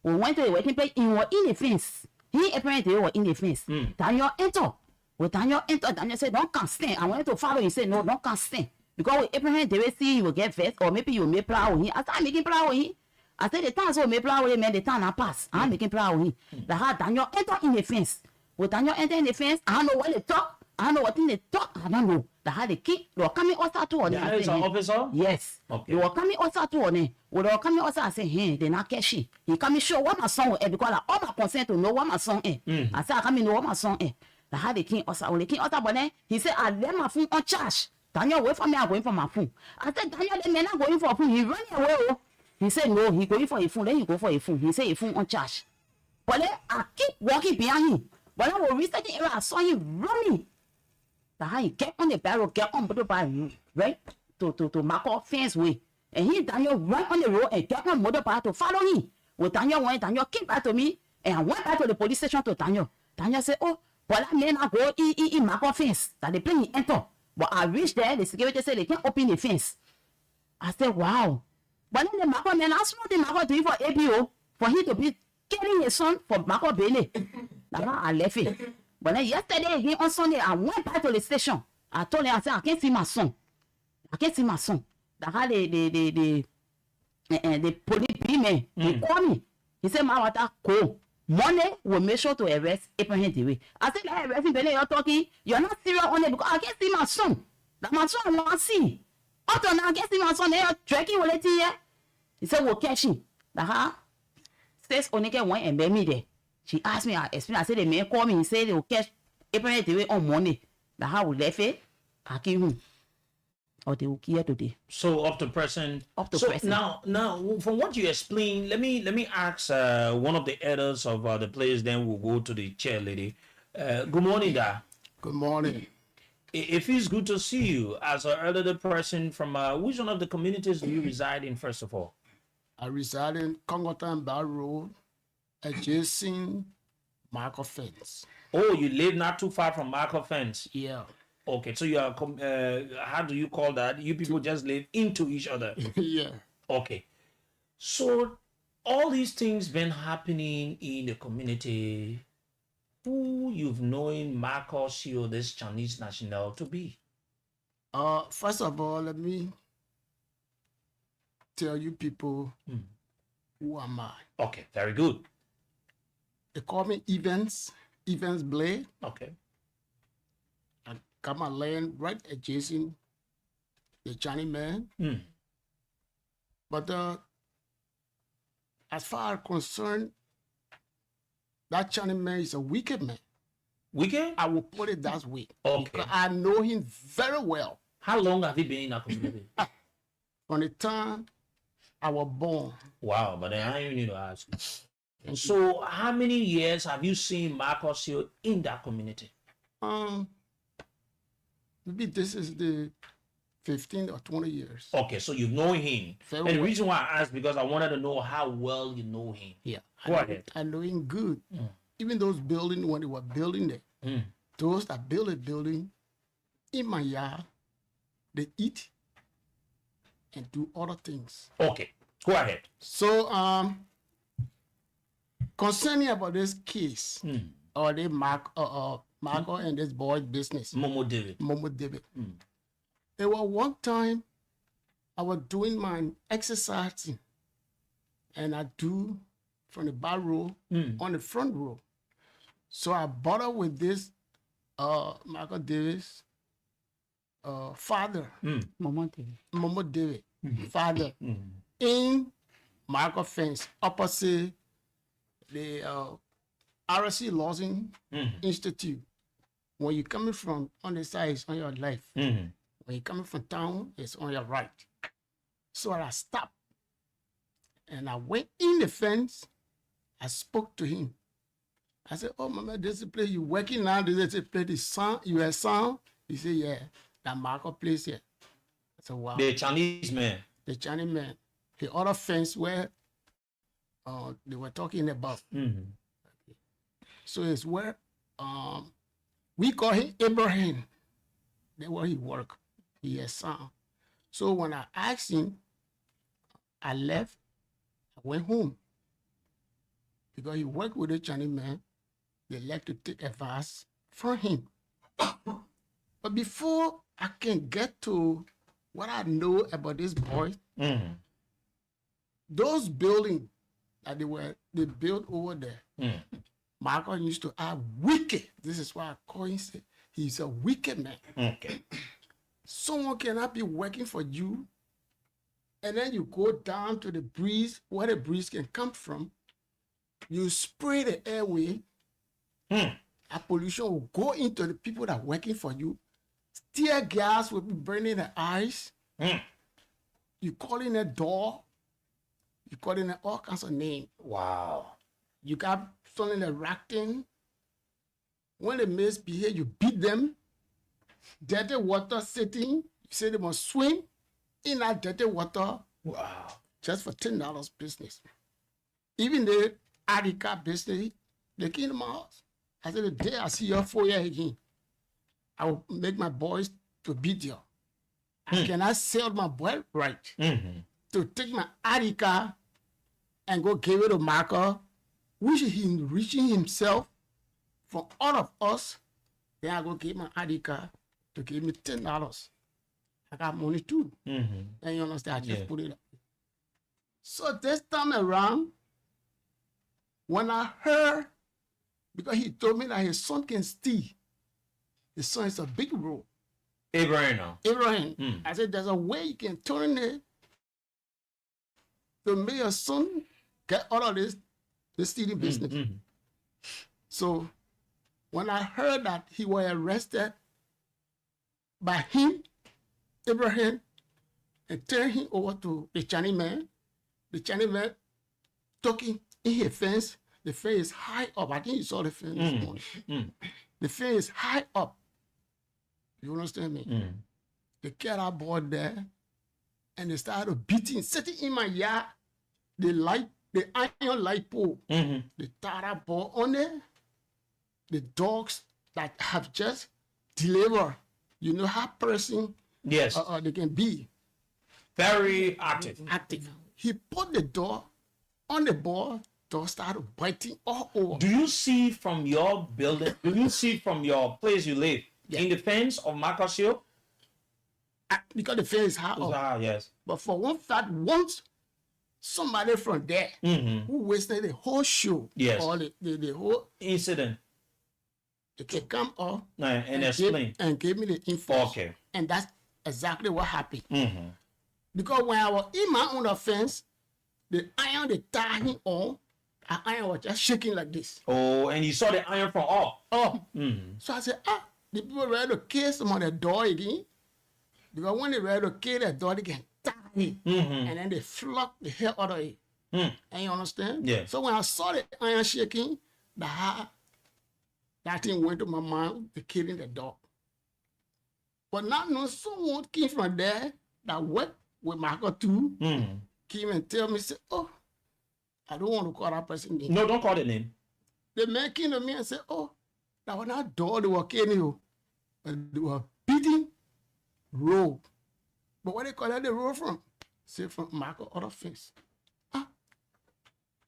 We went to his working place, he was in the fence. He Abraham David was in the fence. Daniel entered. When Daniel entered, Daniel said, "Don't come stand." I wanted to follow. He said, "No, don't come stand." Because with Abraham, they will see you will get vexed, or maybe you will make proud with him. I started making proud with him. I said, the time so make proud with him, man, the time I pass. I'm making proud with him. That's how Daniel entered in the fence. With Daniel enter in the fence, I don't know what they talk. I don't know what thing they talk. I don't know. That's how they keep. They were coming outside to them. Is an officer? Yes. Okay. They were coming outside to them. When they were coming outside, I said, "Hey, they not catching." He coming show what my son is because all my consent to know what my son is. I said, "I come know what my son is." That's how they came outside. When they came outside, but then he said, "I left my phone on charge." Daniel, wait for me, I'm going for my phone. I said, "Daniel, the man not going for a phone." He running away. He said, "No, he going for a phone." Then he go for a phone. He said, "A phone on charge." But then I keep walking behind him. But then when we reached the area, I saw him running. That's how he get on the barrel, get on motorbike, right? To mark off fence way. And he, Daniel, run on the road and get on motorbike to follow him. When Daniel went, Daniel came back to me. And I went back to the police station to Daniel. Daniel said, "Oh, but that man not go in mark off fence. That they play he enter." But I reached there, the security said they can't open the fence. I said, "Wow." But then the Marco man asked what the Marco doing for ABO, for him to be getting his son for Marco Bailey. That's how I left it. But then yesterday, again on Sunday, I went back to the station. I told him, I said, "I can't see my son. I can't see my son." That's how the police man, he called me. He said, "Mawata, go. Monday will make sure to arrest Abraham David." I said, "Hey, arrest him, you're talking. You're not serious on it because I can't see my son. That my son I want to see. Up to now, I can't see my son. They're tracking with it here." He said, "We'll catch him." That how Stace Onike went and met me there. She asked me, I explained. I said, "The man called me. He said they will catch Abraham David on Monday." That how we left it. I came home. or they will care today. So up to present. Up to so present. Now, from what you explained, let me ask one of the elders of the players. Then we'll go to the chair lady. Good morning, Da. Good morning. It feels good to see you as an elderly person from which one of the communities do you reside in? First of all, I reside in Congotan Bar Road, adjacent Marco Fence. Oh, you live not too far from Marco Fence. Yeah. Okay, so you are. How do you call that? You people just live into each other. Yeah. Okay. So all these things been happening in the community. Who you've known Marcos, you this Chinese national to be? First of all, let me tell you people who am I. Okay, very good. They call me Evans Blade. Okay. I got my land right adjacent the Chinese man. But as far as concerned, that Chinese man is a wicked man. Wicked? I will put it that way. Okay. Because I know him very well. How long have you been in that community? From the time I was born. Wow, but then I even need to ask you. So how many years have you seen Marcos here in that community? Maybe this is the 15 or 20 years. Okay, so you know him. Very And the well. reason why I asked because I wanted to know how well you know him. Yeah. Go ahead. I know him good. Even those buildings, when they were building it, those that build a building in my yard, they eat and do other things. Okay, go ahead. So, concerning about this case, or the Marco and this boy's business, Momo David. There was one time I was doing my exercising, and I do from the back row on the front row. So I bought with this Michael Davis father, Momo David, father, in Michael Fence, opposite the RSC Lodging Institute. When you're coming from on the side, it's on your left. When you're coming from town, it's on your right. So I stopped and I went in the fence. I spoke to him. I said, "Oh, mama, this is the place you working now. This is the place the son, you have son." He said, "Yeah, that Marco place here." I said, "Wow." The Chinese man. The Chinese man. The other fence where they were talking about. So it's where we call him Abraham. That's where he work. He has son. So when I asked him, I left. I went home because he worked with a Chinese man. They like to take advice from him. But before I can get to what I know about this boy, those buildings that they built over there, Marco used to act wicked. This is why I call him. He's a wicked man. Okay. Someone cannot be working for you, and then you go down to the breeze, where the breeze can come from. You spray the airway. A pollution will go into the people that are working for you. Tear gas will be burning the eyes. You call in a door. You call in all kinds of names. Wow. You got something like racking. When they misbehave, you beat them. Dirty water sitting. You say they must swim in that dirty water. Wow. Just for $10 business. Even the Adika business, they came to my house. I said, the day I see your 4 year again, I will make my boys to beat you. I cannot sell my boy right to take my Adika and go give it to Marco, which he enriching himself for all of us. Then I go give my Adika to give me $10. I got money too. And you understand, I just put it up. So this time around, when I heard, because he told me that his son can steal. His son is a big bro. Abraham. I said, there's a way you can turn it to make your son get out of this stealing business. So when I heard that he was arrested by him Abraham and turn him over to the Chinese man. The Chinese man took him in his fence. The fence is high up. I think you saw the fence this morning. The fence is high up. You understand me? They carried our boy there and they started beating, sitting in my yard, the iron light pole. They tied our boy on there. The dogs that have just delivered, you know how person Yes. They can be. Very active. Active. He put the door on the boy, dog started biting all over. Do you see from your building, do you see from your place you live, in the fence of Marcus Hill? Because the fence is high up. Yes. But for one fact, once somebody from there who wasted the whole show, Yes. or the whole incident, they can come up and explain. Give me the info. Okay. And that's exactly what happened. Because when I was in my own offense, the iron they tied him on, the iron was just shaking like this. Oh, and you saw the iron from up. So I said, the people ready to kill some on the door again. Because when they ready to kill the door, they can tie him. And then they flock the hell out of it. And you understand? Yeah. So when I saw the iron shaking, that thing went to my mind, to killing the dog. But not knowing someone came from there that worked with Marco too, came and tell me, say, oh, I don't want to call that person name. No, don't call the name. The man came to me and said, oh, that was not dog they were killing you. They were beating road. But where they call that the road from? Say from Marco other face.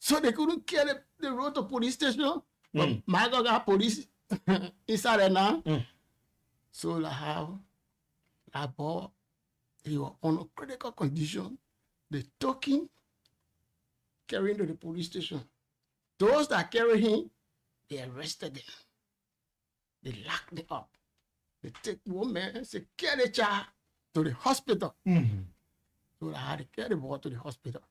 So they couldn't carry the road to police station. But Marco got police inside there now. So like how that boy, he was on a critical condition. They took him, carried him to the police station. Those that carried him, they arrested them. They locked them up. They take one man and say, carry the child to the hospital. So I had to carry the boy to the hospital.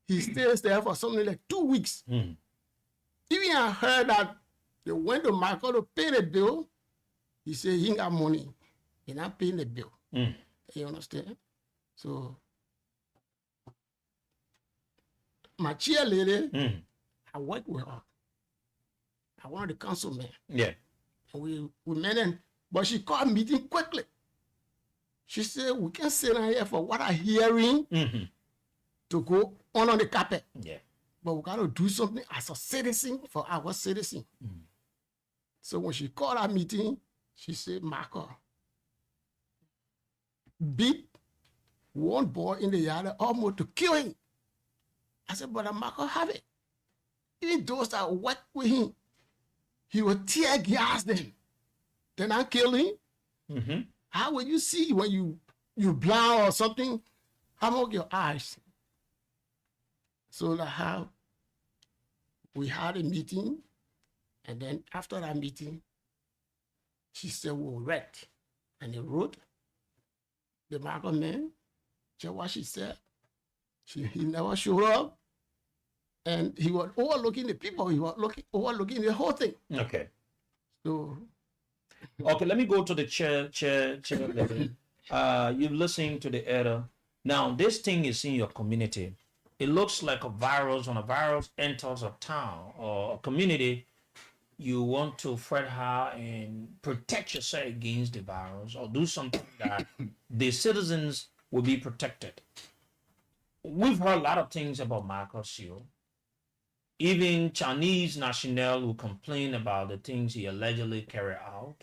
He stays there for something like 2 weeks. Even I heard that they went to Michael to pay the bill. He said he ain't got money. He not paying the bill. You understand? So my cheerleader, I worked with her. I wanted the councilman. Yeah. And we met in, but she called meeting quickly. She said, we can't sit down here for what I'm hearing to go on the carpet. Yeah. But we got to do something as a citizen for our citizen. So when she called our meeting, she said, Marco, beat one boy in the yard almost to kill him. I said, but Marco have it. Even those that work with him, he will tear gas them. Then I kill him. How will you see when you blind or something? How about your eyes? So like how we had a meeting, and then after that meeting, she said we'll read. And they wrote the Marco man, just what she said. He never showed up. And he was overlooking the people. He was overlooking the whole thing. Okay. So, okay, let me go to the chair level. You're listening to the elder. Now, this thing is in your community. It looks like a virus. When a virus enters a town or a community, you want to fret hard and protect yourself against the virus or do something that the citizens will be protected. We've heard a lot of things about Marcus Hill. Even Chinese national who complain about the things he allegedly carry out,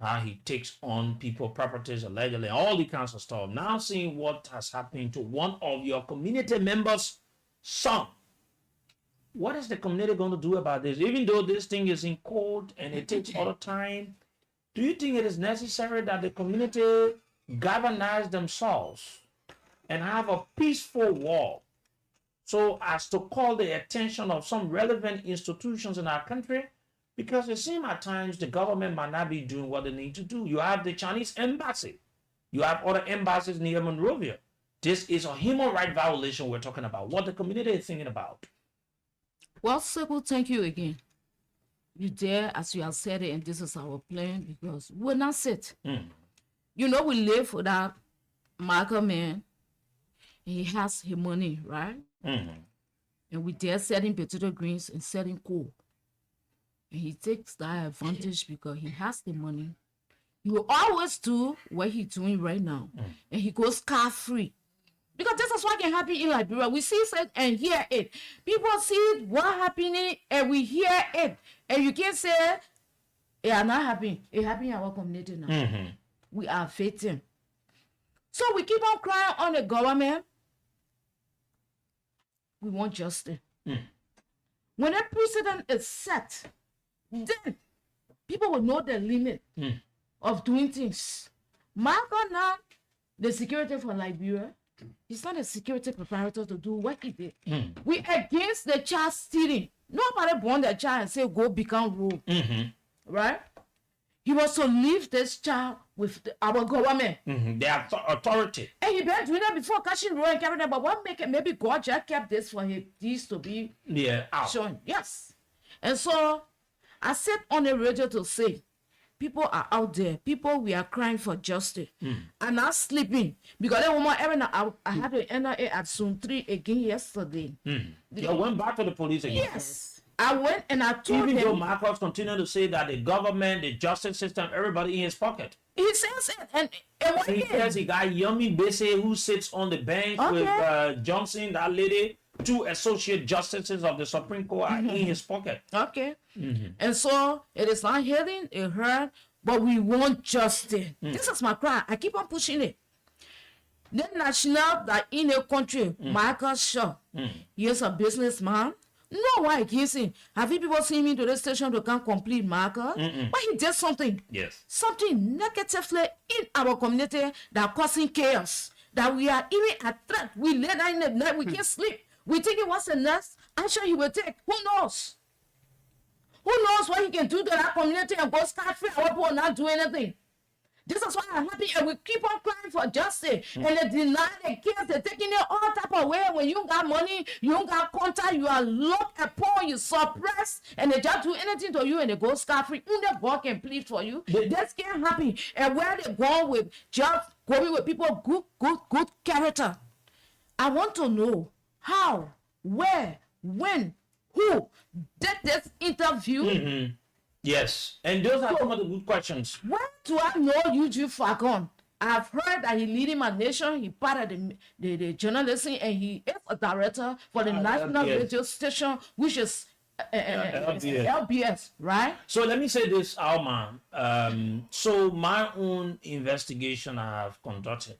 how he takes on people, properties allegedly, all the kinds of stuff. Now seeing what has happened to one of your community members' son. What is the community going to do about this? Even though this thing is in court and it takes all the time, do you think it is necessary that the community galvanize themselves and have a peaceful war so as to call the attention of some relevant institutions in our country? Because it seems at times the government might not be doing what they need to do. You have the Chinese embassy. You have other embassies near Monrovia. This is a human rights violation we're talking about. What the community is thinking about. Well, Sekou, thank you again. You dare, as you have said it, and this is our plan, because we're not sit. You know, we live without Michael man, and he has his money, right? And we there selling potato greens and selling coal. And he takes that advantage because he has the money. He will always do what he's doing right now. And he goes car-free. Because this is what can happen in Liberia. We see it and hear it. People see what happening and we hear it. And you can't say, it are not happening. It happened in our community now. We are victim. So we keep on crying on the government. We want justice. When a precedent is set, then people will know the limit of doing things. Michael now, the security for Liberia, he's not a security preparator to do what he did. We against the child stealing. Nobody born the child and say, go become rule. Right? He was to leave this child with our government. The authority. And he been doing that before catching Roy and carrying that. But what make it? Maybe God just kept this for him. These to be shown. Yes. And so I said on the radio to say, people are out there. People, we are crying for justice. I'm not sleeping. Because that woman, I had to enter it at Zone 3 again yesterday. You went back to the police again? Yes. I went and I told Even him. though Marcos continued to say that the government, the justice system, everybody in his pocket. He says it. And he says he got Yumi Bese who sits on the bench with Johnson, that lady. 2 associate justices of the Supreme Court are in his pocket. Okay. And so it is not hearing, it hurt, but we want justice. This is my cry. I keep on pushing it. The national that in a country, Michael Shaw, he is a businessman. No one against him. Have you people seen me to the station to come complete Michael? But he did something. Yes. Something negatively in our community that causing chaos. That we are even a threat. We lay down in the night, we can't sleep. We think it was the next action he will take. Who knows? Who knows what he can do to that community and go scot-free? Our people not do anything. This is why I'm happy, and we keep on crying for justice. And they deny the kids, they're taking it all type of way. When you got money, you got contact, you are locked upon, you suppressed, and they just do anything to you and they go scot-free. Only God can plead for you. This can't happen. And where they go with just going with people good character. I want to know how, where, when, who did this interview. Yes, and those are some of the good questions. When do I know Eugene Falcon? I've heard that he's leading my nation. He part of the journalism, and he is a director for the national radio station, which is LBS, right? So let me say this, Alma. So my own investigation I have conducted,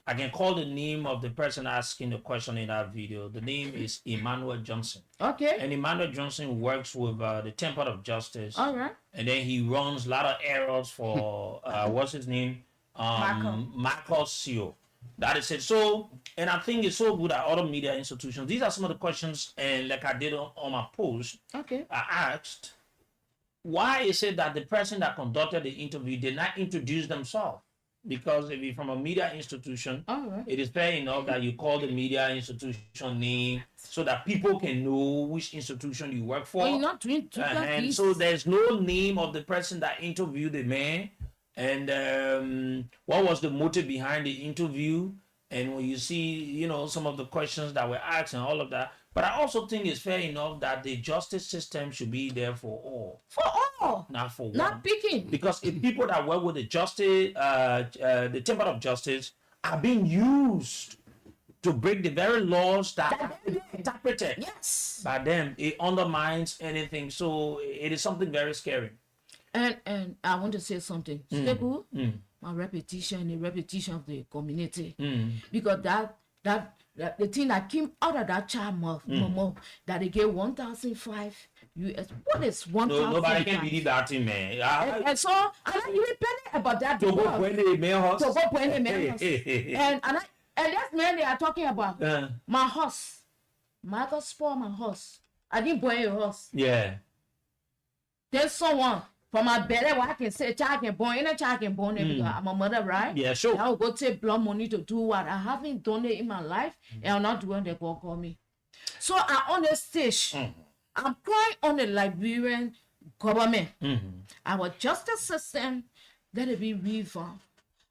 I can call the name of the person asking the question in that video. The name is Emmanuel Johnson. Okay. And Emmanuel Johnson works with the Temple of Justice. All right. And then he runs a lot of errands for, what's his name? Michael Seo. That is it. So, and I think it's so good at other media institutions. These are some of the questions, and like I did on my post, okay, I asked, why is it that the person that conducted the interview did not introduce themselves? Because if you're from a media institution, it is fair enough that you call the media institution name so that people can know which institution you work for. Well, you're not doing and so there's no name of the person that interviewed the man, and what was the motive behind the interview. And when you see, you know, some of the questions that were asked and all of that. But I also think it's fair enough that the justice system should be there for all. For all. Not for one. Not picking. Because if people that work with the justice, the Temple of Justice are being used to break the very laws that are interpreted by them, it undermines anything. So it is something very scary. And I want to say something. Stable, my repetition, the repetition of the community. Because that the thing that came out of that child mouth, that they gave 1,005 US. What is 1,005? Nobody can believe that thing, man. And so I'm not even penny about that. To go when they main horse. To go when they main horse. And that man they are talking about. My horse. Michael spoiled my horse. I didn't buy a horse. Yeah. There's someone from my belly where I can say child can born, any child can born because I'm a mother, right? Yeah, sure. I will go take blood money to do what I haven't done it in my life, and I'm not doing the God call me. So I'm on the stage. I'm crying on the Liberian government. Our justice system, let it be reformed.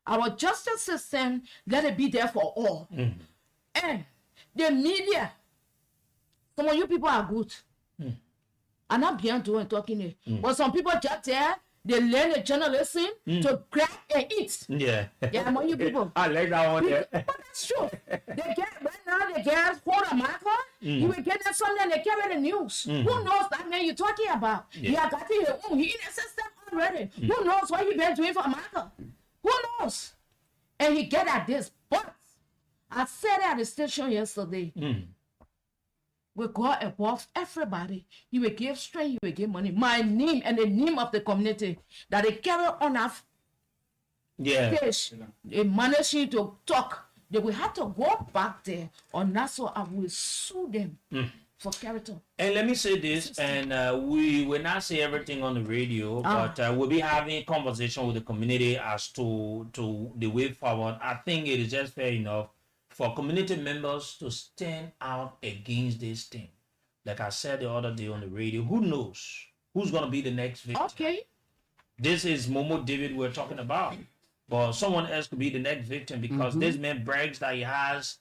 Our justice system, let it be there for all. And the media, some of you people are good. I'm not behind doing talking it. But some people just there, they learn the journalism to grab and eat. Yeah. Yeah, among you people. I like that one there. But that's true. They get right now, they get hold of Martha. You will get that something they carry the news. Who knows that man you're talking about? Yeah. He has got it. He in the system already. Who knows what he been doing for Martha? Who knows? And he get at this. But I said at the station yesterday, with God above everybody, He will give strength, He will give money. My name and the name of the community that they carry on our stage, they manage to talk. They will have to go back there, or not so I will sue them for character. And let me say this, and we will not say everything on the radio, but we'll be having a conversation with the community as to the way forward. I think it is just fair enough for community members to stand out against this thing. Like I said the other day on the radio, who knows who's going to be the next victim? Okay. This is Momo David we're talking about. But someone else could be the next victim because this man brags that he has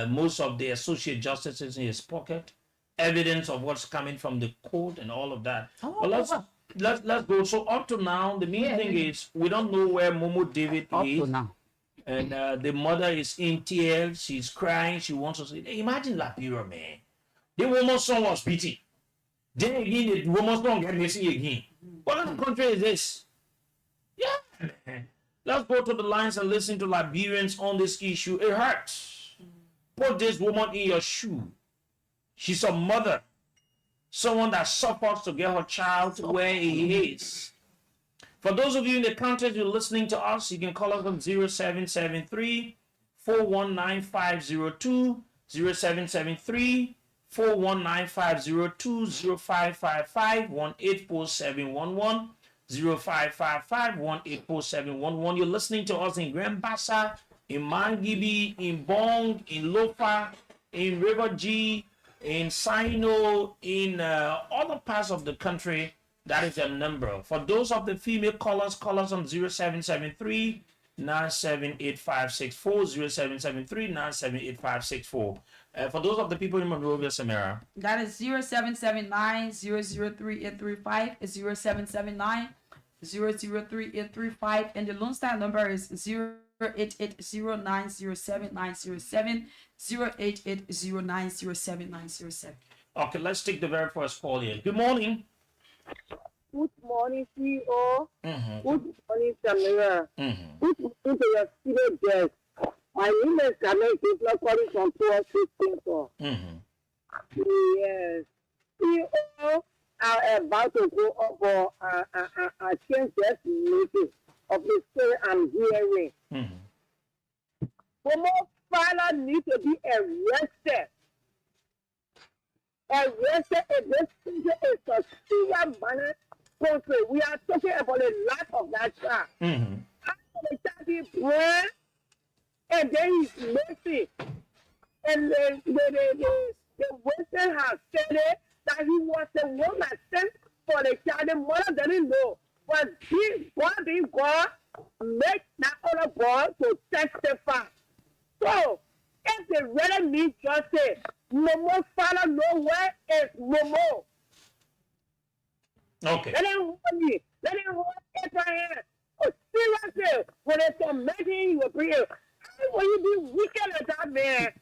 most of the associate justices in his pocket, evidence of what's coming from the court and all of that. But let's go. So up to now, the main thing is we don't know where Momo David is. To now. And the mother is in tears. She's crying. She wants to say, hey, imagine Liberia, man. The woman's son was beaten. Then again, the woman's son get missing again. What kind of country is this? Yeah, man. Let's go to the lines and listen to Liberians on this issue. It hurts. Put this woman in your shoe. She's a mother. Someone that suffers to get her child to where he is. For those of you in the country who are listening to us, you can call us on 0773 419 502, 0773 419 502, 0555 184711, 0555 184711. You're listening to us in Grand Bassa, in Mangibi, in Bong, in Lofa, in River G, in Sino, in other parts of the country. That is the number. For those of the female callers, call us on 0773 978564, 0773 978564. For those of the people in Monrovia, Samara. That is 0779 003 is 0779 003 and the Lone Star number is 0880907907, 0880907907. Okay, let's take the very first call here. Good morning. Good morning, CEO. Mm-hmm. Good morning, Samira. Mm-hmm. Good morning to your studio guest. My name is Kamel Kitla, calling from 1264. Mm-hmm. Yes. CEO, I'm about to go up for a change that meeting of the story I'm hearing. Mm-hmm. More father need to be arrested. Arrested in this country is a serious manner country. We are talking about the lack of that child. Mm-hmm. After the child is born, and then he's missing. And the Western has said it, that he was the one that sent for the child. The mother didn't know. But this boy being God, make that other boy to testify. So, if they really need justice, Momo father know where is Momo. Okay. Let him hold me. Let him hold Abraham. Oh, seriously, when it's a meeting, you will bring it. How will you be wicked at that man?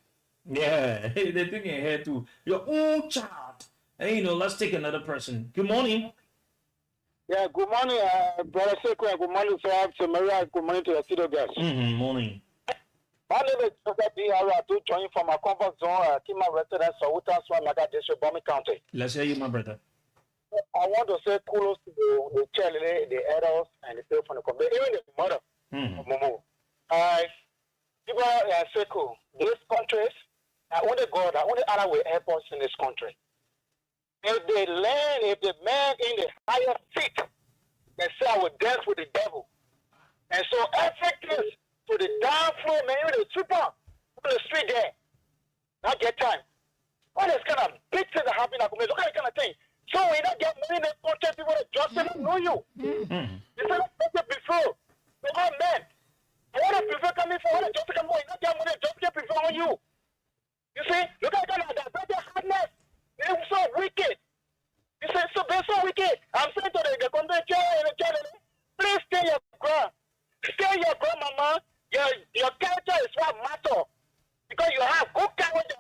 Yeah, they're thinking ahead to your own child. And let's take another person. Good morning. Yeah, good morning, Brother Sekou. Good morning, Sir Maria. Good morning to your studio guests. Mm-hmm. Morning. My name is Joseph B. Harry. I join from a comfort zone, Kima residence, Southern Swanaga District, Bomi County. Let's hear you, my brother. I want to say kudos to the child, the elders, and the people from the community, even the mother of Momo. People Sekou, these countries, only God, only Allah will help us in this country. If they land, if the man in the higher seat, they say I will dance with the devil. And so every case to the down floor, man, even the super on the street there, not get time. All this kind of big thing that happen in the community, look at that kind of thing. So when you don't get money in the country, people that just don't know you. You said that before. They are men. me for what just come on, not your money, just get before you. You see, look at that brother hardness. They're so wicked. You say so they're so wicked. I'm saying to the convention and the channel, please stay your ground. Stay your ground, mama. Your character is what matters. Because you have good character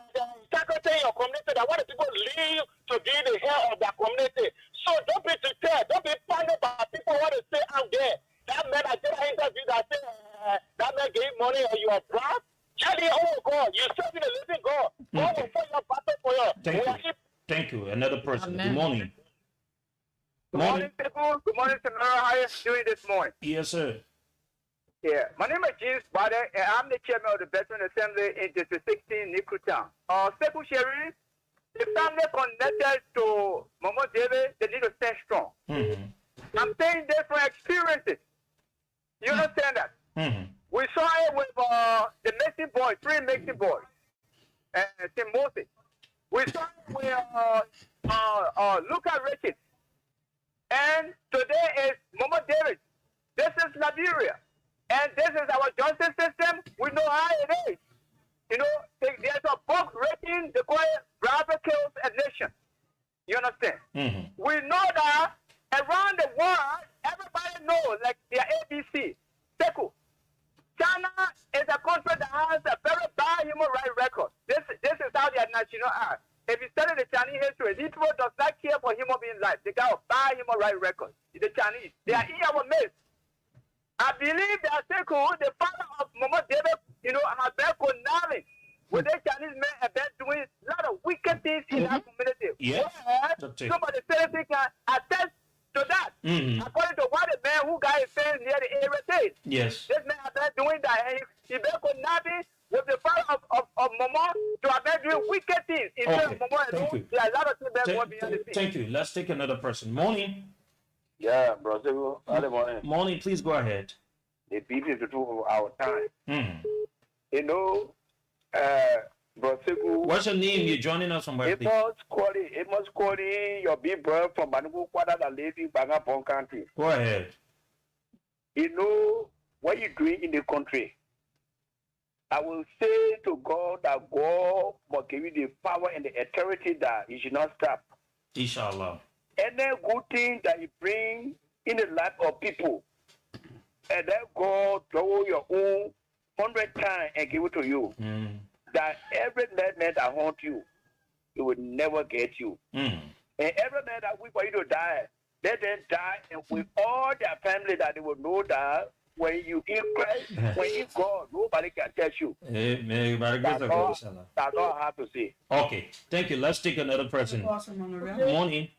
secretary in your community that want the people leave to be the head of their community. So don't be deterred, don't be panicked by people what they say out there. That man I did an interview that said that man gave money and you are proud. Charlie, oh God, you serving the living God. God will fight your battle for you. Thank you. Another person. Amen. Good morning. Good morning, people. Good morning, Samara. How are you doing this morning? Yes, sir. Yeah, my name is James Bade, and I'm the chairman of the Veteran Assembly in District 16, Nikutown. Sekou Sherry, the family connected to Momo David, they need to stand strong. I'm saying this from experiences. You understand that? We saw it with the Mexican boys, 3 Mexican boys, and St. Moses. We saw it with Luca Richards. And today is Momo David. This is Liberia. And this is our justice system. We know how it is. You know, there's a book written, the call Brother Kills a Nation. You understand? We know that around the world, everybody knows, like their ABC, Sekou. China is a country that has a very bad human rights record. This is how their national are. If you study the Chinese history, these people does not care for human being life. They got a bad human rights record. The Chinese, they are in our midst. I believe that Sekou, the father of Momo David, you know, has been conniving with the Chinese men and been doing a lot of wicked things in that community. Yes. Some of the citizens can attest to that. According to what the man who got his fence near the area said. Yes. This man has been doing that. And he been conniving with the father of Momo to have been doing wicked things. Instead of Momo Thank you. there are a lot of things that going behind the scenes. Thank you. Let's take another person. Morning. Yeah, bro. Early morning. Morning, please go ahead. The people to do our time. You know, bro. What's your name? You're joining us from where? It must call in your big brother from Banugu Kwada that live in Bangapon country. Go ahead. You know what you're doing in the country. I will say to God that God must give you the power and the authority that you should not stop. Inshallah. Any good thing that you bring in the life of people, and then God throw your own 100 times and give it to you. That every man that haunt you, it will never get you. And every man that wish for you to die, let them die, and with all their family that they will know that when you eat Christ, when you eat God, nobody can touch you. That's all I have to say. Okay, thank you. Let's take another person. Morning.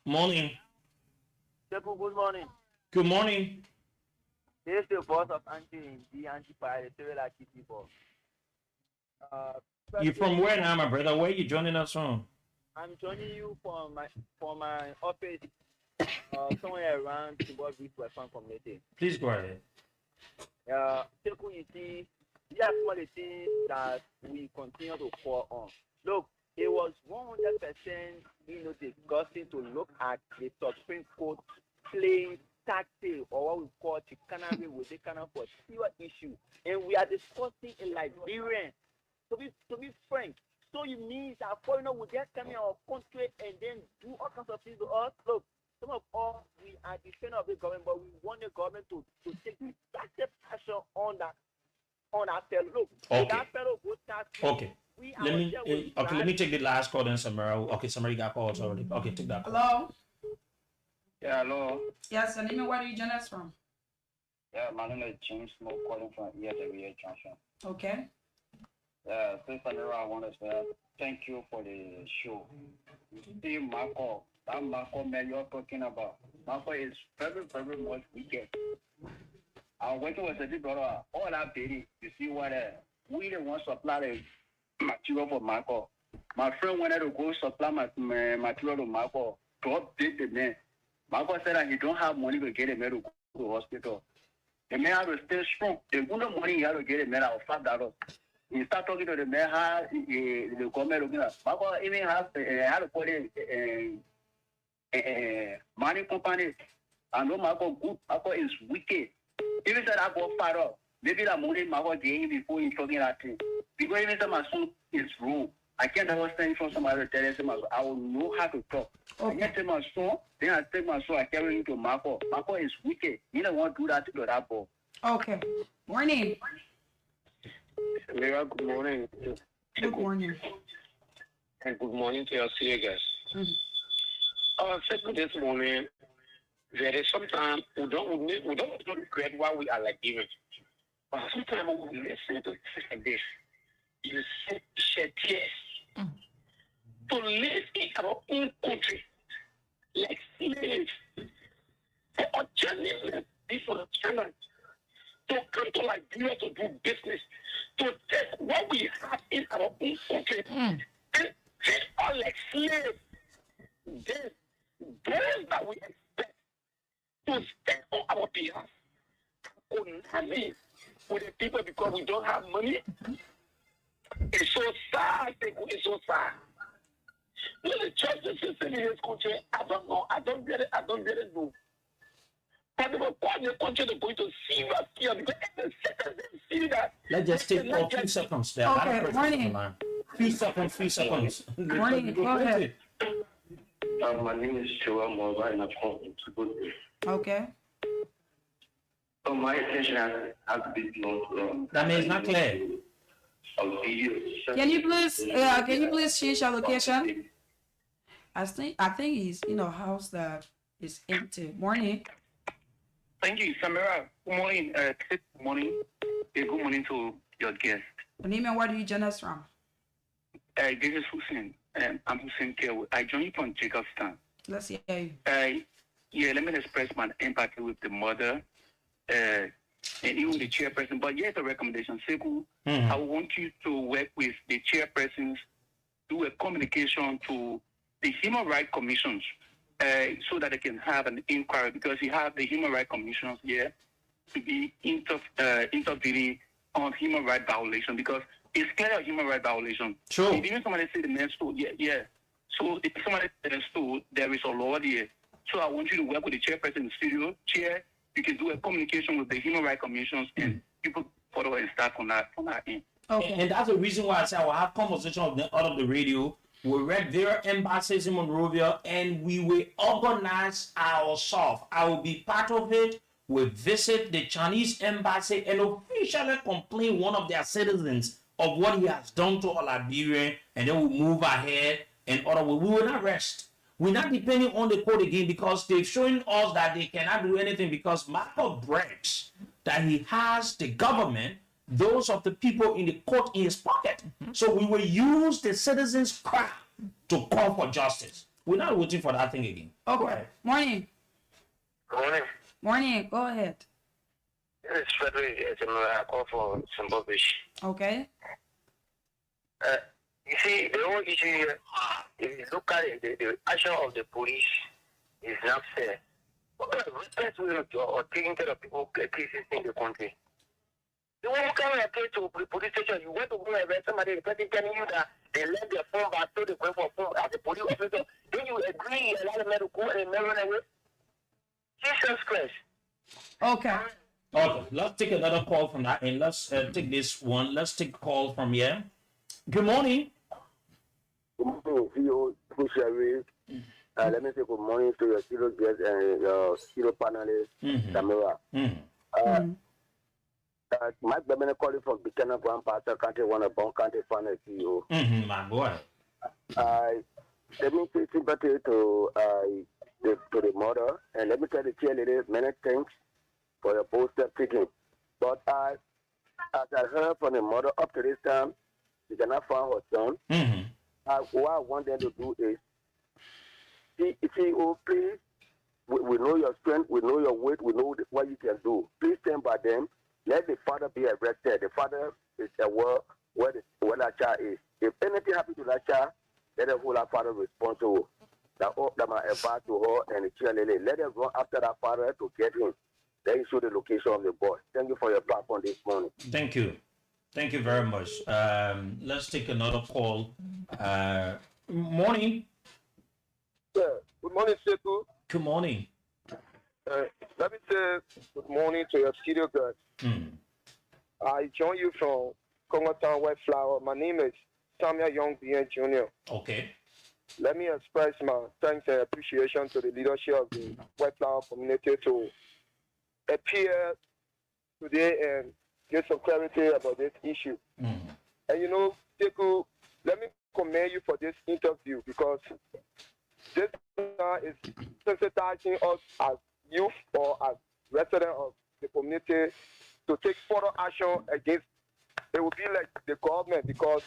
Morning. Good morning. Good morning. This is the boss of the anti-pie, the Terrela people. You from where now, my brother? Where are you joining us from? I'm joining you from my office somewhere around the World Beach Western community. Please go ahead. Sekou, you see, there are some of the things that we continue to call on. Look, it was 100%, disgusting to look at the Supreme Court playing tactic or what we call chicanery with the kind of pure issue, and we are discussing in Liberia. To be frank, so you mean that foreigner will just come in our country and then do all kinds of things to us? Look, some of us we are defenders of the government, but we want the government to take decisive action on ourselves. Look, that fellow good tax. Okay. Let me take the last call then, Samara. Okay, Samara got calls already. Okay, take that call. Hello? Yeah, hello. Yes, and name, where do you join us from? Yeah, my name is James Smoke, calling from ESWA Junction. Okay. Yeah, Sister Nera, I want to say thank you for the show. You see, Marco, that Marco man you're talking about, Marco is very, very much wicked. I went to a brother, all that baby, you see what we the ones supply the material for Marco. My friend wanted to go supply my material to Marco to update the man. Marco said that he don't have money to get a man to go to the hospital. The man had to stay strong. The only money he had to get a man out of $5. He started talking to the man how the government looking at. Marco even has had to call a money company. I know Marco good. Marco is wicked. Even said I go far up. Maybe the money my God getting before you talking that thing. Because even if my son is wrong, I can't understand from somebody telling him I will know how to talk. I can't tell my son, then I take my son, I carry him to Marco. Marco is wicked. He don't want to do that to that boy. Okay. Morning. Mira, good morning. Good morning. And good morning to your senior guests. Second this morning, there is sometimes we don't regret why we are like even. But sometimes when we listen to things like this, you shed tears. To live in our own country, like slaves, for our journeymen, people China, to come to Liberia to do business, to take what we have in our own country and treat us like slaves. Then those that we expect to stand on our behalf could not live with the people because we don't have money. It's so sad, it's so sad. Well, the justice system in this country, I don't know. I don't get it know. But people call the country to go to serious care because if the citizens see that. Let's just take a few seconds there. Okay, morning. Few seconds. Morning, go ahead. My name is Joel Morva and I'm from Djibouti. Okay. So my attention has been known. That means not clear. Can you please change your location? I think he's in a house that is empty. Morning. Thank you, Samira. Good morning. Good morning. Good morning to your guest. Your name and where do you join us from? This is Hussein. I'm Hussein Kew. I joined you from Jacobstown. Let's hear you. Yeah, let me express my empathy with the mother and even the chairperson. But here's a recommendation, Sekou. I want you to work with the chairpersons, do a communication to the Human Rights Commissions so that they can have an inquiry because you have the Human Rights Commissions here to be intervening on human rights violation because it's clear a human rights violation. Sure. If even somebody say the next store, yeah. So if somebody say the store, there is a law there. So I want you to work with the chairperson in the studio, chair. You can do a communication with the Human Rights Commissions and people follow and start from that end. Okay. And that's the reason why I say I will have conversation out of the radio. We read their embassies in Monrovia and we will organize ourselves. I will be part of it. We visit the Chinese embassy and officially complain one of their citizens of what he has done to a Liberian, and then we'll move ahead and other way. We will not rest. We're not depending on the court again because they've shown us that they cannot do anything because Michael brags that he has the government, those of the people in the court in his pocket. So we will use the citizens' cry to call for justice. We're not waiting for that thing again. Okay. Morning. Good morning. Morning. Go ahead. It's Frederick. I call for Zimbabwe. Okay. You see, the whole issue here, if you look at it, the action of the police is not fair. What kind of respect we have or taking care of people cases in the country? You when you come here to the police station, you went to go and arrest somebody, the person telling you that they left their phone back, so they went for phone as a police officer. Then you agree and allow them to go and run away? Jesus Christ. Okay. Okay, let's take another call from that and let's take this one. Let's take a call from here. Good morning. Good morning, CEO Bushari. Let me say good morning to your studio guest and your studio panelist, Samira. Mike Bemene calling from Buchanan Grand Pastor Country, one of Bon County Finance CEO. My boy. Let me say sympathy to the mother, and let me tell the cheerleader many thanks for your poster taking. But as I heard from the mother up to this time, she cannot find her son. What I want them to do is, CEO, please, we know your strength, we know your weight, we know what you can do. Please stand by them. Let the father be arrested. The father is aware where that child is. If anything happens to that child, let the whole father responsible. That my advice to her and the cheerleader. Let them run after that father to get him. Then you show the location of the boy. Thank you for your platform this morning. Thank you. Thank you very much. Let's take another call. Morning. Yeah. Good morning, Sekou. Good morning. Let me say good morning to your studio guys. I join you from Congo Town, West Flower. My name is Samuel Young BN Jr. Okay. Let me express my thanks and appreciation to the leadership of the West Flower community to appear today and get some clarity about this issue. And you know, Teku, let me commend you for this interview because this is sensitizing us as youth or as residents of the community to take further action against. It will be like the government because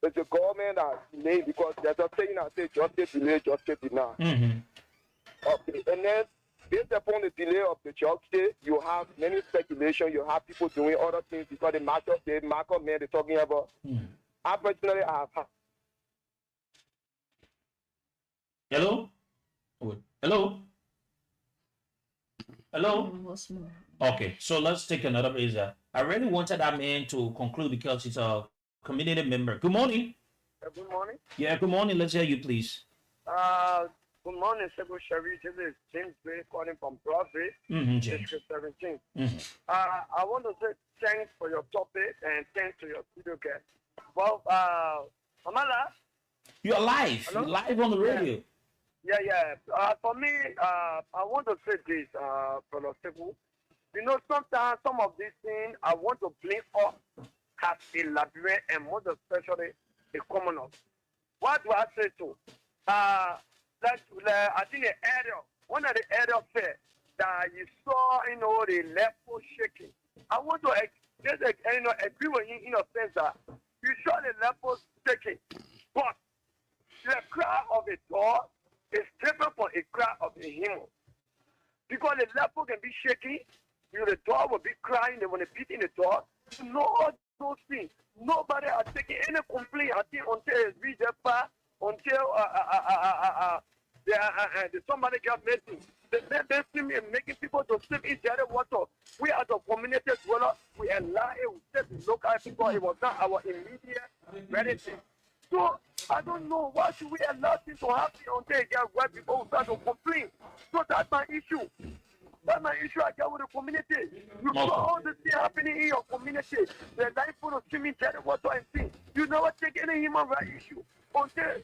it's the government that delay because there's a saying that says justice delay, justice deny. Okay, and then based upon the delay of the justice, you have many speculation. You have people doing other things because the market man they're talking about. I personally have. Hello? Hello? Hello? Okay, so let's take another razor. I really wanted that man to conclude because he's a community member. Good morning. Good morning. Yeah, good morning. Let's hear you, please. Good morning, Secretary. This is James Bay calling from Broadway, James. District 17. I want to say thanks for your topic and thanks to your studio guest. Well, Amala? You're live. Hello? You're live on the radio. Yeah. For me, I want to say this, Brother Sebu. You know, sometimes some of these things I want to blame up as a Liberian and most especially a commoner. What do I say to? I think the area, one of the areas said that you saw, you know, the level shaking. I want to just, you know, agree with you in a sense that you saw the level shaking, but the cry of a dog is different from a cry of a human. Because the level can be shaking, you know, the dog will be crying, they want to beat in the dog. You know all those things. Nobody has taken any complaint until it's reached that far, until somebody got missing. They see me making people to sleep in the other water. We as a community dweller, we allow it, we said the local people, it was not our immediate relative. So I don't know why should we allow things to happen until it get where people will start to complain. So that's my issue. That's my issue I get with the community. You saw all this thing happening in your community. The life full of swimming dead water and things. You never take any human rights issue until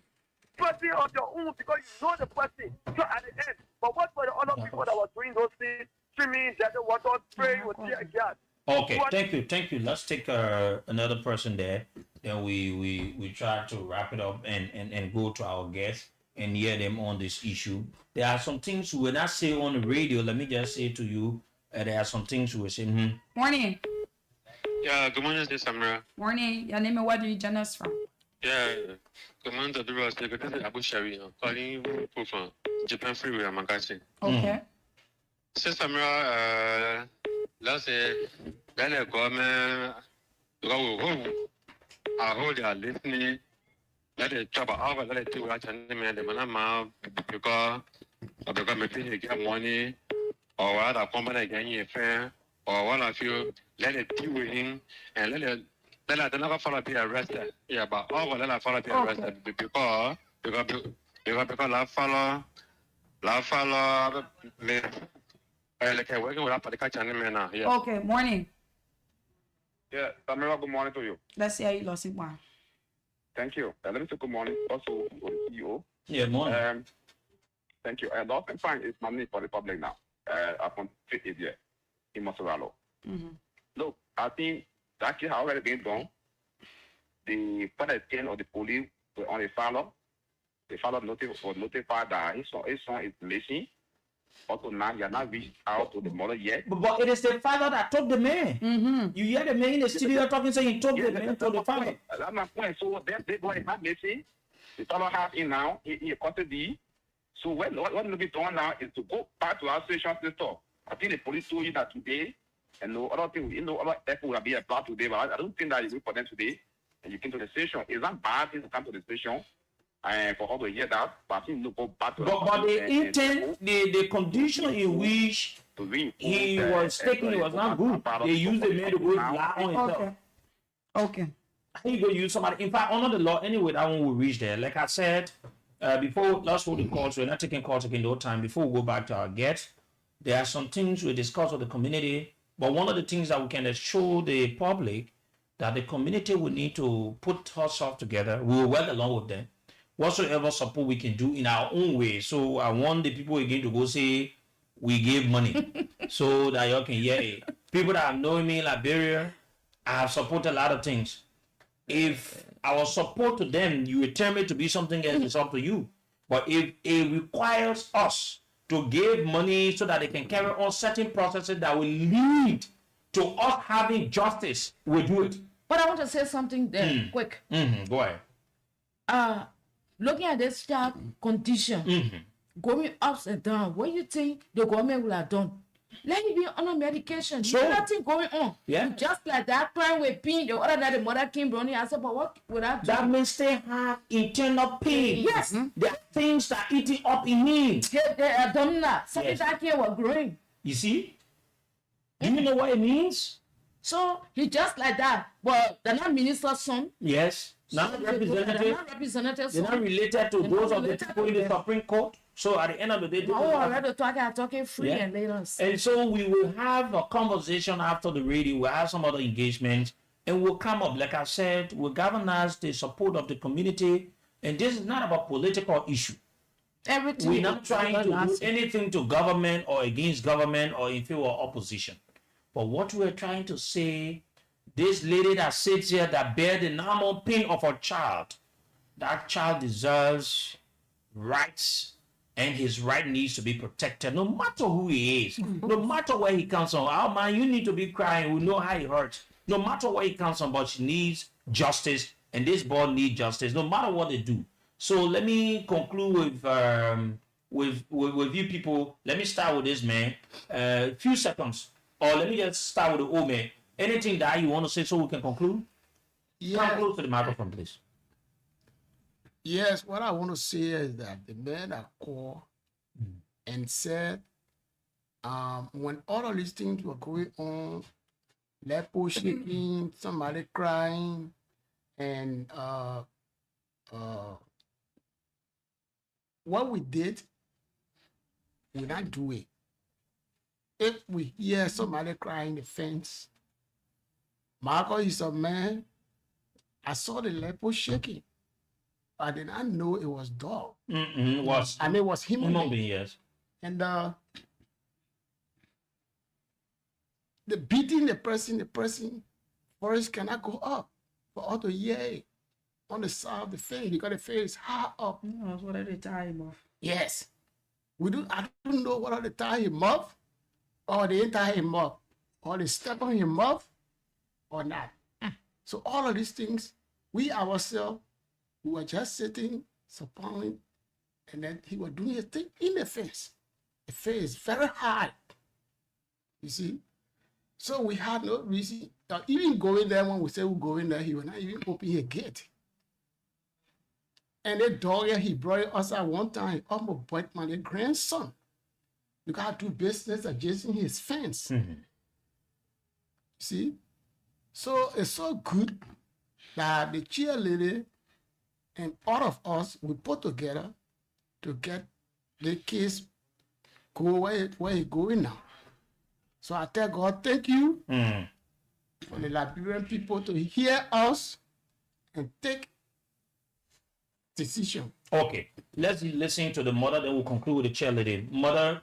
person on your own because you know the person. So at the end, but what for the other people that were doing those things, swimming dead water, praying with tear gas? Okay, thank you. Let's take another person there. Then we try to wrap it up and go to our guests and hear them on this issue. There are some things we will not say on the radio. Let me just say to you, there are some things we will say. Morning. Yeah, good morning, this is Samra. Morning. Your name and where do you join us from? Yeah, good morning to the rest. This is Abu Shari. Calling you from Japan Freeway, Makasi. Okay. Sister Samra, let's say, that the government, I hold their listening. Let it trouble over, let it do what I man, the man, because maybe get money, or what a company getting a fan, or one of you, let it deal with him, and let it never follow be arrested. Yeah, but all let it follow be arrested because la follow, like working with a particular man now. Yeah. Okay, morning. Yeah, Samira, good morning to you. Let's see how you lost it one. Thank you. Let me say good morning also to the CEO. Yeah, morning. Thank you. The Open Fund is money for the public now. Upon 5th year in Mosoralo. Look, I think that case has already been done. The father of the police were on the follow. The father was notified that his son is missing. Also now you are not reached out to the mother yet. But it is the father that took the man. You hear the man in the studio talking, saying he took the man to the father. That's my point. So that boy is not missing. The father has in now. He got the deed. So what will be done now is to go back to our station to talk. I think the police told you that today, and no other thing, other effort will be applied today. But I don't think that it's good for them today. And you came to the station. It's not bad to come to the station. And for all to hear that, but I think go back to but the intent, the condition in which he was taken was not good. They used the man to go lie on himself. Okay. How you gonna use somebody? In fact, under the law, anyway, that one will reach there. Like I said, before let's hold the calls. We're not taking calls again no time. Before we go back to our guests, there are some things we discuss with the community, but one of the things that we can assure the public that the community will need to put ourselves together. We will work along with them. Whatsoever support we can do in our own way. So I want the people again to go say, we give money so that y'all can hear it. People that have known me in Liberia, I have supported a lot of things. If our support to them, you return it to be something else, it's up to you. But if it requires us to give money so that they can carry on certain processes that will lead to us having justice, we do it. But I want to say something there, quick. Go ahead. Looking at this child condition, going ups and down, what do you think the government will have done? Let it be on a medication. Sure. There's nothing going on. Yeah. Just like that crying with pain, the other night the mother came running. I said, but what would I do? That means they have internal pain. Yes. There are things that are eating up in him. They are done that. Something Yes. that here were growing. You see? Do you know what it means? So he just like that. But they're not minister's son. Yes. Not They're representative. not representatives. They're not related to They're those not of the related people to in the them. Supreme Court. So at the end of the day, Oh, already talking free Yeah. and later. and so we will have a conversation after the radio. We'll have some other engagements, and we'll come up. Like I said, we'll galvanize the support of the community. And this is not about political issue. Everything. We're not trying to do anything to government or against government or in favor of opposition. But what we're trying to say, this lady that sits here that bear the normal pain of her child, that child deserves rights, and his right needs to be protected no matter who he is, no matter where he comes from. Oh man, you need to be crying. We know how it hurts. No matter where he comes from, but she needs justice, and this boy needs justice, no matter what they do. So let me conclude with you people. Let me start with this man. Few seconds, or let me just start with the old man. Anything that you want to say so we can conclude? Yeah. Come close to the microphone, please. Yes, what I want to say is that the man that called and said, when all of these things were going on, lepo shaking, somebody crying, and what we did, we not do it. If we hear somebody crying in the fence, Marco is a man. I saw the lepo shaking. I did not know it was dog. Was and it was human being. Yes. And the beating the person first cannot go up for all to hear it on the side of the face because the face is high up. That's what they tie him off. Yes. I don't know whether they tie him up or they ain't tie him up or they step on him up or not. So all of these things, we ourselves, we were just sitting, supporting, and then he was doing his thing in the face. The face is very hard. You see? So we had no reason, even going there, when we say we're going there, he will not even open his gate. And the dog here, he brought us at one time, he almost bought my grandson. You got to do business adjacent his fence. See? So it's so good that the cheerleader and all of us, we put together to get the case go where it's going now. So I tell God, thank you for the Liberian people to hear us and take decision. Okay, let's listen to the mother, then we'll conclude with the cheerleading. Mother,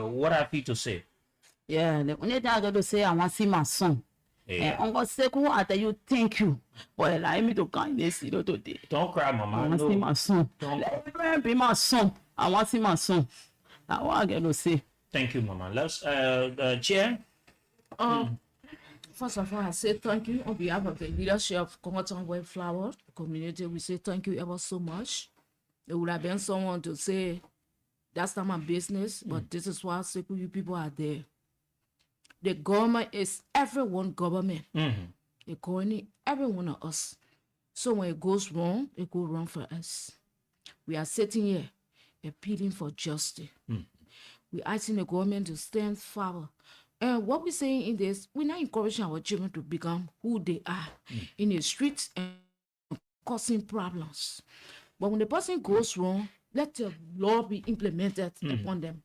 what have you to say? Yeah, the only thing I got to say, I want to see my son. Yeah. And Uncle Seku, I tell you, thank you for allowing me to come in this studio today. Don't cry, Mama. I want to see my son. Let him be my son. I want to see my son. That's what I got to say. Thank you, Mama. Let's, Chair. First of all, I say thank you on behalf of the leadership of Congleton Wildflower community. We say thank you ever so much. It would have been someone to say, that's not my business, but this is why you people are there. The government is everyone's government. It's going every one of us. So when it goes wrong, it goes wrong for us. We are sitting here appealing for justice. We're asking the government to stand forward. And what we're saying in this, we're not encouraging our children to become who they are in the streets and causing problems. But when the person goes wrong, let the law be implemented upon them.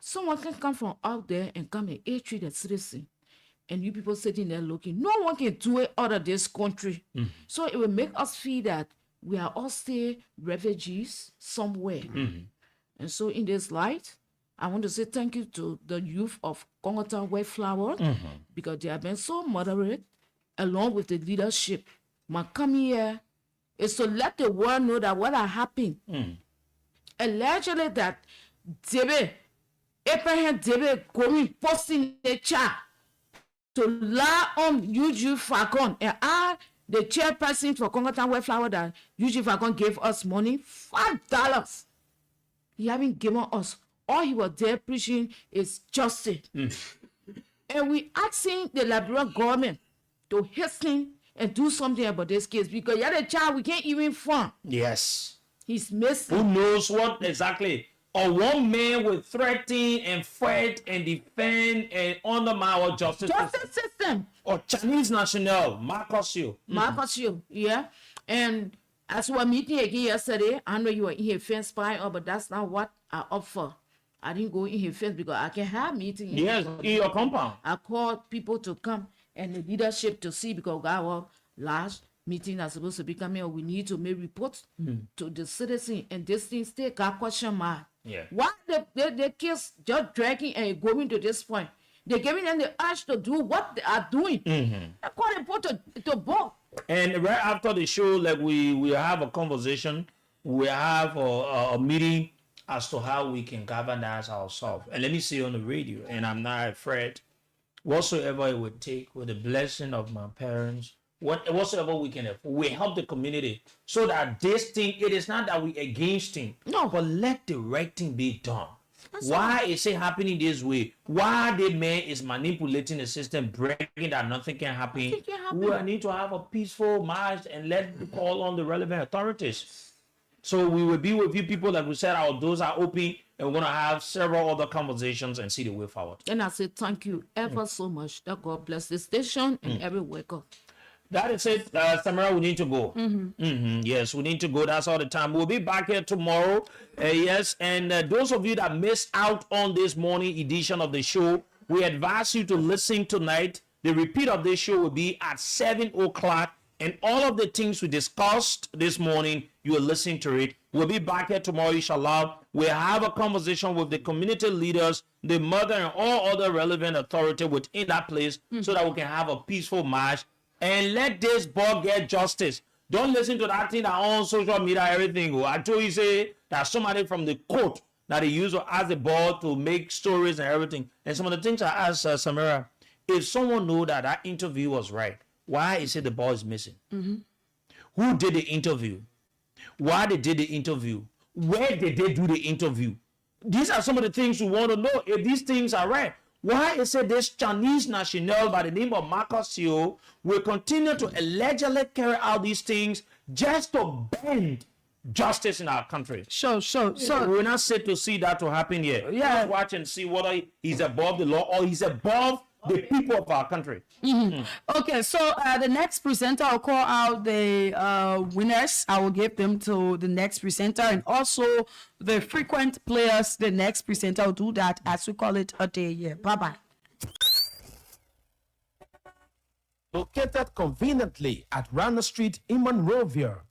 Someone can come from out there and come and aid the citizen. And you people sitting there looking. No one can do it out of this country. So it will make us feel that we are all still refugees somewhere. And so in this light, I want to say thank you to the youth of Congotown Wayflower because they have been so moderate along with the leadership. My come here is to let the world know that what had happened. Allegedly that Abraham David going posting the chat to lie on UG Falcon, and I, the chairperson for Congotown Wayflower, that UG Falcon gave us money, $5. He haven't given us. All he was there preaching is justice. And we asking the Liberian government to hasten and do something about this case because the other child we can't even find. Yes. He's missing. Who knows what exactly? Or one man will threaten and fight and defend and undermine our justice system. Or Chinese national, Marcus you. Marcus you, yeah. And as we were meeting again yesterday, I know you were in here fence spying, but that's not what I offer. I didn't go in here fence because I can have meeting. Yes, in your compound. I called people to come and the leadership to see because our last meeting are supposed to be coming. We need to make reports to the citizen, and this thing still got question mark. Yeah. Why the kids just dragging and going to this point? They're giving them the urge to do what they are doing. I call them put to both. And right after the show, like we have a conversation, we have a meeting as to how we can galvanize ourselves. And let me say on the radio, and I'm not afraid, whatsoever it would take, with the blessing of my parents, whatsoever we can help, we help the community so that this thing, it is not that we against thing, no, but let the right thing be done. Why is it happening this way? Why the man is manipulating the system, breaking that nothing can happen? We need to have a peaceful march and let call on the relevant authorities. So we will be with you people, like we said, our doors are open, and we're going to have several other conversations and see the way forward. And I say thank you ever so much. That God bless the station and every worker. That is it, Samara, we need to go. Yes, we need to go. That's all the time. We'll be back here tomorrow. Yes, and those of you that missed out on this morning edition of the show, we advise you to listen tonight. The repeat of this show will be at 7 o'clock. And all of the things we discussed this morning, you will listen to it. We'll be back here tomorrow, inshallah. We'll have a conversation with the community leaders, the mother, and all other relevant authority within that place so that we can have a peaceful march. And let this boy get justice. Don't listen to that thing that on social media, everything. I told you, say that somebody from the court that they use as the board to make stories and everything. And some of the things I asked Samira, if someone knew that that interview was right, why is it the boy is missing? Who did the interview? Why they did the interview? Where did they do the interview? These are some of the things we want to know if these things are right. Why is it this Chinese national by the name of Marcus Yo will continue to allegedly carry out these things just to bend justice in our country? So we're not set to see that to happen here. Yeah. Let's watch and see whether he's above the law or he's above the people of our country. Okay, so the next presenter, I'll call out the winners. I will give them to the next presenter, and also the frequent players. The next presenter will do that as we call it a day here. Bye-bye. Located conveniently at Rana Street in Monrovia,